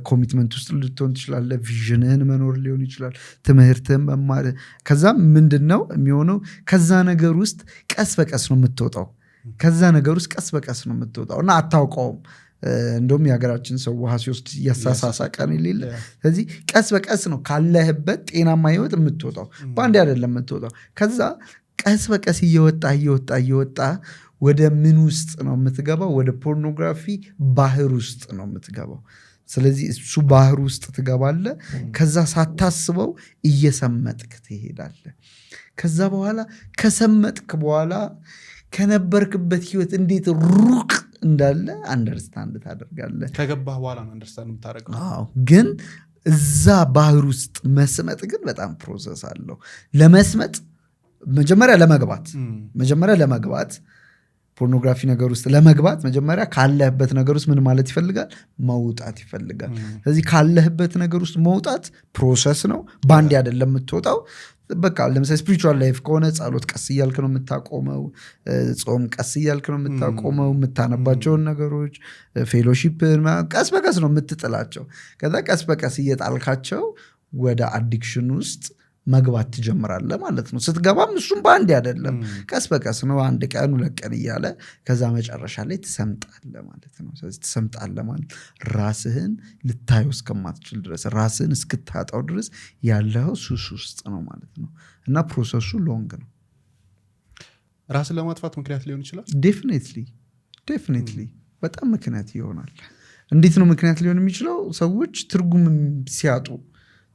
ኮሚትመንት ውስጥ ልትሆን ትችላለህ፣ ቪዥንህን መኖር ሊሆን ይችላል፣ ትምህርትህን መማር። ከዛ ምንድነው የሚሆነው? ከዛ ነገር ውስጥ ቀስ በቀስ ነው የምትወጣው። ከዛ ነገር ውስጥ ቀስ በቀስ ነው የምትወጣው እና አታውቀውም። እንደውም የሀገራችን ሰው ውሃ ሲወስድ እያሳሳቀን የሌለ። ስለዚህ ቀስ በቀስ ነው ካለህበት ጤናማ ህይወት የምትወጣው፣ በአንድ አይደለም የምትወጣው። ከዛ ቀስ በቀስ እየወጣ ወደ ምን ውስጥ ነው የምትገባው? ወደ ፖርኖግራፊ ባህር ውስጥ ነው የምትገባው። ስለዚህ እሱ ባህር ውስጥ ትገባለህ። ከዛ ሳታስበው እየሰመጥክ ትሄዳለህ። ከዛ በኋላ ከሰመጥክ በኋላ ከነበርክበት ህይወት እንዴት ሩቅ እንዳለ አንደርስታንድ ታደርጋለህ። ከገባህ በኋላ ነው አንደርስታንድ የምታደርገው። ግን እዛ ባህር ውስጥ መስመጥ ግን በጣም ፕሮሰስ አለው። ለመስመጥ መጀመሪያ ለመግባት ፖርኖግራፊ ነገር ውስጥ ለመግባት መጀመሪያ ካለህበት ነገር ውስጥ ምን ማለት ይፈልጋል? መውጣት ይፈልጋል። ስለዚህ ካለህበት ነገር ውስጥ መውጣት ፕሮሰስ ነው፣ ባንዴ አይደለም የምትወጣው። በቃ ለምሳሌ ስፒሪቹዋል ላይፍ ከሆነ ጸሎት ቀስ እያልክ ነው የምታቆመው፣ ጾም ቀስ እያልክ ነው የምታቆመው፣ የምታነባቸውን ነገሮች ፌሎሺፕ ቀስ በቀስ ነው የምትጥላቸው። ከዛ ቀስ በቀስ እየጣልካቸው ወደ አዲክሽን ውስጥ መግባት ትጀምራለህ ማለት ነው። ስትገባም እሱም በአንድ አይደለም፣ ቀስ በቀስ ነው፣ አንድ ቀን ሁለት ቀን እያለ ከዛ መጨረሻ ላይ ትሰምጣለህ ማለት ነው። ስለዚህ ትሰምጣለህ ማለት ራስህን ልታየው እስከማትችል ድረስ፣ ራስህን እስክታጣው ድረስ ያለው ሱስ ውስጥ ነው ማለት ነው። እና ፕሮሰሱ ሎንግ ነው። ራስን ለማጥፋት ምክንያት ሊሆን ይችላል። ዴፊኒትሊ በጣም ምክንያት ይሆናል። እንዴት ነው ምክንያት ሊሆን የሚችለው? ሰዎች ትርጉም ሲያጡ፣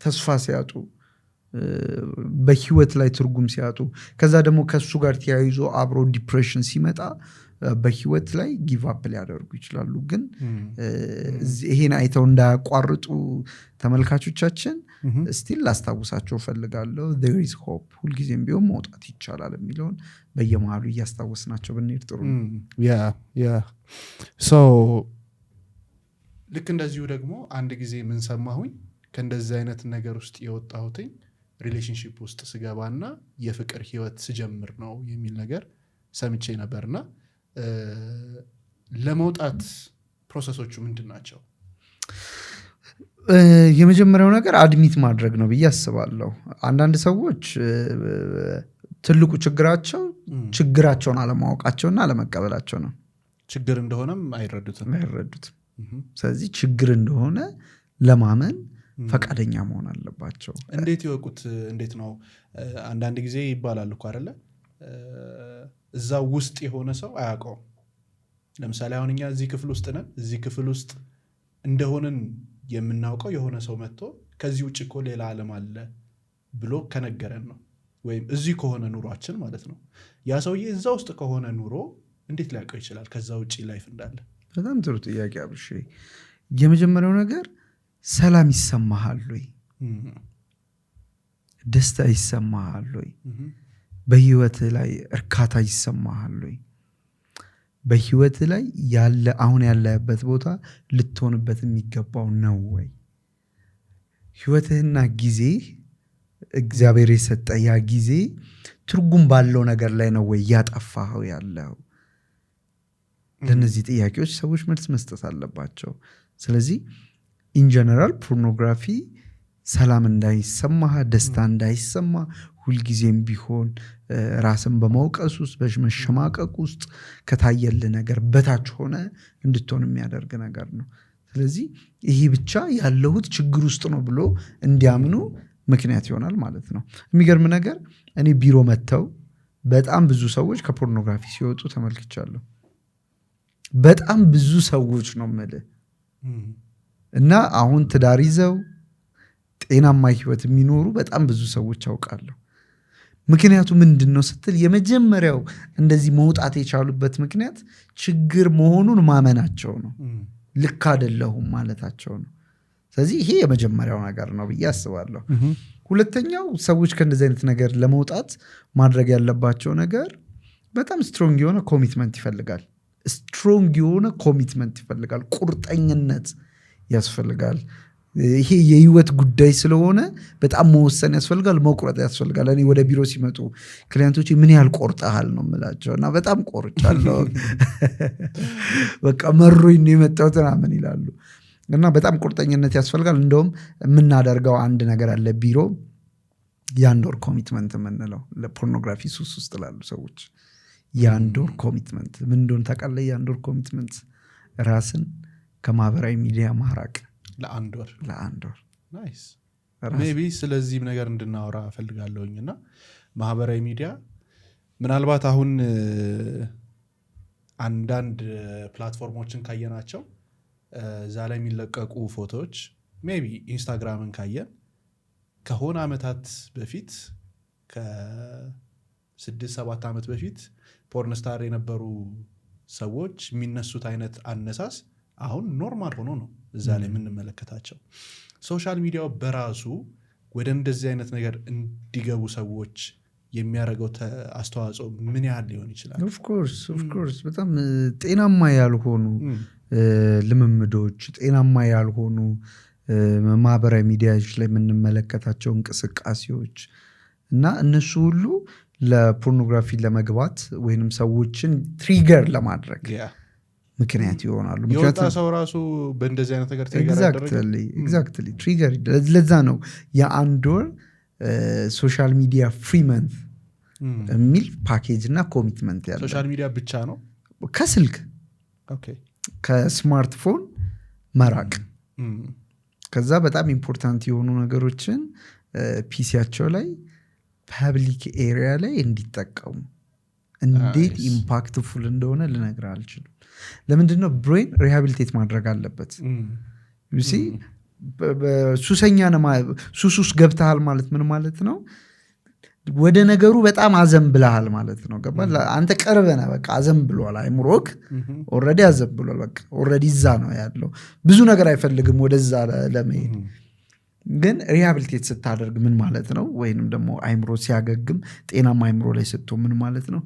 ተስፋ ሲያጡ፣ በህይወት ላይ ትርጉም ሲያጡ፣ ከዛ ደግሞ ከሱ ጋር ተያይዞ አብሮ ዲፕሬሽን ሲመጣ በህይወት ላይ ጊቭ አፕ ሊያደርጉ ይችላሉ። ግን ይሄን አይተው እንዳያቋርጡ ተመልካቾቻችን ስቲል ላስታውሳቸው ፈልጋለሁ። there is hope፣ ሁልጊዜም ቢሆን መውጣት ይቻላል የሚለውን በየመሃሉ እያስታወስናቸው ብንሄድ ጥሩ ነው። ልክ እንደዚሁ ደግሞ አንድ ጊዜ ምን ሰማሁኝ፣ ከእንደዚህ አይነት ነገር ውስጥ የወጣሁትኝ ሪሌሽንሺፕ ውስጥ ስገባና የፍቅር ህይወት ስጀምር ነው የሚል ነገር ሰምቼ ነበርና ለመውጣት ፕሮሰሶቹ ምንድን ናቸው? የመጀመሪያው ነገር አድሚት ማድረግ ነው ብዬ አስባለሁ። አንዳንድ ሰዎች ትልቁ ችግራቸው ችግራቸውን አለማወቃቸውና አለመቀበላቸው ነው። ችግር እንደሆነም አይረዱትም። ስለዚህ ችግር እንደሆነ ለማመን ፈቃደኛ መሆን አለባቸው። እንዴት ይወቁት? እንዴት ነው? አንዳንድ ጊዜ ይባላል እኮ አይደለ? እዛው ውስጥ የሆነ ሰው አያውቀውም። ለምሳሌ አሁን እኛ እዚህ ክፍል ውስጥ ነን። እዚህ ክፍል ውስጥ እንደሆነን የምናውቀው የሆነ ሰው መጥቶ ከዚህ ውጭ እኮ ሌላ ዓለም አለ ብሎ ከነገረን ነው። ወይም እዚህ ከሆነ ኑሯችን ማለት ነው። ያ ሰውዬ እዛ ውስጥ ከሆነ ኑሮ እንዴት ሊያውቀው ይችላል ከዛ ውጭ ላይፍ እንዳለ? በጣም ጥሩ ጥያቄ አብርሽ። የመጀመሪያው ነገር ሰላም ይሰማሃል ወይ? ደስታ ይሰማሃል ወይ? በህይወት ላይ እርካታ ይሰማሃል ወይ? በህይወት ላይ ያለ አሁን ያለበት ቦታ ልትሆንበት የሚገባው ነው ወይ? ህይወትህና ጊዜ እግዚአብሔር የሰጠ ያ ጊዜ ትርጉም ባለው ነገር ላይ ነው ወይ ያጠፋኸው ያለው? ለነዚህ ጥያቄዎች ሰዎች መልስ መስጠት አለባቸው። ስለዚህ ኢን ጀነራል ፖርኖግራፊ ሰላም እንዳይሰማ፣ ደስታ እንዳይሰማ፣ ሁልጊዜም ቢሆን ራስን በመውቀስ ውስጥ በመሸማቀቅ ውስጥ ከታየል ነገር በታች ሆነ እንድትሆን የሚያደርግ ነገር ነው። ስለዚህ ይሄ ብቻ ያለሁት ችግር ውስጥ ነው ብሎ እንዲያምኑ ምክንያት ይሆናል ማለት ነው። የሚገርም ነገር እኔ ቢሮ መጥተው በጣም ብዙ ሰዎች ከፖርኖግራፊ ሲወጡ ተመልክቻለሁ። በጣም ብዙ ሰዎች ነው የምልህ። እና አሁን ትዳር ይዘው ጤናማ ህይወት የሚኖሩ በጣም ብዙ ሰዎች አውቃለሁ። ምክንያቱ ምንድን ነው ስትል የመጀመሪያው እንደዚህ መውጣት የቻሉበት ምክንያት ችግር መሆኑን ማመናቸው ነው። ልክ አይደለሁም ማለታቸው ነው። ስለዚህ ይሄ የመጀመሪያው ነገር ነው ብዬ አስባለሁ። ሁለተኛው ሰዎች ከእንደዚህ አይነት ነገር ለመውጣት ማድረግ ያለባቸው ነገር በጣም ስትሮንግ የሆነ ኮሚትመንት ይፈልጋል። ቁርጠኝነት ያስፈልጋል። ይሄ የህይወት ጉዳይ ስለሆነ በጣም መወሰን ያስፈልጋል፣ መቁረጥ ያስፈልጋል። እኔ ወደ ቢሮ ሲመጡ ክሊያንቶች ምን ያህል ቆርጠሃል ነው የምላቸው። እና በጣም ቆርጫለሁ በቃ መሮኝ ነው የመጣሁት ምናምን ይላሉ። እና በጣም ቁርጠኝነት ያስፈልጋል። እንደውም የምናደርገው አንድ ነገር አለ ቢሮ፣ የአንድ ወር ኮሚትመንት የምንለው ለፖርኖግራፊ ሱስ ውስጥ ላሉ ሰዎች የአንድ ወር ኮሚትመንት ምን እንደሆነ ታውቃለህ? የአንድ ወር ኮሚትመንት ራስን ከማህበራዊ ሚዲያ ማራቅ ለአንድ ወር ናይስ። ሜቢ ስለዚህም ነገር እንድናወራ ፈልጋለሁኝ። እና ማህበራዊ ሚዲያ ምናልባት አሁን አንዳንድ ፕላትፎርሞችን ካየናቸው እዛ ላይ የሚለቀቁ ፎቶዎች ሜቢ ኢንስታግራምን ካየን ከሆነ ዓመታት በፊት ከ6-7 ዓመት በፊት ፖርንስታር የነበሩ ሰዎች የሚነሱት አይነት አነሳስ አሁን ኖርማል ሆኖ ነው እዛ ላይ የምንመለከታቸው። ሶሻል ሚዲያው በራሱ ወደ እንደዚህ አይነት ነገር እንዲገቡ ሰዎች የሚያደርገው አስተዋጽኦ ምን ያህል ሊሆን ይችላል? ኦፍኮርስ በጣም ጤናማ ያልሆኑ ልምምዶች፣ ጤናማ ያልሆኑ ማህበራዊ ሚዲያዎች ላይ የምንመለከታቸው እንቅስቃሴዎች እና እነሱ ሁሉ ለፖርኖግራፊ ለመግባት ወይንም ሰዎችን ትሪገር ለማድረግ ምክንያት ይሆናሉ። የወጣ ሰው ራሱ በእንደዚህ አይነት ነገር ኤግዛክትሊ ትሪገር። ለዛ ነው የአንድ ወር ሶሻል ሚዲያ ፍሪ መንት የሚል ፓኬጅ እና ኮሚትመንት ያለ። ሶሻል ሚዲያ ብቻ ነው ከስልክ ከስማርትፎን መራቅ። ከዛ በጣም ኢምፖርታንት የሆኑ ነገሮችን ፒሲያቸው ላይ ፐብሊክ ኤሪያ ላይ እንዲጠቀሙ እንዴት ኢምፓክትፉል እንደሆነ ልነግርህ አልችልም። ለምንድነው ብሬን ሪሃቢሊቴት ማድረግ አለበት። ዩ ሲ ሱሰኛ ሱስ ውስጥ ገብተሃል ማለት ምን ማለት ነው? ወደ ነገሩ በጣም አዘን ብለሃል ማለት ነው። ገባ? አንተ ቀርበህ ነህ፣ በቃ አዘን ብሏል አይምሮክ ኦልሬዲ አዘን ብሏል። በቃ ኦልሬዲ እዛ ነው ያለው። ብዙ ነገር አይፈልግም ወደዛ ለመሄድ። ግን ሪሃቢሊቴት ስታደርግ ምን ማለት ነው? ወይንም ደግሞ አይምሮ ሲያገግም ጤናማ አይምሮ ላይ ስትሆን ምን ማለት ነው?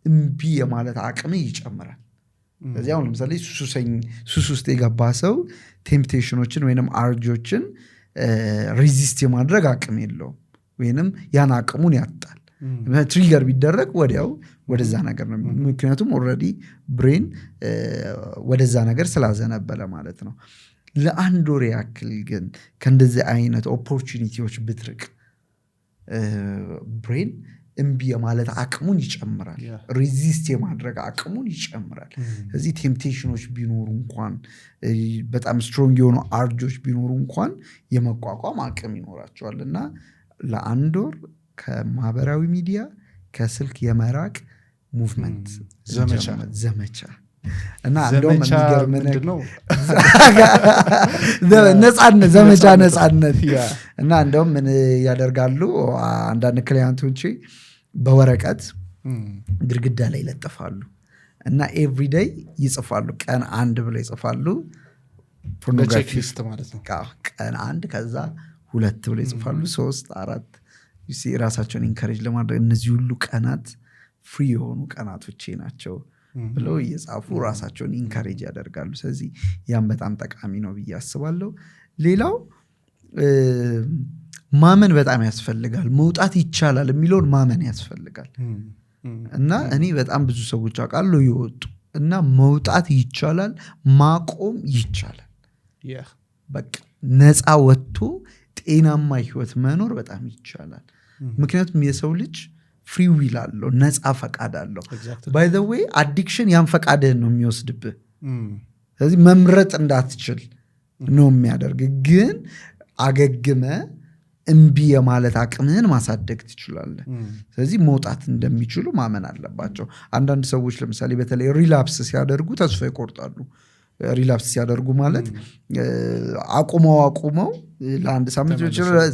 እምቢ የማለት አቅም ይጨምራል። ስለዚህ አሁን ለምሳሌ ሱስ ውስጥ የገባ ሰው ቴምፕቴሽኖችን ወይንም አርጆችን ሬዚስት የማድረግ አቅም የለውም፣ ወይንም ያን አቅሙን ያጣል። ትሪገር ቢደረግ ወዲያው ወደዛ ነገር ነው። ምክንያቱም ኦልሬዲ ብሬን ወደዛ ነገር ስላዘነበለ ማለት ነው። ለአንድ ወር ያክል ግን ከእንደዚህ አይነት ኦፖርቹኒቲዎች ብትርቅ ብሬን እምቢ የማለት አቅሙን ይጨምራል፣ ሬዚስት የማድረግ አቅሙን ይጨምራል። ስለዚህ ቴምፕቴሽኖች ቢኖሩ እንኳን በጣም ስትሮንግ የሆኑ አርጆች ቢኖሩ እንኳን የመቋቋም አቅም ይኖራቸዋል። እና ለአንድ ወር ከማህበራዊ ሚዲያ ከስልክ የመራቅ ሙቭመንት ዘመቻ እና እንደውም ነፃነት ዘመቻ ነፃነት እና እንደውም ምን ያደርጋሉ አንዳንድ ክሊያንቶቼ በወረቀት ግድግዳ ላይ ይለጥፋሉ እና ኤቭሪዴይ ይጽፋሉ። ቀን 1 ብለው ይጽፋሉ። ፖርኖግራፊ ማለት ነው። ቀን 1 ከዛ 2 ብለው ይጽፋሉ። 3 4 ራሳቸውን ኢንካሬጅ ለማድረግ እነዚህ ሁሉ ቀናት ፍሪ የሆኑ ቀናቶቼ ናቸው ብለው እየጻፉ ራሳቸውን ኢንካሬጅ ያደርጋሉ። ስለዚህ ያም በጣም ጠቃሚ ነው ብዬ አስባለሁ። ሌላው ማመን በጣም ያስፈልጋል። መውጣት ይቻላል የሚለውን ማመን ያስፈልጋል። እና እኔ በጣም ብዙ ሰዎች አውቃለሁ ይወጡ እና መውጣት ይቻላል፣ ማቆም ይቻላል። በቃ ነፃ ወጥቶ ጤናማ ህይወት መኖር በጣም ይቻላል። ምክንያቱም የሰው ልጅ ፍሪ ዊል አለው፣ ነፃ ፈቃድ አለው። ባይ ዘ ዌይ አዲክሽን ያን ፈቃድህን ነው የሚወስድብህ። ስለዚህ መምረጥ እንዳትችል ነው የሚያደርግ። ግን አገግመ እምቢ የማለት አቅምህን ማሳደግ ትችላለህ። ስለዚህ መውጣት እንደሚችሉ ማመን አለባቸው። አንዳንድ ሰዎች ለምሳሌ በተለይ ሪላፕስ ሲያደርጉ ተስፋ ይቆርጣሉ። ሪላፕስ ሲያደርጉ ማለት አቁመው ለአንድ ሳምንት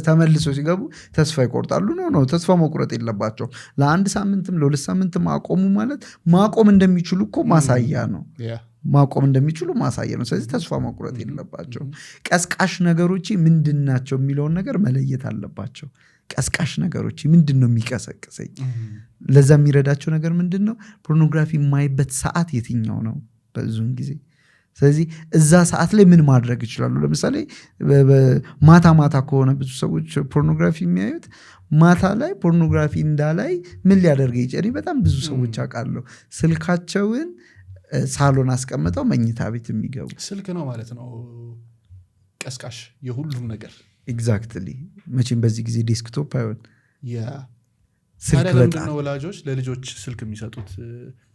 ተመልሶ ሲገቡ ተስፋ ይቆርጣሉ። ነው ተስፋ መቁረጥ የለባቸው። ለአንድ ሳምንትም ለ2 ሳምንትም አቆሙ ማለት ማቆም እንደሚችሉ እኮ ማሳያ ነው። ማቆም እንደሚችሉ ማሳያ ነው። ስለዚህ ተስፋ መቁረጥ የለባቸው። ቀስቃሽ ነገሮች ምንድናቸው የሚለውን ነገር መለየት አለባቸው። ቀስቃሽ ነገሮች ምንድነው የሚቀሰቅሰኝ? ለዛ የሚረዳቸው ነገር ምንድነው? ፖርኖግራፊ የማይበት ሰዓት የትኛው ነው ብዙውን ጊዜ። ስለዚህ እዛ ሰዓት ላይ ምን ማድረግ ይችላሉ? ለምሳሌ ማታ ከሆነ ብዙ ሰዎች ፖርኖግራፊ የሚያዩት ማታ ላይ ፖርኖግራፊ እንዳላይ ምን ሊያደርግ ይችላል? በጣም ብዙ ሰዎች አውቃለሁ ስልካቸውን ሳሎን አስቀምጠው መኝታ ቤት የሚገቡ። ስልክ ነው ማለት ነው ቀስቃሽ የሁሉም ነገር። ኤግዛክትሊ። መቼም በዚህ ጊዜ ዴስክቶፕ አይሆን ስልክ በጣም ነው ወላጆች ለልጆች ስልክ የሚሰጡት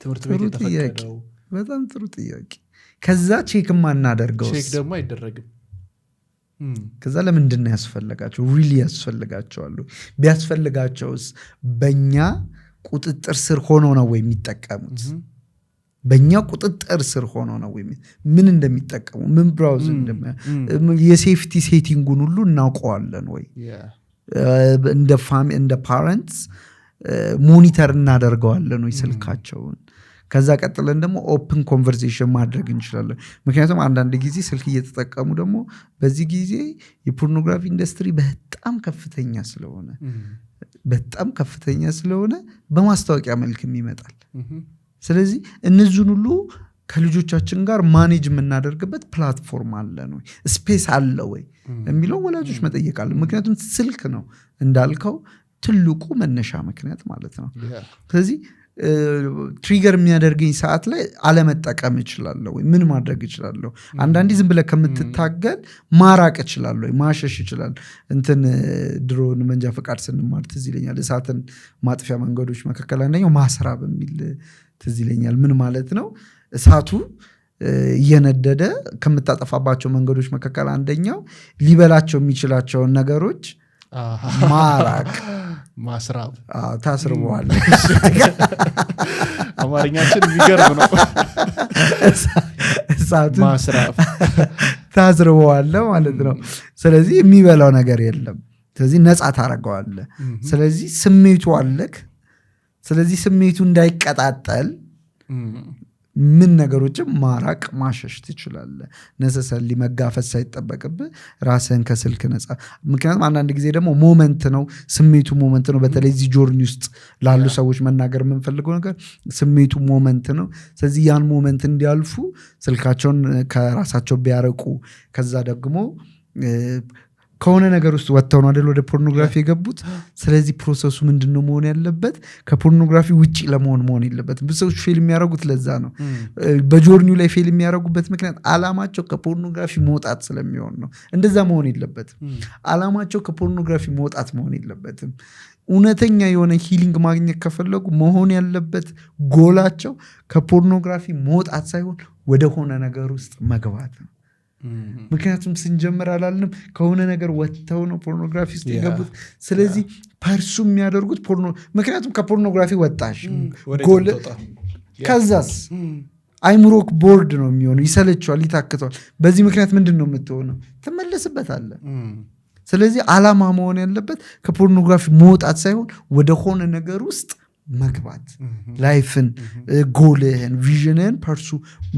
ትምህርት ቤት የተፈቀደው። በጣም ጥሩ ጥያቄ። ከዛ ቼክ ማናደርገው ቼክ ደግሞ አይደረግም። ከዛ ለምንድን ነው ያስፈልጋቸው? ሪሊ ያስፈልጋቸዋል? ቢያስፈልጋቸውስ በእኛ ቁጥጥር ስር ሆኖ ነው ወይ የሚጠቀሙት? በእኛ ቁጥጥር ስር ሆኖ ነው ወይ ምን እንደሚጠቀሙ ምን ብራውዝ የሴፍቲ ሴቲንጉን ሁሉ እናውቀዋለን ወይ? እንደ ፓረንትስ ሞኒተር እናደርገዋለን ወይ ስልካቸውን? ከዛ ቀጥለን ደግሞ ኦፕን ኮንቨርሴሽን ማድረግ እንችላለን። ምክንያቱም አንዳንድ ጊዜ ስልክ እየተጠቀሙ ደግሞ በዚህ ጊዜ የፖርኖግራፊ ኢንዱስትሪ በጣም ከፍተኛ ስለሆነ በማስታወቂያ መልክም ይመጣል። ስለዚህ እነዚህን ሁሉ ከልጆቻችን ጋር ማኔጅ የምናደርግበት ፕላትፎርም አለን ወይ? ስፔስ አለ ወይ የሚለው ወላጆች መጠየቅ አለ። ምክንያቱም ስልክ ነው እንዳልከው ትልቁ መነሻ ምክንያት ማለት ነው። ስለዚህ ትሪገር የሚያደርገኝ ሰዓት ላይ አለመጠቀም እችላለሁ ወይ? ምን ማድረግ እችላለሁ? አንዳንዴ ዝም ብለህ ከምትታገል ማራቅ እችላለሁ ወይ? ማሸሽ ይችላል። ድሮን መንጃ ፈቃድ ስንማር ትዝ ይለኛል እሳትን ማጥፊያ መንገዶች መካከል አንደኛው ማስራብ የሚል ትዝ ይለኛል። ምን ማለት ነው? እሳቱ እየነደደ ከምታጠፋባቸው መንገዶች መካከል አንደኛው ሊበላቸው የሚችላቸውን ነገሮች ማራቅ ማስራብ ታስርበዋል አማርኛችን ቢገርም ነው እሳቱን ማስራብ ታስርበዋል ማለት ነው ስለዚህ የሚበላው ነገር የለም ስለዚህ ነፃ ታረጋዋለህ ስለዚህ ስሜቱ አለክ ስለዚህ ስሜቱ እንዳይቀጣጠል ምን ነገሮችን ማራቅ ማሸሽ ትችላለህ necessarily መጋፈጥ ሳይጠበቅብህ ራስህን ከስልክ ነፃ ምክንያቱም አንዳንድ ጊዜ ደግሞ ሞመንት ነው ስሜቱ ሞመንት ነው በተለይ እዚህ ጆርኒ ውስጥ ላሉ ሰዎች መናገር የምንፈልገው ነገር ስሜቱ ሞመንት ነው ስለዚህ ያን ሞመንት እንዲያልፉ ስልካቸውን ከራሳቸው ቢያርቁ ከዛ ደግሞ ከሆነ ነገር ውስጥ ወጣው ነው አይደል ወደ ፖርኖግራፊ የገቡት ስለዚህ ፕሮሰሱ ምንድነው መሆን ያለበት ከፖርኖግራፊ ውጪ ለመሆን የለበት ብዙ ሰዎች ፌል የሚያደርጉት ለዛ ነው በጆርኒው ላይ ፌል የሚያደርጉበት ምክንያት አላማቸው ከፖርኖግራፊ መውጣት ስለሚሆን ነው እንደዛ መሆን የለበትም አላማቸው ከፖርኖግራፊ መውጣት መሆን የለበትም እውነተኛ የሆነ ሂሊንግ ማግኘት ከፈለጉ መሆን ያለበት ጎላቸው ከፖርኖግራፊ መውጣት ሳይሆን ወደ ሆነ ነገር ውስጥ መግባት ነው ምክንያቱም ስንጀምር አላልንም ከሆነ ነገር ወጥተው ነው ፖርኖግራፊ ውስጥ የገቡት ስለዚህ ፐርሱ የሚያደርጉት ምክንያቱም ከፖርኖግራፊ ወጣሽ ጎል ከዛስ አይምሮክ ቦርድ ነው የሚሆነው ይሰለችዋል ይታክተዋል በዚህ ምክንያት ምንድነው የምትሆነው ትመለስበታለህ ስለዚህ አላማ መሆን ያለበት ከፖርኖግራፊ መውጣት ሳይሆን ወደ ሆነ ነገር ውስጥ መግባት ላይፍን ጎልህን ቪዥንን ፐርሱ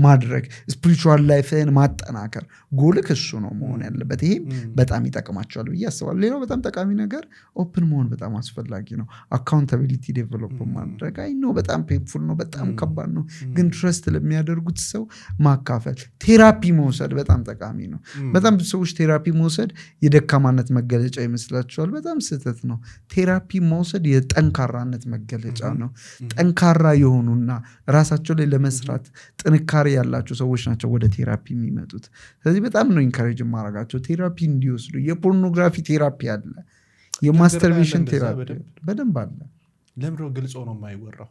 ማድረግ ስፒሪቹዋል ላይፍን ማጠናከር ጎልህ እሱ ነው መሆን ያለበት ይሄ በጣም ይጠቅማቸዋል ብዬ አስባለሁ ሌላው በጣም ጠቃሚ ነገር ኦፕን መሆን በጣም አስፈላጊ ነው አካውንታቢሊቲ ዴቨሎፕ ማድረግ አይ ነው በጣም ፔንፉል ነው በጣም ከባድ ነው ግን ትረስት ለሚያደርጉት ሰው ማካፈል ቴራፒ መውሰድ በጣም ጠቃሚ ነው በጣም ብዙ ሰዎች ቴራፒ መውሰድ የደካማነት መገለጫ ይመስላቸዋል በጣም ስህተት ነው ቴራፒ መውሰድ የጠንካራነት መገለጫ ነው ጠንካራ የሆኑና ራሳቸው ላይ ለመስራት ጥንካሬ ያላቸው ሰዎች ናቸው ወደ ቴራፒ የሚመጡት ስለዚህ በጣም ነው ኢንካሬጅ ማድረጋቸው ቴራፒ እንዲወስዱ የፖርኖግራፊ ቴራፒ አለ የማስተርቤሽን ቴራፒ በደንብ አለ ለምሮ ግልጽ ሆኖ የማይወራው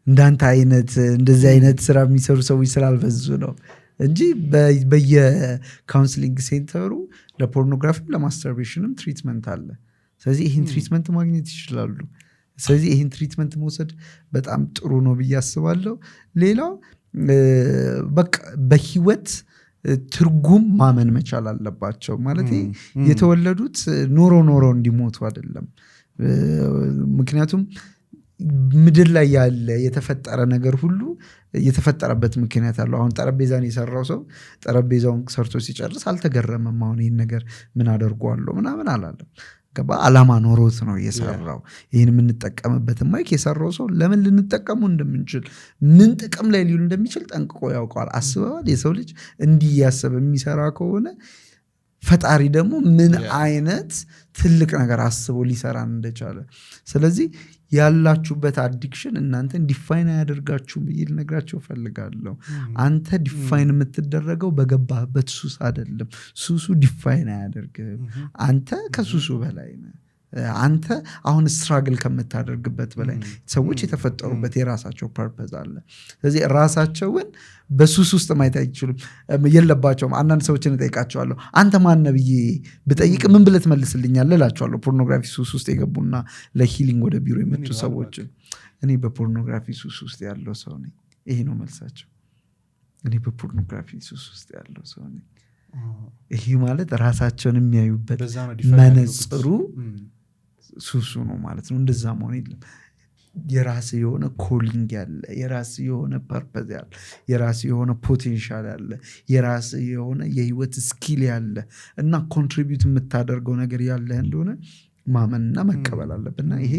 እንዳንተ አይነት እንደዚህ አይነት ስራ የሚሰሩ ሰዎች ስላልበዙ ነው እንጂ በየካውንስሊንግ ሴንተሩ ለፖርኖግራፊም ለማስተርቤሽንም ትሪትመንት አለ ስለዚህ ይህን ትሪትመንት ማግኘት ይችላሉ ስለዚህ ይህን ትሪትመንት መውሰድ በጣም ጥሩ ነው ብዬ አስባለሁ ሌላው በቃ በህይወት ትርጉም ማመን መቻል አለባቸው ማለት የተወለዱት ኖሮ እንዲሞቱ አይደለም ምክንያቱም ምድር ላይ ያለ የተፈጠረ ነገር ሁሉ የተፈጠረበት ምክንያት አለው አሁን ጠረጴዛን የሰራው ሰው ጠረጴዛውን ሰርቶ ሲጨርስ አልተገረመም አሁን ይሄን ነገር ምን አደርገዋለሁ ምናምን አላለም ገባ አላማ ኖሮት ነው የሰራው ይሄን የምንጠቀምበት ማይክ የሰራው ሰው ለምን ልንጠቀሙ እንደምንችል ምን ጥቅም ላይ ሊውል እንደሚችል ጠንቅቆ ያውቃል አስበዋል የሰው ልጅ እንዲህ ያሰበ የሚሰራ ከሆነ ፈጣሪ ደግሞ ምን አይነት ትልቅ ነገር አስቦ ሊሰራን እንደቻለ ስለዚህ ያላችሁበት አዲክሽን እናንተ ዲፋይን ያደርጋችሁም ብዬ ልነግራችሁ ፈልጋለሁ አንተ ዲፋይን የምትደረገው በገባህበት ሱስ አይደለም ሱሱ ዲፋይን ያደርግም አንተ ከሱሱ በላይ ነህ አንተ አሁን ስትራግል ከምታደርግበት በላይ ሰዎች የተፈጠሩበት የራሳቸው ፐርፐዝ አለ ስለዚህ ራሳቸውን በሱስ ውስጥ ማየት አይችሉም የለባቸውም አንዳንድ ሰዎችን እጠይቃቸዋለሁ አንተ ማን ነህ ብዬ ብጠይቅ ምን ብለህ ትመልስልኛለህ እላቸዋለሁ ፖርኖግራፊ ሱስ ውስጥ የገቡና ለሂሊንግ ወደ ቢሮ የመጡ ሰዎች እኔ በፖርኖግራፊ ሱስ ውስጥ ያለው ሰው ነኝ ይሄ ነው መልሳቸው እኔ በፖርኖግራፊ ሱስ ውስጥ ያለው ሰው ነኝ ይሄ ማለት ራሳቸውን የሚያዩበት መነጽሩ ሱሱ ነው ማለት ነው እንደዛ መሆን የለም የራስ የሆነ ኮሊንግ ያለ የራስ የሆነ ፐርፐዝ ያለ የራስ የሆነ ፖቴንሻል ያለ የራስ የሆነ የህይወት ስኪል ያለ እና ኮንትሪቢዩት የምታደርገው ነገር ያለ እንደሆነ ማመንና መቀበል አለብንና ይሄ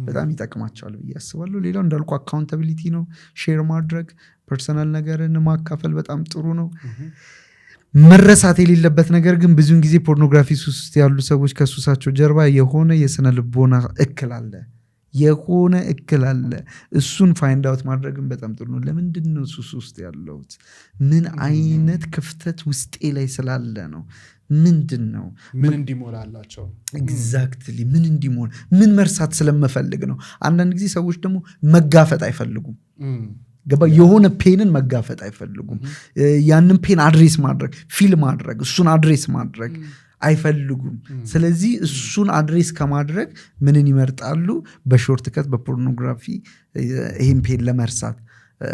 በጣም ይጠቅማቸዋል ብዬ አስባለሁ ሌላው እንዳልኩ አካውንታቢሊቲ ነው ሼር ማድረግ ፐርሰናል ነገርን ማካፈል በጣም ጥሩ ነው መረሳት የሌለበት ነገር ግን ብዙውን ጊዜ ፖርኖግራፊ ሱስ ውስጥ ያሉ ሰዎች ከሱሳቸው ጀርባ የሆነ የስነ ልቦና እክል አለ እሱን ፋይንድ አውት ማድረግም በጣም ጥሩ ነው ለምንድነው ሱስ ውስጥ ያለሁት ምን አይነት ክፍተት ውስጤ ላይ ስላለ ነው ምንድነው ምን እንዲሞላላቸው ኤግዛክትሊ ምን እንዲሞላ ምን መርሳት ስለምፈልግ ነው አንዳንድ ጊዜ ሰዎች ደግሞ መጋፈጥ አይፈልጉም ገባ የሆነ ፔንን መጋፈጥ አይፈልጉም ያንን ፔን አድሬስ ማድረግ ፊል ማድረግ እሱን አድሬስ ማድረግ አይፈልጉም። ስለዚህ እሱን አድሬስ ከማድረግ ምንን ይመርጣሉ? በሾርት ከት በፖርኖግራፊ ይህን ፔን ለመርሳት።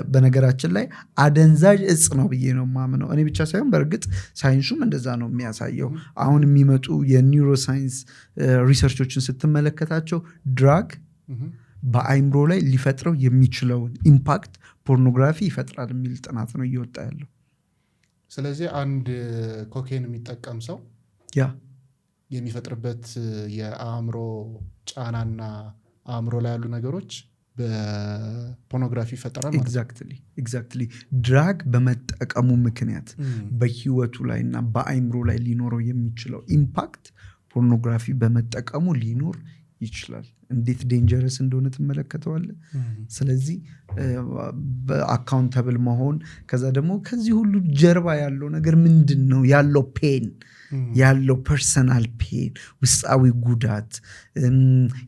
በነገራችን ላይ አደንዛዥ እጽ ነው ብዬ ነው የማምነው። እኔ ብቻ ሳይሆን በእርግጥ ሳይንሱም እንደዛ ነው የሚያሳየው። አሁን የሚመጡ የኒውሮሳይንስ ሪሰርቾችን ስትመለከታቸው ድራግ በአይምሮ ላይ ሊፈጥረው የሚችለውን ኢምፓክት ፖርኖግራፊ ይፈጥራል የሚል ጥናት ነው እየወጣ ያለው። ስለዚህ አንድ ኮኬን የሚጠቀም ሰው የሚፈጥርበት የአእምሮ ጫናና አእምሮ ላይ ያሉ ነገሮች በፖርኖግራፊ ይፈጠራል ማለት ነው። ኤግዛክትሊ ድራግ በመጠቀሙ ምክንያት በህይወቱ ላይና በአይምሮ ላይ ሊኖረው የሚችለው ኢምፓክት ፖርኖግራፊ በመጠቀሙ ሊኖር ይችላል። እንዴት ዴንጀረስ እንደሆነ ትመለከተዋለህ። ስለዚህ በአካውንታብል መሆን፣ ከዛ ደግሞ ከዚህ ሁሉ ጀርባ ያለው ነገር ምንድን ነው ያለው ፔን ያለው ፐርሰናል ፔን፣ ውስጣዊ ጉዳት፣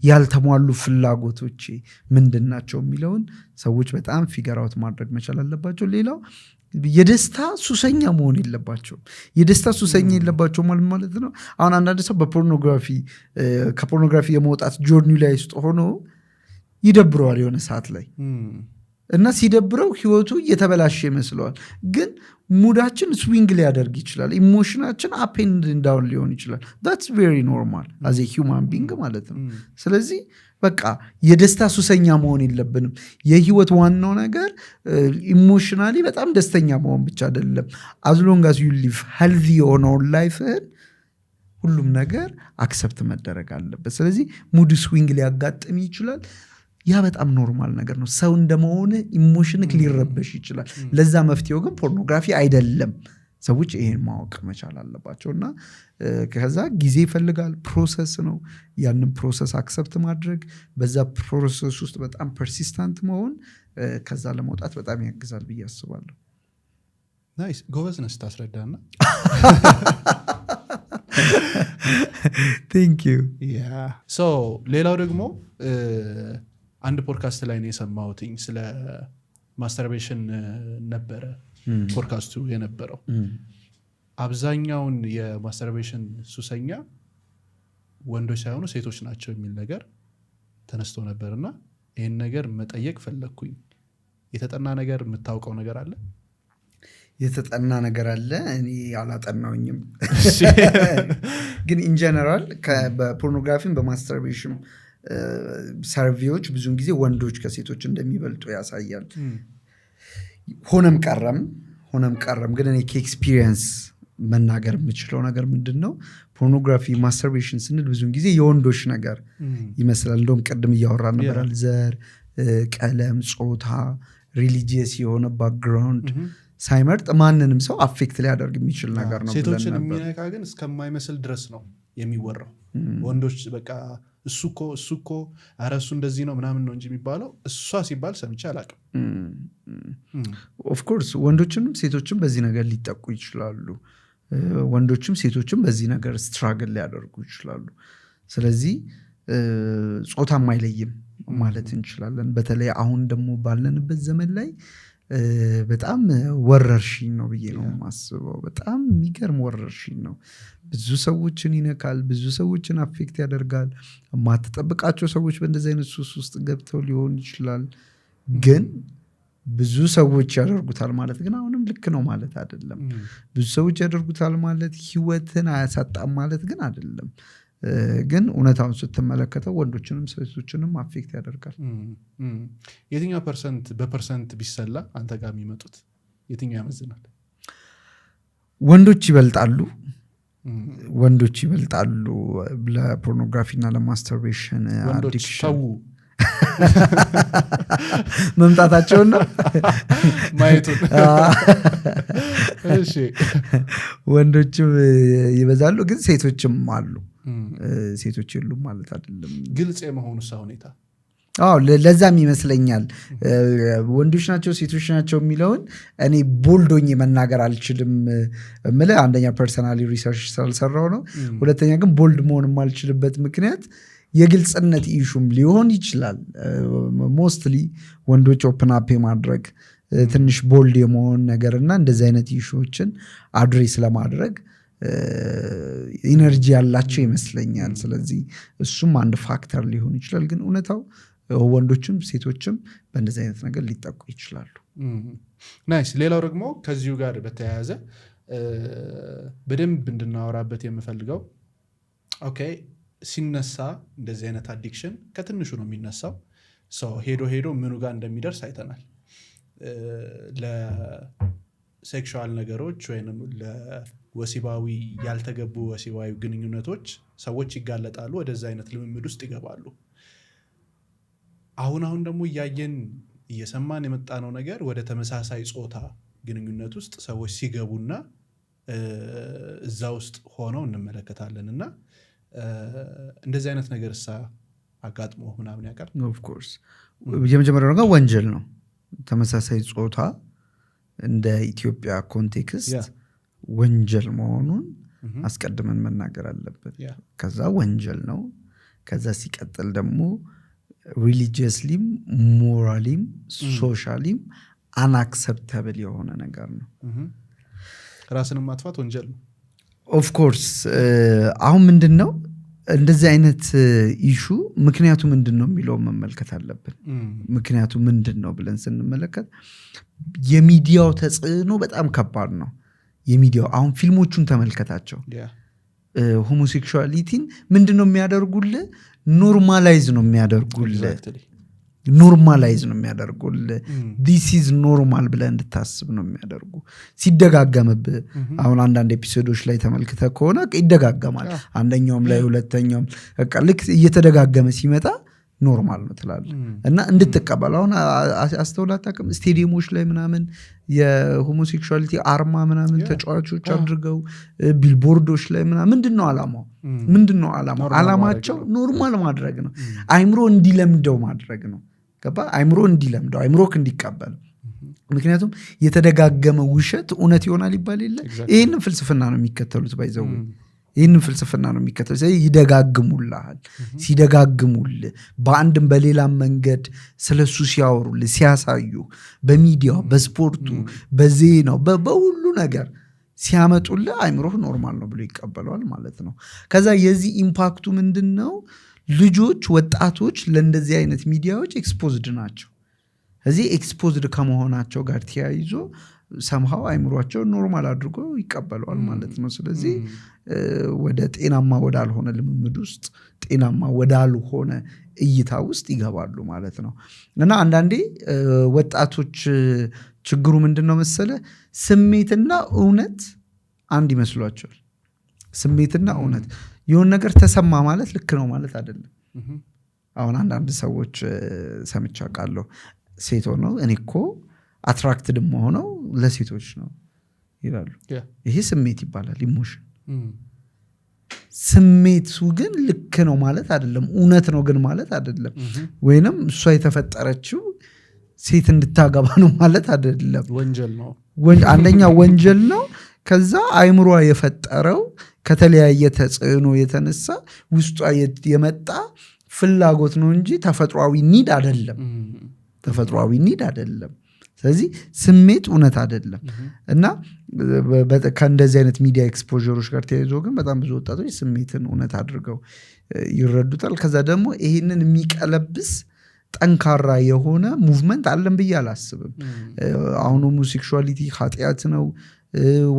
ያልተሟሉ ፍላጎቶቼ ምንድን ናቸው የሚለውን ሰዎች በጣም ፊገር አውት ማድረግ መቻል አለባቸው። ሌላው የደስታ ሱሰኛ መሆን የለባቸውም። የደስታ ሱሰኛ የለባቸው ማለት ነው። አሁን አንዳንድ ሰው በፖርኖግራፊ ከፖርኖግራፊ የመውጣት ጆርኒ ላይ ውስጥ ሆኖ ይደብረዋል የሆነ ሰዓት ላይ እና ሲደብረው ህይወቱ እየተበላሸ ይመስለዋል። ግን ሙዳችን ስዊንግ ሊያደርግ ይችላል። ኢሞሽናችን አፕ ኤንድ ዳውን ሊሆን ይችላል። that's very normal as a human being ማለት ነው። ስለዚህ በቃ የደስታ ሱሰኛ መሆን የለብንም። የህይወት ዋናው ነገር ኢሞሽናሊ በጣም ደስተኛ መሆን ብቻ አይደለም። as long as you live healthy የሆነውን ላይፍህን ሁሉም ነገር አክሰፕት መደረግ አለበት። ስለዚህ ሙድ ስዊንግ ሊያጋጥም ይችላል። ያ በጣም ኖርማል ነገር ነው። ሰው እንደመሆነ ኢሞሽንክ ሊረበሽ ይችላል። ለዛ መፍትሄው ግን ፖርኖግራፊ አይደለም። ሰዎች ይሄን ማወቅ መቻል አለባቸው። እና ከዛ ጊዜ ይፈልጋል፣ ፕሮሰስ ነው። ያንን ፕሮሰስ አክሰፕት ማድረግ፣ በዛ ፕሮሰስ ውስጥ በጣም ፐርሲስታንት መሆን ከዛ ለመውጣት በጣም ያግዛል ብዬ አስባለሁ። ናይስ ጎበዝ ነህ ስታስረዳና። ቴንክ ዩ። ሶ ሌላው ደግሞ አንድ ፖድካስት ላይ ነው የሰማሁትኝ ስለ ማስተርቤሽን ነበረ ፖድካስቱ የነበረው። አብዛኛውን የማስተርቤሽን ሱሰኛ ወንዶች ሳይሆኑ ሴቶች ናቸው የሚል ነገር ተነስቶ ነበርና ይህን ነገር መጠየቅ ፈለግኩኝ። የተጠና ነገር የምታውቀው ነገር አለ? የተጠና ነገር አለ። እኔ አላጠናውኝም፣ ግን ኢንጀነራል በፖርኖግራፊን በማስተርቤሽን ሰርቬዎች ብዙውን ጊዜ ወንዶች ከሴቶች እንደሚበልጡ ያሳያል። ሆነም ቀረም ግን እኔ ከኤክስፒሪየንስ መናገር የምችለው ነገር ምንድን ነው፣ ፖርኖግራፊ ማስተርቤሽን ስንል ብዙውን ጊዜ የወንዶች ነገር ይመስላል። እንደውም ቅድም እያወራን ነበራል። ዘር፣ ቀለም፣ ጾታ፣ ሪሊጂየስ የሆነ ባክግራውንድ ሳይመርጥ ማንንም ሰው አፌክት ሊያደርግ የሚችል ነገር ነው። ሴቶችን የሚነካ ግን እስከማይመስል ድረስ ነው የሚወራው። ወንዶች በቃ እሱ እኮ ኧረ እሱ እንደዚህ ነው ምናምን ነው እንጂ የሚባለው እሷ ሲባል ሰምቼ አላውቅም። ኦፍኮርስ ወንዶችንም ሴቶችም በዚህ ነገር ሊጠቁ ይችላሉ። ወንዶችም ሴቶችም በዚህ ነገር ስትራግል ሊያደርጉ ይችላሉ። ስለዚህ ጾታም አይለይም ማለት እንችላለን። በተለይ አሁን ደግሞ ባለንበት ዘመን ላይ በጣም ወረርሽኝ ነው ብዬ ነው የማስበው። በጣም የሚገርም ወረርሽኝ ነው። ብዙ ሰዎችን ይነካል፣ ብዙ ሰዎችን አፌክት ያደርጋል። የማትጠብቃቸው ሰዎች በእንደዚህ አይነት ሱስ ውስጥ ገብተው ሊሆን ይችላል። ግን ብዙ ሰዎች ያደርጉታል ማለት ግን አሁንም ልክ ነው ማለት አይደለም። ብዙ ሰዎች ያደርጉታል ማለት ህይወትን አያሳጣም ማለት ግን አይደለም። ግን እውነታውን ስትመለከተው ወንዶችንም ሴቶችንም አፌክት ያደርጋል። የትኛው በፐርሰንት ቢሰላ አንተ ጋር የሚመጡት የትኛው ያመዝናል? ወንዶች ይበልጣሉ ለፖርኖግራፊና ለማስተርቤሽን አዲክሽን መምጣታቸውን ነው ማየቱን። ወንዶችም ይበዛሉ፣ ግን ሴቶችም አሉ። ሴቶች የሉም ማለት አይደለም። ግልጽ የመሆኑ ሁኔታ ለዛም ይመስለኛል ወንዶች ናቸው ሴቶች ናቸው የሚለውን እኔ ቦልዶኝ መናገር አልችልም። ምለ አንደኛ ፐርሰናሊ ሪሰርች ስላልሰራው ነው። ሁለተኛ ግን ቦልድ መሆን የማልችልበት ምክንያት የግልጽነት ኢሹም ሊሆን ይችላል። ሞስትሊ ወንዶች ኦፕን አፕ ማድረግ ትንሽ ቦልድ የመሆን ነገርና እንደዚህ አይነት ኢሹዎችን አድሬስ ለማድረግ ኢነርጂ ያላቸው ይመስለኛል ስለዚህ እሱም አንድ ፋክተር ሊሆን ይችላል ግን እውነታው ወንዶችም ሴቶችም በእንደዚህ አይነት ነገር ሊጠቁ ይችላሉ ናይስ ሌላው ደግሞ ከዚሁ ጋር በተያያዘ በደንብ እንድናወራበት የምፈልገው ኦኬ ሲነሳ እንደዚህ አይነት አዲክሽን ከትንሹ ነው የሚነሳው ሄዶ ምኑ ጋር እንደሚደርስ አይተናል ለሴክሹዋል ነገሮች ወይንም ለወሲባዊ ያልተገቡ ወሲባዊ ግንኙነቶች ሰዎች ይጋለጣሉ ወደዛ አይነት ልምምድ ውስጥ ይገባሉ አሁን ደግሞ እያየን እየሰማን የመጣነው ነገር ወደ ተመሳሳይ ጾታ ግንኙነት ውስጥ ሰዎች ሲገቡና እዛ ውስጥ ሆነው እንመለከታለንና እንደዚህ አይነት ነገርሳ አጋጥሞ ምናምን ያቀር ኦፍ ኮርስ የመጀመሪያው ነገር ወንጀል ነው ተመሳሳይ ጾታ እንደ ኢትዮጵያ ኮንቴክስት ወንጀል መሆኑን አስቀድመን መናገር አለበት ከዛ ወንጀል ነው ከዛ ሲቀጥል ደግሞ ሪሊጂየስሊም ሞራሊም ሶሻሊም አንአክሰፕታብል የሆነ ነገር ነው ራስንም ማጥፋት ወንጀል ነው ኦፍ ኮርስ አሁን ምንድነው እንደዚህ አይነት ኢሹ ምክንያቱ ምንድነው የሚለው መመልከት አለብን ምክንያቱ ምንድነው ብለን ስንመለከት የሚዲያው ተጽዕኖ በጣም ከባድ ነው የሚዲያው አሁን ፊልሞቹን ተመልከታቸው ሆሞሴክሹዋሊቲን ምንድነው የሚያደርጉልህ ኖርማላይዝ ነው የሚያደርጉልህ ኖርማላይዝ ነው የሚያደርጉልህ this is normal ብለህ እንድታስብ ነው የሚያደርጉ ሲደጋገምብህ አሁን አንዳንድ ኤፒሶዶች ላይ ተመልክተህ ከሆነ ይደጋገማል አንደኛውም ላይ ሁለተኛውም በቃ ልክ እየተደጋገመ ሲመጣ ኖርማል ነው ትላለህ እና እንድትቀበል አሁን አስተውላታከም ስቴዲየሞች ላይ ምናምን የሆሞሴክሹዋሊቲ አርማ ምናምን ተጫዋቾች አድርገው ቢልቦርዶች ላይ ምንድነው ዓላማው ዓላማቸው ኖርማል ማድረግ ነው አይምሮ እንዲለምደው ማድረግ ነው ገባ አይምሮ እንዲለምደው አይምሮክ እንዲቀበል ምክንያቱም የተደጋገመ ውሸት እውነት ይሆናል ይባል የለ ይሄንን ፍልስፍና ነው የሚከተሉት ባይዘው ይሄንን ፍልስፍና ነው የሚከተሉት ስለዚህ ይደጋግሙልሃል ሲደጋግሙል በአንድም በሌላም መንገድ ስለሱ ሲያወሩል ሲያሳዩ በሚዲያው በስፖርቱ በዜናው በሁሉ ነገር ሲያመጡልህ አይምሮህ ኖርማል ነው ብሎ ይቀበላል ማለት ነው ከዛ የዚህ ኢምፓክቱ ምንድነው ልጆች ወጣቶች ለእንደዚህ አይነት ሚዲያዎች ኤክስፖዝድ ናቸው እዚህ ኤክስፖዝድ ከመሆናቸው ጋር ተያይዞ somehow አይምሮአቸው ኖርማል አድርጎ ይቀበላል ማለት ነው ስለዚህ ወደ ጤናማ ወዳልሆነ ልምምድ ውስጥ ጤናማ ወዳልሆነ እይታ ውስጥ ይገባሉ ማለት ነው እና አንዳንዴ ወጣቶች ችግሩ ምንድነው መሰለ ስሜትና እውነት አንድ ይመስሏቸዋል ስሜትና እውነት የሆነ ነገር ተሰማ ማለት ልክ ነው ማለት አይደለም አሁን አንዳንድ ሰዎች ሰምቻ ቃለው ሴት ሆነው እኔኮ አትራክትድ ሆነው ለሴቶች ነው ይላሉ ይሄ ስሜት ይባላል ኢሞሽን ስሜቱ ግን ልክ ነው ማለት አይደለም እውነት ነው ግን ማለት አይደለም ወይንም እሷ የተፈጠረችው ሴት እንድታገባ ነው ማለት አይደለም ወንጀል ነው አንደኛ ወንጀል ነው ከዛ አይምሮ የፈጠረው ከተለያየ ተጽዕኖ የተነሳ ውስጧ የመጣ ፍላጎት ነው እንጂ ተፈጥሯዊ ኒድ አይደለም ስለዚህ ስሜት እውነት አይደለም እና ከእንደዚህ አይነት ሚዲያ ኤክስፖዠሮች ጋር ተያይዞ ግን በጣም ብዙ ወጣቶች ስሜትን እውነት አድርገው ይረዱታል ከዛ ደግሞ ይሄንን የሚቀለብስ ጠንካራ የሆነ ሙቭመንት አለን ብዬ አላስብም አሁን ሆሞሴክሹዋሊቲ ኃጢአት ነው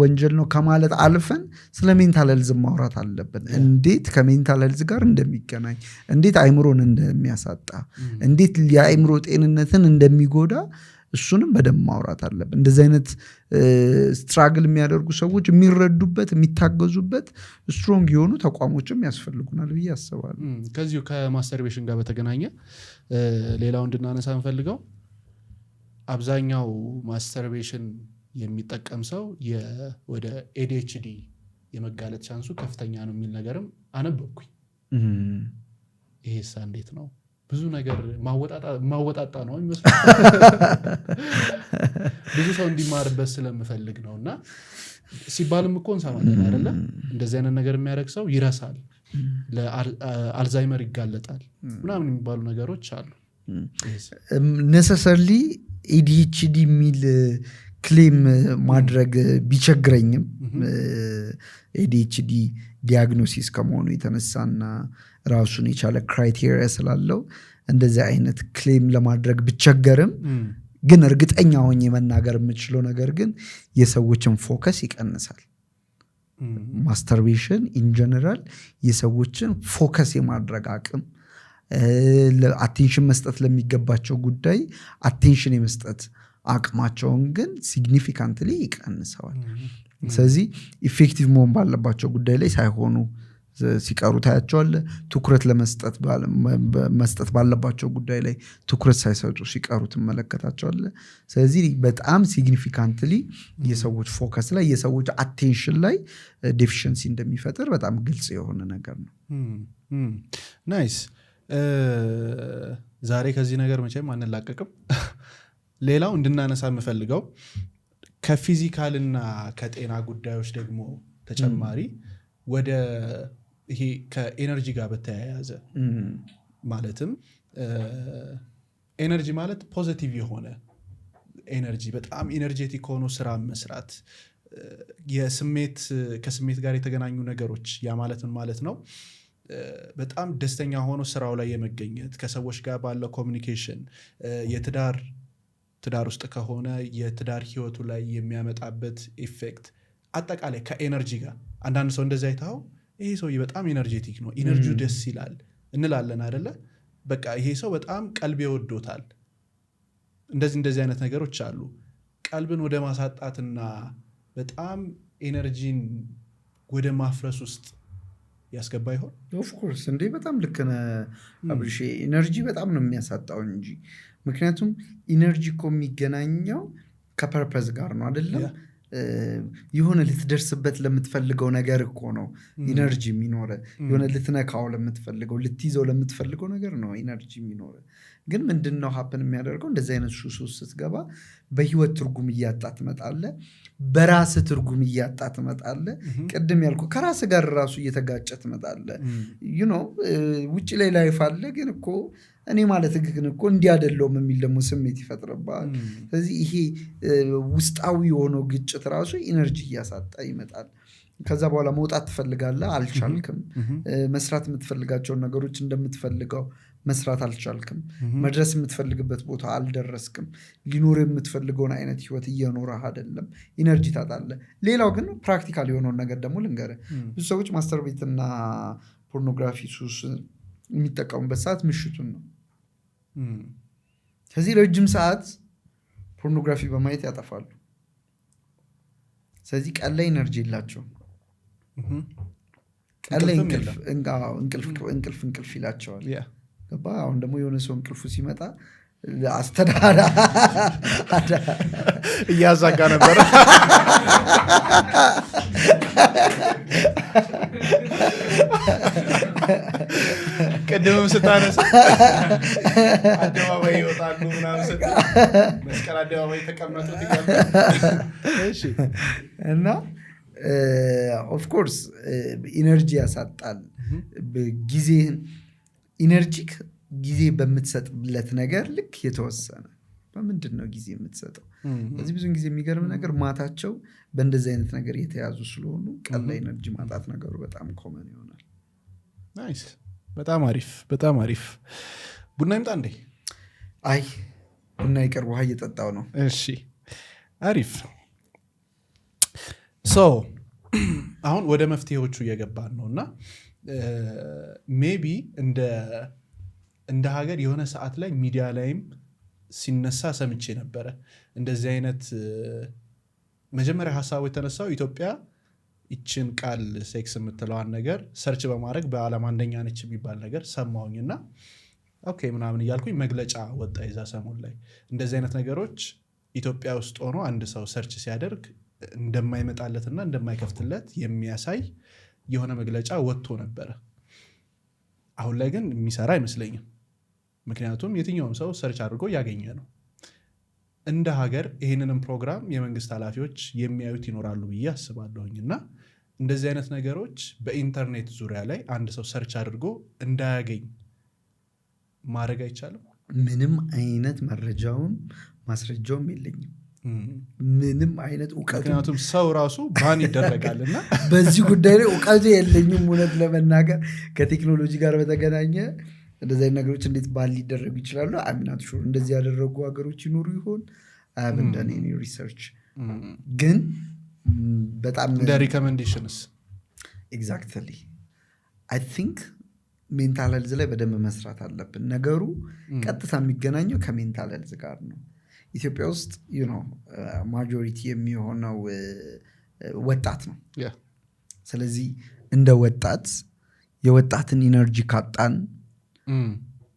ወንጀል ነው ከማለት አልፈን ስለ ሜንታል ሄልዝ ማውራት አለብን እንዴት ከሜንታል ሄልዝ ጋር እንደሚገናኝ እንዴት አይምሮን እንደሚያሳጣ እንዴት የአይምሮ ጤንነትን እንደሚጎዳ እሱንም በደንብ ማውራት አለብን እንደዚህ አይነት ስትራግል የሚያደርጉ ሰዎች የሚረዱበት የሚታገዙበት ስትሮንግ የሆኑ ተቋሞችም ያስፈልጉናል ብዬ አስባለሁ ከዚሁ ከማስተርቤሽን ጋር በተገናኘ ሌላው እንድናነሳ እንፈልገው አብዛኛው ማስተርቤሽን የሚጠቀም ሰው ወደ ADHD የመጋለጥ ቻንሱ ከፍተኛ ነው የሚል ነገርም አነበብኩኝ ይሄስ እንዴት ነው ብዙ ነገር ማወጣጣ ነው የሚመስለው ብዙ ሰው እንዲማርበት ስለምፈልግ ነውና ሲባልም እኮ እንሰማለን አይደለ እንደዚህ አይነት ነገር የሚያደርግ ሰው ይረሳል ለአልዛይመር ይጋለጣል ምናምን የሚባሉ ነገሮች አሉ necessarily ADHD የሚል ክሌም ማድረግ ቢቸግረኝም ADHD ዲያግኖሲስ ከመሆኑ የተነሳና ራሱን የቻለ ክራይቴሪያ ስላለው እንደዚህ አይነት ክሌም ለማድረግ ብቸገርም ግን እርግጠኛ ሆኜ መናገር የምችለው ነገር ግን የሰዎችን ፎከስ ይቀንሳል። ማስተርቤሽን ኢን ጀነራል የሰዎችን ፎከስ የማድረግ አቅም አቴንሽን መስጠት ለሚገባቸው ጉዳይ አቴንሽን የመስጠት አቅማቸውን ግን ሲግኒፊካንትሊ ይቀንሰዋል። ስለዚህ ኢፌክቲቭ መሆን ባለባቸው ጉዳይ ላይ ሳይሆኑ ሲቀሩ ታያቸዋለህ። ትኩረት መስጠት ባለባቸው ጉዳይ ላይ ትኩረት ሳይሰጡ ሲቀሩ ትመለከታቸዋለህ። ስለዚህ በጣም ሲግኒፊካንትሊ የሰዎች ፎከስ ላይ የሰዎች አቴንሽን ላይ ዴፊሽንሲ እንደሚፈጥር በጣም ግልጽ የሆነ ነገር ነው። ናይስ። ዛሬ ከዚህ ነገር መቼም አንላቀቅም። ሌላው እንድናነሳ የምፈልገው ከፊዚካልና ከጤና ጉዳዮች ደግሞ ተጨማሪ ወደ ይሄ ከኤነርጂ ጋር በተያያዘ ማለትም ኤነርጂ ማለት ፖዚቲቭ የሆነ ኤነርጂ በጣም ኤነርጄቲክ ሆኖ ስራ መስራት ከስሜት ጋር የተገናኙ ነገሮች ያ ማለት ነው። በጣም ደስተኛ ሆኖ ስራው ላይ የመገኘት ከሰዎች ጋር ባለው ኮሚኒኬሽን ትዳር ውስጥ ከሆነ የትዳር ህይወቱ ላይ የሚያመጣበት ኢፌክት አጠቃላይ ከኤነርጂ ጋር አንዳንድ ሰው እንደዚህ አይታው ይሄ ሰው በጣም ኤነርጄቲክ ነው ኤነርጂው ደስ ይላል እንላለን አይደለ? በቃ ይሄ ሰው በጣም ቀልብ ይወዶታል። እንደዚህ አይነት ነገሮች አሉ። ቀልብን ወደ ማሳጣትና በጣም ኤነርጂን ወደ ማፍረስ ውስጥ ያስገባ ይሆን? ኦፍ ኮርስ እንዴ በጣም ልክ ነህ አብርሽ። ኤነርጂ በጣም ነው የሚያሳጣው እንጂ ምክንያቱም ኢነርጂ እኮ የሚገናኘው ከፐርፐዝ ጋር ነው አይደለም? የሆነ ልትደርስበት ለምትፈልገው ነገር እኮ ነው ኢነርጂ የሚኖረ። የሆነ ልትነካው ለምትፈልገው ልትይዘው ለምትፈልገው ነገር ነው ኢነርጂ የሚኖረ። ግን ምንድነው ሀፕን የሚያደርገው? እንደዚህ አይነት ሱስ ውስጥ ስትገባ በህይወት ትርጉም እያጣ ትመጣለህ። በራስ ትርጉም እያጣ ትመጣለህ። ቅድም ያልኩ ከራስ ጋር ራሱ እየተጋጨ ትመጣለህ። ውጭ ላይ ላይፍ አለ ግን እኮ እኔ ማለት ግን እኮ እንዲህ አይደለሁም የሚል ደግሞ ስሜት ይፈጥርብሃል። ስለዚህ ይሄ ውስጣዊ የሆነው ግጭት ራሱ ኢነርጂ እያሳጣ ይመጣል። ከዛ በኋላ መውጣት ትፈልጋለህ፣ አልቻልክም። መስራት የምትፈልጋቸውን ነገሮች እንደምትፈልገው መስራት አልቻልክም። መድረስ የምትፈልግበት ቦታ አልደረስክም። ሊኖር የምትፈልገውን አይነት ህይወት እየኖረህ አይደለም። ኢነርጂ ታጣለህ። ሌላው ግን ፕራክቲካል የሆነውን ነገር ደግሞ ልንገርህ። ብዙ ሰዎች ማስተር ቤትና ፖርኖግራፊ ሱስ የሚጠቀሙበት ሰዓት ምሽቱን ነው። ከዚህ ረጅም ሰዓት ፖርኖግራፊ በማየት ያጠፋሉ። ስለዚህ ቀን ላይ ኢነርጂ የላቸውም። ቀን ላይ እንቅልፍ ይላቸዋል። አሁን ደግሞ የሆነ ሰው እንቅልፉ ሲመጣ አስተዳዳ እያዛጋ ነበር። ቅድምም ስታነሳ አደባባይ ይወጣሉ ምናምን መስቀል አደባባይ ተቀመጡት እና ኦፍኮርስ ኢነርጂ ያሳጣል። ጊዜህን ኢነርጂክ ጊዜ በምትሰጥለት ነገር ልክ የተወሰነ በምንድን ነው ጊዜ የምትሰጠው? በዚህ ብዙ ጊዜ የሚገርም ነገር ማታቸው በእንደዚህ አይነት ነገር የተያዙ ስለሆኑ ቀን ላይ ኢነርጂ ማጣት ነገሩ በጣም ኮመን ይሆናል። ናይስ። በጣም አሪፍ በጣም አሪፍ። ቡና ይምጣ እንዴ? አይ ቡና ይቀር፣ ውሃ እየጠጣው ነው። እሺ አሪፍ። አሁን ወደ መፍትሄዎቹ እየገባን ነው እና ሜቢ እንደ ሀገር የሆነ ሰዓት ላይ ሚዲያ ላይም ሲነሳ ሰምቼ ነበረ። እንደዚህ አይነት መጀመሪያ ሀሳቡ የተነሳው ኢትዮጵያ ይችን ቃል ሴክስ የምትለዋን ነገር ሰርች በማድረግ በዓለም አንደኛ ነች የሚባል ነገር ሰማሁኝና ኦኬ ምናምን እያልኩኝ መግለጫ ወጣ የዛ ሰሞን ላይ። እንደዚህ አይነት ነገሮች ኢትዮጵያ ውስጥ ሆኖ አንድ ሰው ሰርች ሲያደርግ እንደማይመጣለትና እንደማይከፍትለት የሚያሳይ የሆነ መግለጫ ወጥቶ ነበረ። አሁን ላይ ግን የሚሰራ አይመስለኝም። ምክንያቱም የትኛውም ሰው ሰርች አድርጎ ያገኘ ነው። እንደ ሀገር ይህንንም ፕሮግራም የመንግስት ኃላፊዎች የሚያዩት ይኖራሉ ብዬ አስባለሁኝ እና እንደዚህ አይነት ነገሮች በኢንተርኔት ዙሪያ ላይ አንድ ሰው ሰርች አድርጎ እንዳያገኝ ማድረግ አይቻልም? ምንም አይነት መረጃውም ማስረጃውም የለኝም። ምንም አይነት እውቀቱ ምክንያቱም ሰው ራሱ ባን ይደረጋልና በዚህ ጉዳይ ላይ እውቀቱ የለኝም እውነት ለመናገር ከቴክኖሎጂ ጋር በተገናኘ እንደዚህ ነገሮች እንዴት ባን ሊደረጉ ይችላሉ አምናት ሹር እንደዚህ ያደረጉ ሀገሮች ይኖሩ ይሆን እንደኔ ሪሰርች ግን በጣም እንደ ሪኮሜንዴሽንስ ኤግዛክትሊ አይ ቲንክ ሜንታል ሄልዝ ላይ በደንብ መስራት አለብን ነገሩ ቀጥታ የሚገናኘው ከሜንታል ሄልዝ ጋር ነው ኢትዮጵያ ውስጥ ማጆሪቲ የሚሆነው ወጣት ነው ስለዚህ እንደ ወጣት የወጣትን ኢነርጂ ካጣን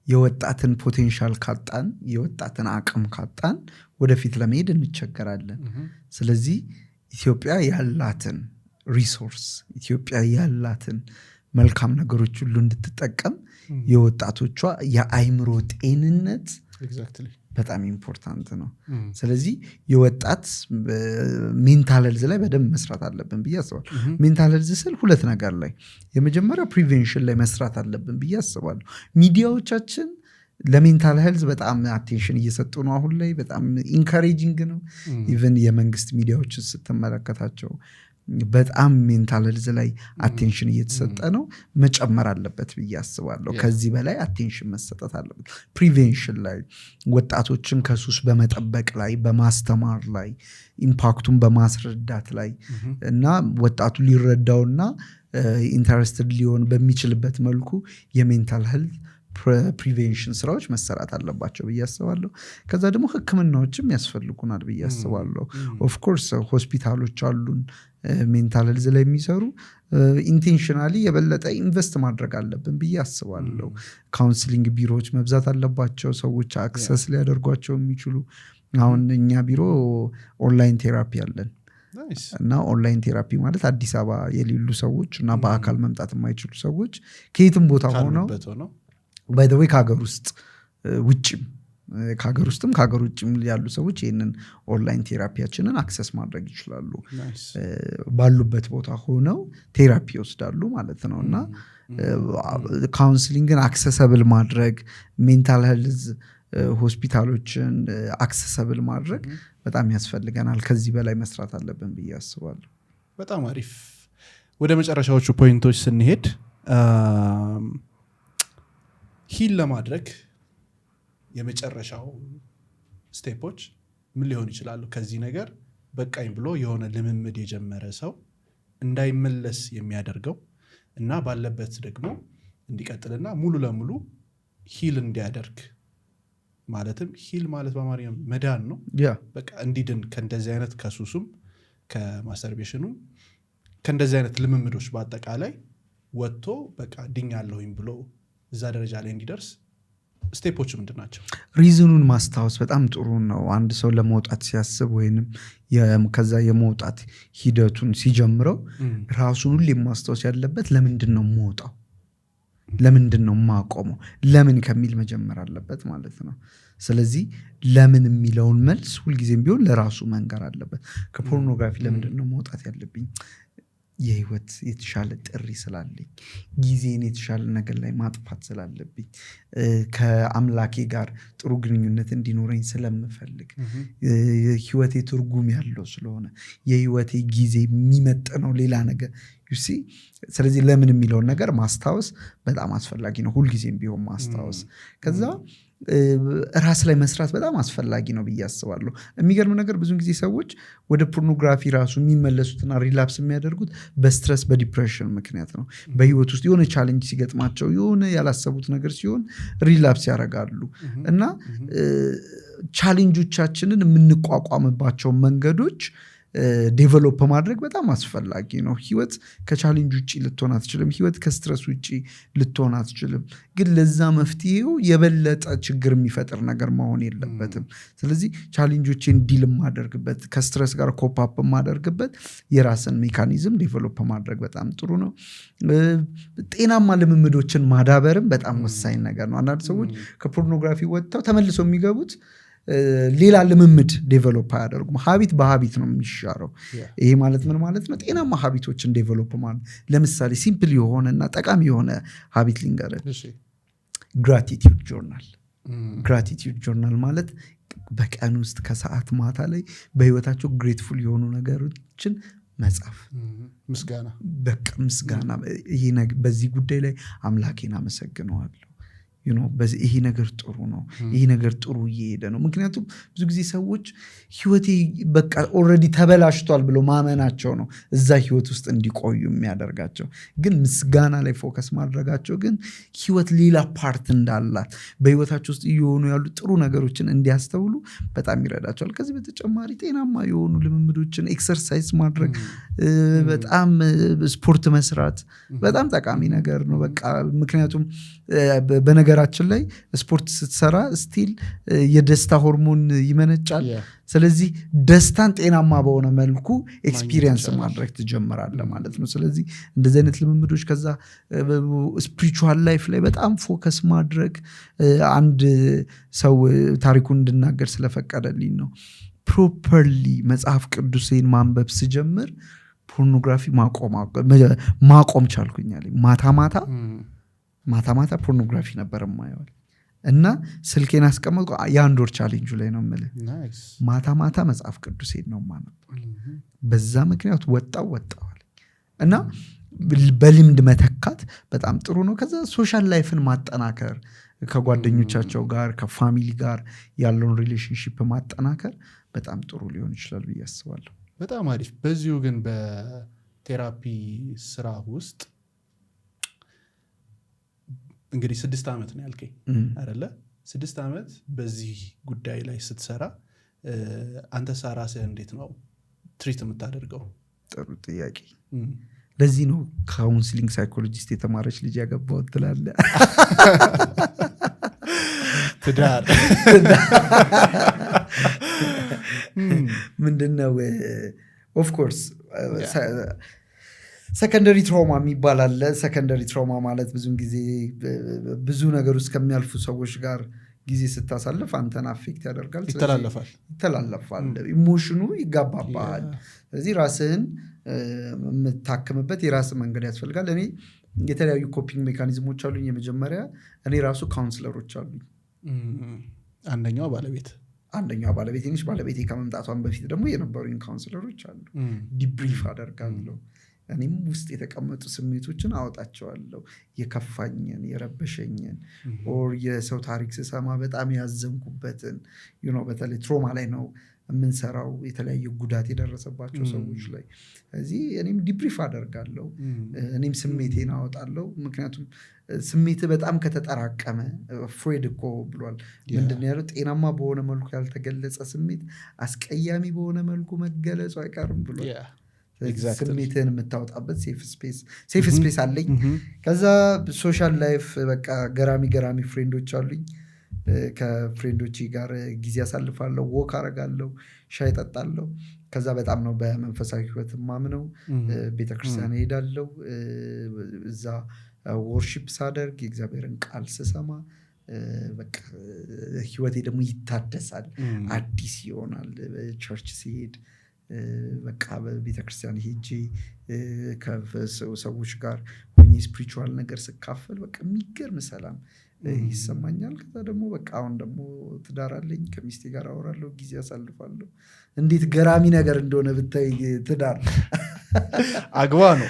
የወጣትን ፖቴንሻል ካጣን የወጣትን አቅም ካጣን ወደፊት ለመሄድ እንቸገራለን ስለዚህ ኢትዮጵያ ያላትን ሪሶርስ ኢትዮጵያ ያላትን መልካም ነገሮች ሁሉ እንድትጠቀም የወጣቶቿ የአይምሮ ጤንነት በጣም ኢምፖርታንት ነው ስለዚህ የወጣት ሜንታል ሄልዝ ላይ በደንብ መስራት አለብን ብዬ አስባለሁ ሜንታል ሄልዝ ስል ሁለት ነገር ላይ የመጀመሪያው ፕሪቬንሽን ላይ መስራት አለብን ብዬ አስባለሁ ሚዲያዎቻችን ለሜንታል ሄልዝ በጣም አቴንሽን እየሰጡ ነው አሁን ላይ በጣም ኢንካሬጂንግ ነው ኢቨን የመንግስት ሚዲያዎችን ስትመለከታቸው በጣም ሜንታል ሄልዝ ላይ አቴንሽን እየተሰጠ ነው መጨመር አለበት ብዬ አስባለሁ ከዚህ በላይ አቴንሽን መሰጠት አለበት ፕሪቬንሽን ላይ ወጣቶችን ከሱስ በመጠበቅ ላይ በማስተማር ላይ ኢምፓክቱን በማስረዳት ላይ እና ወጣቱ ሊረዳውና ኢንተረስትድ ሊሆን በሚችልበት መልኩ የሜንታል ሄልዝ ፕሪቬንሽን ስራዎች መሰራት አለባቸው ብዬ አስባለሁ ከዛ ደግሞ ህክምናዎችም ያስፈልጉናል ብዬ አስባለሁ ኦፍኮርስ ሆስፒታሎች አሉን ሜንታል ሄልዝ ላይ የሚሰሩ ኢንቴንሽናሊ የበለጠ ኢንቨስት ማድረግ አለብን ብዬ አስባለሁ ካውንስሊንግ ቢሮዎች መብዛት አለባቸው ሰዎች አክሰስ ሊያደርጓቸው የሚችሉ አሁን እኛ ቢሮ ኦንላይን ቴራፒ አለን እና ኦንላይን ቴራፒ ማለት አዲስ አበባ የሌሉ ሰዎች እና በአካል መምጣት የማይችሉ ሰዎች ከየትም ቦታ ሆነው ባይ ዘ ዌይ ከሀገር ውስጥ ውጭም ከሀገር ውስጥም ከሀገር ውጭም ያሉ ሰዎች ይህንን ኦንላይን ቴራፒያችንን አክሰስ ማድረግ ይችላሉ ባሉበት ቦታ ሆነው ቴራፒ ይወስዳሉ ማለት ነው እና ካውንስሊንግን አክሰሰብል ማድረግ ሜንታል ሄልዝ ሆስፒታሎችን አክሰሰብል ማድረግ በጣም ያስፈልገናል ከዚህ በላይ መስራት አለብን ብዬ አስባለሁ በጣም አሪፍ ወደ መጨረሻዎቹ ፖይንቶች ስንሄድ ሂል ለማድረግ የመጨረሻው ስቴፖች ምን ሊሆን ይችላሉ ከዚህ ነገር በቃኝ ብሎ የሆነ ልምምድ የጀመረ ሰው እንዳይመለስ የሚያደርገው እና ባለበት ደግሞ እንዲቀጥልና ሙሉ ለሙሉ ሂል እንዲያደርግ ማለትም ሂል ማለት በአማርኛ መዳን ነው በቃ እንዲድን ከእንደዚህ አይነት ከሱሱም ከማስተርቤሽኑም ከእንደዚህ አይነት ልምምዶች በአጠቃላይ ወጥቶ በቃ ድኛለሁኝ ብሎ እዛ ደረጃ ላይ እንዲደርስ ስቴፖች ምንድን ናቸው ሪዝኑን ማስታወስ በጣም ጥሩ ነው አንድ ሰው ለመውጣት ሲያስብ ወይንም ከዛ የመውጣት ሂደቱን ሲጀምረው ራሱን ሁሌ ማስታወስ ያለበት ለምንድን ነው የምወጣው ለምንድን ነው የማቆመው ለምን ከሚል መጀመር አለበት ማለት ነው ስለዚህ ለምን የሚለውን መልስ ሁልጊዜም ቢሆን ለራሱ መንገር አለበት ከፖርኖግራፊ ለምንድን ነው መውጣት ያለብኝ የህይወት የተሻለ ጥሪ ስላለኝ ጊዜን የተሻለ ነገር ላይ ማጥፋት ስላለብኝ ከአምላኬ ጋር ጥሩ ግንኙነት እንዲኖረኝ ስለምፈልግ ህይወቴ ትርጉም ያለው ስለሆነ የህይወቴ ጊዜ የሚመጥነው ሌላ ነገር ዩሲ ስለዚህ ለምን የሚለውን ነገር ማስታወስ በጣም አስፈላጊ ነው ሁልጊዜም ቢሆን ማስታወስ ከዛ ራስ ላይ መስራት በጣም አስፈላጊ ነው ብዬ አስባለሁ የሚገርም ነገር ብዙ ጊዜ ሰዎች ወደ ፖርኖግራፊ ራሱ የሚመለሱትና ሪላፕስ የሚያደርጉት በስትረስ በዲፕሬሽን ምክንያት ነው በህይወት ውስጥ የሆነ ቻሌንጅ ሲገጥማቸው የሆነ ያላሰቡት ነገር ሲሆን ሪላፕስ ያደርጋሉ እና ቻሌንጆቻችንን የምንቋቋምባቸው መንገዶች ዴቨሎፕ ማድረግ በጣም አስፈላጊ ነው ህይወት ከቻሌንጅ ውጪ ልትሆን አትችልም ህይወት ከስትረስ ውጪ ልትሆን አትችልም ግን ለዛ መፍትሄው የበለጠ ችግር የሚፈጥር ነገር መሆን የለበትም ስለዚህ ቻሌንጆችን ዲል ማደርግበት ከስትረስ ጋር ኮፕ አፕ ማደርግበት የራስን ሜካኒዝም ዴቨሎፕ ማድረግ በጣም ጥሩ ነው ጤናማ ልምምዶችን ማዳበርም በጣም ወሳኝ ነገር ነው አንዳንድ ሰዎች ከፖርኖግራፊ ወጥተው ተመልሰው የሚገቡት ሌላ ልምምድ ዴቨሎፕ አያደርጉም ሀቢት በሀቢት ነው የሚሻረው ይሄ ማለት ምን ማለት ነው ጤናማ ሀቢቶችን ዴቨሎፕ ማለት ለምሳሌ ሲምፕል የሆነና ጠቃሚ የሆነ ሀቢት ልንገርህ ግራቲቲዩድ ጆርናል ማለት በቀን ውስጥ ከሰዓት ማታ ላይ በህይወታቸው ግሬትፉል የሆኑ ነገሮችን መጻፍ ምስጋና በቃ ምስጋና በዚህ ጉዳይ ላይ አምላኬን አመሰግነዋለሁ ይሄ ነገር ጥሩ ነው ይሄ ነገር ጥሩ እየሄደ ነው ምክንያቱም ብዙ ጊዜ ሰዎች ህይወቴ በቃ ኦሬዲ ተበላሽቷል ብሎ ማመናቸው ነው እዛ ህይወት ውስጥ እንዲቆዩ የሚያደርጋቸው ግን ምስጋና ላይ ፎከስ ማድረጋቸው ግን ህይወት ሌላ ፓርት እንዳላት በህይወታቸው ውስጥ እየሆኑ ያሉ ጥሩ ነገሮችን እንዲያስተውሉ በጣም ይረዳቸዋል ከዚህ በተጨማሪ ጤናማ የሆኑ ልምምዶችን ኤክሰርሳይዝ ማድረግ በጣም ስፖርት መስራት በጣም ጠቃሚ ነገር ነው በቃ ምክንያቱም በነገራችን ላይ ስፖርት ስትሰራ ስቲል የደስታ ሆርሞን ይመነጫል ስለዚህ ደስታን ጤናማ በሆነ መልኩ ኤክስፒሪየንስ ማድረግ ትጀምራለህ ማለት ነው ስለዚህ እንደዚህ አይነት ልምምዶች ከዛ ስፒሪቹዋል ላይፍ ላይ በጣም ፎከስ ማድረግ አንድ ሰው ታሪኩን እንድናገር ስለፈቀደልኝ ነው ፕሮፐርሊ መጽሐፍ ቅዱስን ማንበብ ስጀምር ፖርኖግራፊ ማቆም ቻልኩኛል ማታ ፖርኖግራፊ ነበር ማየዋል እና ስልኬን አስቀመጥኩ የአንድ ወር ቻሌንጁ ላይ ነው የምልህ ማታ መጽሐፍ ቅዱስን ነው ማነበው በዛ ምክንያት ወጣዋል እና በልምድ መተካት በጣም ጥሩ ነው ከዛ ሶሻል ላይፍን ማጠናከር ከጓደኞቻቸው ጋር ከፋሚሊ ጋር ያለውን ሪሌሽንሺፕ ማጠናከር በጣም ጥሩ ሊሆን ይችላል ብዬ አስባለሁ በጣም አሪፍ በዚሁ ግን በቴራፒ ስራ ውስጥ እንግዲህ 6 ዓመት ነው ያልከኝ አይደለ 6 ዓመት በዚህ ጉዳይ ላይ ስትሰራ አንተ ራስህ እንዴት ነው ትሪት የምታደርገው ጥሩ ጥያቄ ለዚህ ነው ካውንስሊንግ ሳይኮሎጂስት የተማረች ልጅ ያገባው ትላለህ ትዳር ምንድነው ኦፍ ኮርስ ሰከንደሪ ትራውማ የሚባል አለ ሰከንደሪ ትራውማ ማለት ብዙ ነገር ውስጥ ከሚያልፉ ሰዎች ጋር ጊዜ ስታሳልፍ አንተን አፌክት ያደርጋል ይተላለፋል ኢሞሽኑ ይጋባባል ስለዚህ ራስህን የምታክምበት የራስ መንገድ ያስፈልጋል እኔ የተለያዩ ኮፒንግ ሜካኒዝሞች አሉኝ የመጀመሪያ እኔ ራሱ ካውንስለሮች አሉኝ አንደኛው ባለቤቴ ነች ባለቤቴ ከመምጣቷን በፊት ደግሞ የነበሩኝ ካውንስለሮች አሉ ዲብሪፍ አደርጋለሁ እኔም ውስጥ የተቀመጡ ስሜቶችን አወጣቸዋለሁ የከፋኝን የረበሸኝን ኦር የሰው ታሪክ ስሰማ በጣም ያዘንኩበትን በተለይ ትሮማ ላይ ነው የምንሰራው የተለያየ ጉዳት የደረሰባቸው ሰዎች ላይ እዚህ እኔም ዲብሪፍ አደርጋለሁ እኔም ስሜቴን አወጣለሁ ምክንያቱም ስሜት በጣም ከተጠራቀመ ፍሬድ እኮ ብሏል ምንድነው ያለው ጤናማ በሆነ መልኩ ያልተገለጸ ስሜት አስቀያሚ በሆነ መልኩ መገለጹ አይቀርም ብሏል ስሜትን የምታወጣበት ሴፍ ስፔስ አለኝ ከዛ ሶሻል ላይፍ በቃ ገራሚ ፍሬንዶች አሉኝ ከፍሬንዶቼ ጋር ጊዜ አሳልፋለሁ ወክ አረጋለሁ ሻይ ጠጣለሁ ከዛ በጣም ነው በመንፈሳዊ ህይወት ማምነው ቤተክርስቲያን ሄዳለሁ እዛ ወርሺፕ ሳደርግ የእግዚአብሔርን ቃል ስሰማ በቃ ህይወቴ ደግሞ ይታደሳል አዲስ ይሆናል ቸርች ሲሄድ በቃ በቤተክርስቲያን ሄጄ ከሰዎች ጋር ሆኜ ስፒሪቹዋል ነገር ስካፈል በቃ የሚገርም ሰላም ይሰማኛል ከዛ ደግሞ በቃ አሁን ደግሞ ትዳር አለኝ ከሚስቴ ጋር አወራለሁ ጊዜ አሳልፋለሁ እንዴት ገራሚ ነገር እንደሆነ ብታይ ትዳር አግባ ነው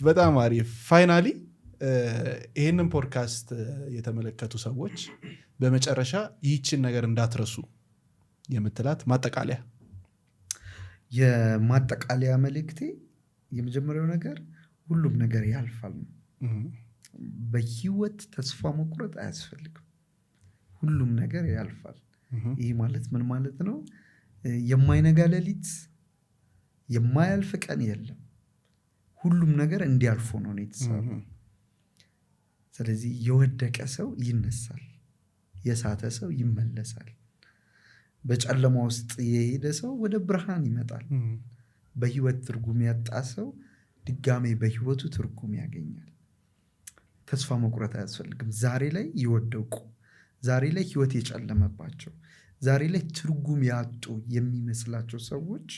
በጣም አሪፍ ፋይናሊ ይሄንን ፖድካስት የተመለከቱ ሰዎች በመጨረሻ ይህችን ነገር እንዳትረሱ የምትላት የማጠቃለያ መልእክቴ የመጀመሪያው ነገር ሁሉም ነገር ያልፋል ነው በህይወት ተስፋ መቁረጥ አያስፈልግም ሁሉም ነገር ያልፋል ይህ ማለት ምን ማለት ነው የማይነጋ ሌሊት የማያልፍ ቀን የለም ሁሉም ነገር እንዲያልፉ ነው የተሰራው ስለዚህ የወደቀ ሰው ይነሳል የሳተ ሰው ይመለሳል በጨለማ ውስጥ የሄደ ሰው ወደ ብርሃን ይመጣል በህይወት ትርጉም ያጣ ሰው ድጋሜ በህይወቱ ትርጉም ያገኛል ተስፋ መቁረጥ አያስፈልግም ዛሬ ላይ ይወደቁ ዛሬ ላይ ህይወት የጨለመባቸው ዛሬ ላይ ትርጉም ያጡ የሚመስላቸው ሰዎች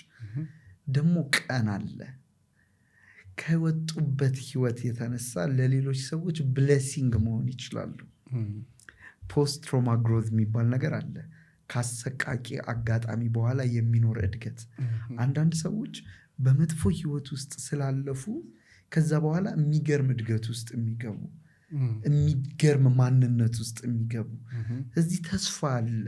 ደግሞ ቀን አለ ከወጡበት ህይወት የተነሳ ለሌሎች ሰዎች ብሌሲንግ መሆን ይችላሉ ፖስት ትሮማ ግሮዝ የሚባል ነገር አለ። ከአሰቃቂ አጋጣሚ በኋላ የሚኖር እድገት። አንዳንድ ሰዎች በመጥፎ ህይወት ውስጥ ስላለፉ ከዛ በኋላ የሚገርም እድገት ውስጥ የሚገቡ የሚገርም ማንነት ውስጥ የሚገቡ እዚህ ተስፋ አለ።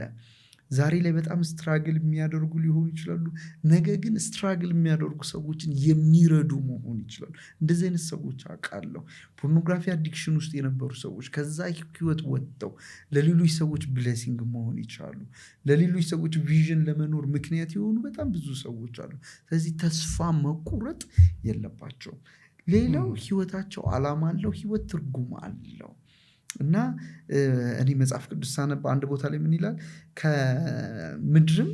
ዛሬ ላይ በጣም ስትራግል የሚያደርጉ ሊሆኑ ይችላሉ። ነገ ግን ስትራግል የሚያደርጉ ሰዎችን የሚረዱ መሆን ይችላሉ። እንደዚህ አይነት ሰዎች አውቃለሁ። ፖርኖግራፊ አዲክሽን ውስጥ የነበሩ ሰዎች ከዛ ህይወት ወጥተው ለሌሎች ሰዎች ብሌሲንግ መሆን ይችላሉ። ለሌሎች ሰዎች ቪዥን ለመኖር ምክንያት የሆኑ በጣም ብዙ ሰዎች አሉ። ስለዚህ ተስፋ መቁረጥ የለባቸውም። ሌላው ህይወታቸው ዓላማ አለው፣ ህይወት ትርጉም አለው። እና እኔ መጽሐፍ ቅዱስ ሳነብ አንድ ቦታ ላይ ምን ይላል? ከምድርም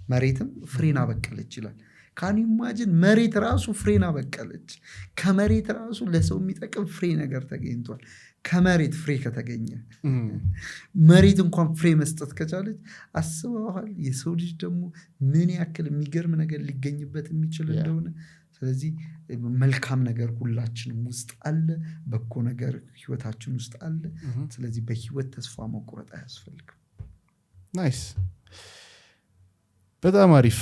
መሬትም ፍሬን አበቀለች ይላል። ካን ኢማጂን መሬት ራሱ ፍሬን አበቀለች። ከመሬት ራሱ ለሰው የሚጠቅም ፍሬ ነገር ተገኝቷል። ከመሬት ፍሬ ከተገኘ መሬት እንኳን ፍሬ መስጠት ከቻለች አስበዋል የሰው ልጅ ደግሞ ምን ያክል የሚገርም ነገር ሊገኝበት የሚችል እንደሆነ። ስለዚህ መልካም ነገር ሁላችንም ውስጥ አለ፣ በጎ ነገር ህይወታችን ውስጥ አለ። ስለዚህ በህይወት ተስፋ መቁረጥ አያስፈልግም። ናይስ፣ በጣም አሪፍ።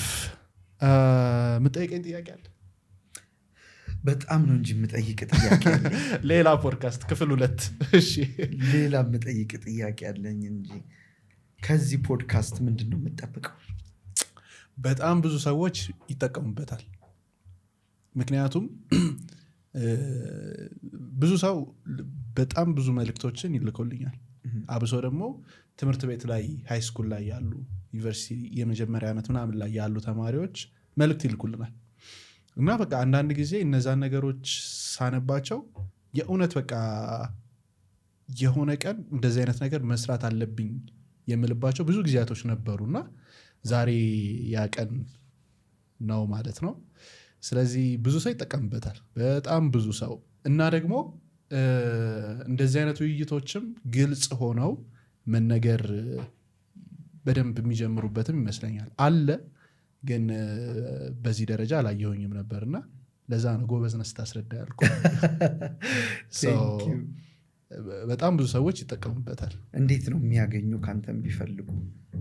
የምጠይቀኝ ጥያቄ አለ? በጣም ነው እንጂ የምጠይቅ ጥያቄ አለ። ሌላ ፖድካስት ክፍል 2። እሺ፣ ሌላ የምጠይቅ ጥያቄ አለኝ እንጂ ከዚህ ፖድካስት ምንድን ነው የምጠብቀው? በጣም ብዙ ሰዎች ይጠቀሙበታል። ምክንያቱም ብዙ ሰው በጣም ብዙ መልእክቶችን ይልኮልኛል። አብሶ ደግሞ ትምህርት ቤት ላይ ሃይስኩል ላይ ያሉ ዩኒቨርሲቲ የመጀመሪያ ዓመት ምናምን ላይ ያሉ ተማሪዎች መልእክት ይልኩልናል። እና በቃ አንዳንድ ጊዜ እነዛን ነገሮች ሳነባቸው የእውነት በቃ የሆነ ቀን እንደዚህ አይነት ነገር መስራት አለብኝ የምልባቸው ብዙ ጊዜያቶች ነበሩና ዛሬ ያ ቀን ነው ማለት ነው። ስለዚህ ብዙ ሰው ይጠቀምበታል፣ በጣም ብዙ ሰው። እና ደግሞ እንደዚህ አይነት ውይይቶችም ግልጽ ሆነው መነገር በደንብ የሚጀምሩበትም ይመስለኛል አለ። ግን በዚህ ደረጃ አላየሁኝም ነበርና ለዛ ነው ጎበዝነስ ታስረዳ ያልኩ። በጣም ብዙ ሰዎች ይጠቀሙበታል። እንዴት ነው የሚያገኙ? ካንተም ቢፈልጉ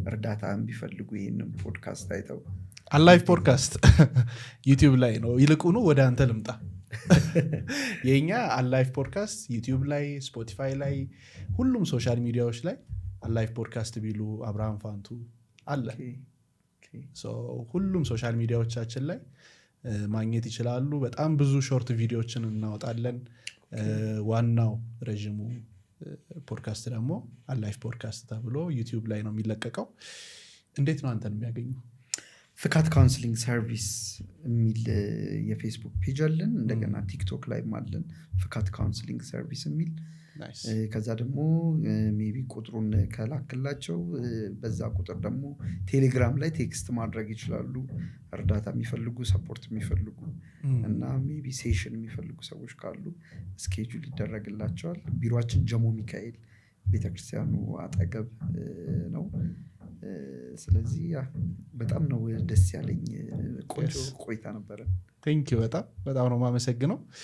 እርዳታም ቢፈልጉ ይህንን ፖድካስት አይተው አላይፍ ፖድካስት ዩቲዩብ ላይ ነው። ይልቁኑ ወደ አንተ ልምጣ። የኛ አላይፍ ፖድካስት ዩቲዩብ ላይ፣ ስፖቲፋይ ላይ፣ ሁሉም ሶሻል ሚዲያዎች ላይ አላይፍ ፖድካስት ቢሉ አብርሃም ፋንቱ አለ። ሁሉም ሶሻል ሚዲያዎቻችን ላይ ማግኘት ይችላሉ። በጣም ብዙ ሾርት ቪዲዮዎችን እናወጣለን። ዋናው ረዥሙ ፖድካስት ደግሞ አላይፍ ፖድካስት ተብሎ ዩቲዩብ ላይ ነው የሚለቀቀው። እንዴት ነው አንተን የሚያገኙ? ፍካት ካውንስሊንግ ሰርቪስ የሚል የፌስቡክ ፔጅ አለን። እንደገና ቲክቶክ ላይ አለን ፍካት ካውንስሊንግ ሰርቪስ የሚል። ከዛ ደግሞ ሜቢ ቁጥሩን ከላክላቸው በዛ ቁጥር ደግሞ ቴሌግራም ላይ ቴክስት ማድረግ ይችላሉ። እርዳታ የሚፈልጉ ሰፖርት የሚፈልጉ እና ሜቢ ሴሽን የሚፈልጉ ሰዎች ካሉ ስኬጁል ይደረግላቸዋል። ቢሮአችን ጀሞ ሚካኤል ቤተክርስቲያኑ አጠገብ ነው። ስለዚህ በጣም ነው ደስ ያለኝ። ቆንጆ ቆይታ ነበረ። ቴንኪው። በጣም ነው የማመሰግነው።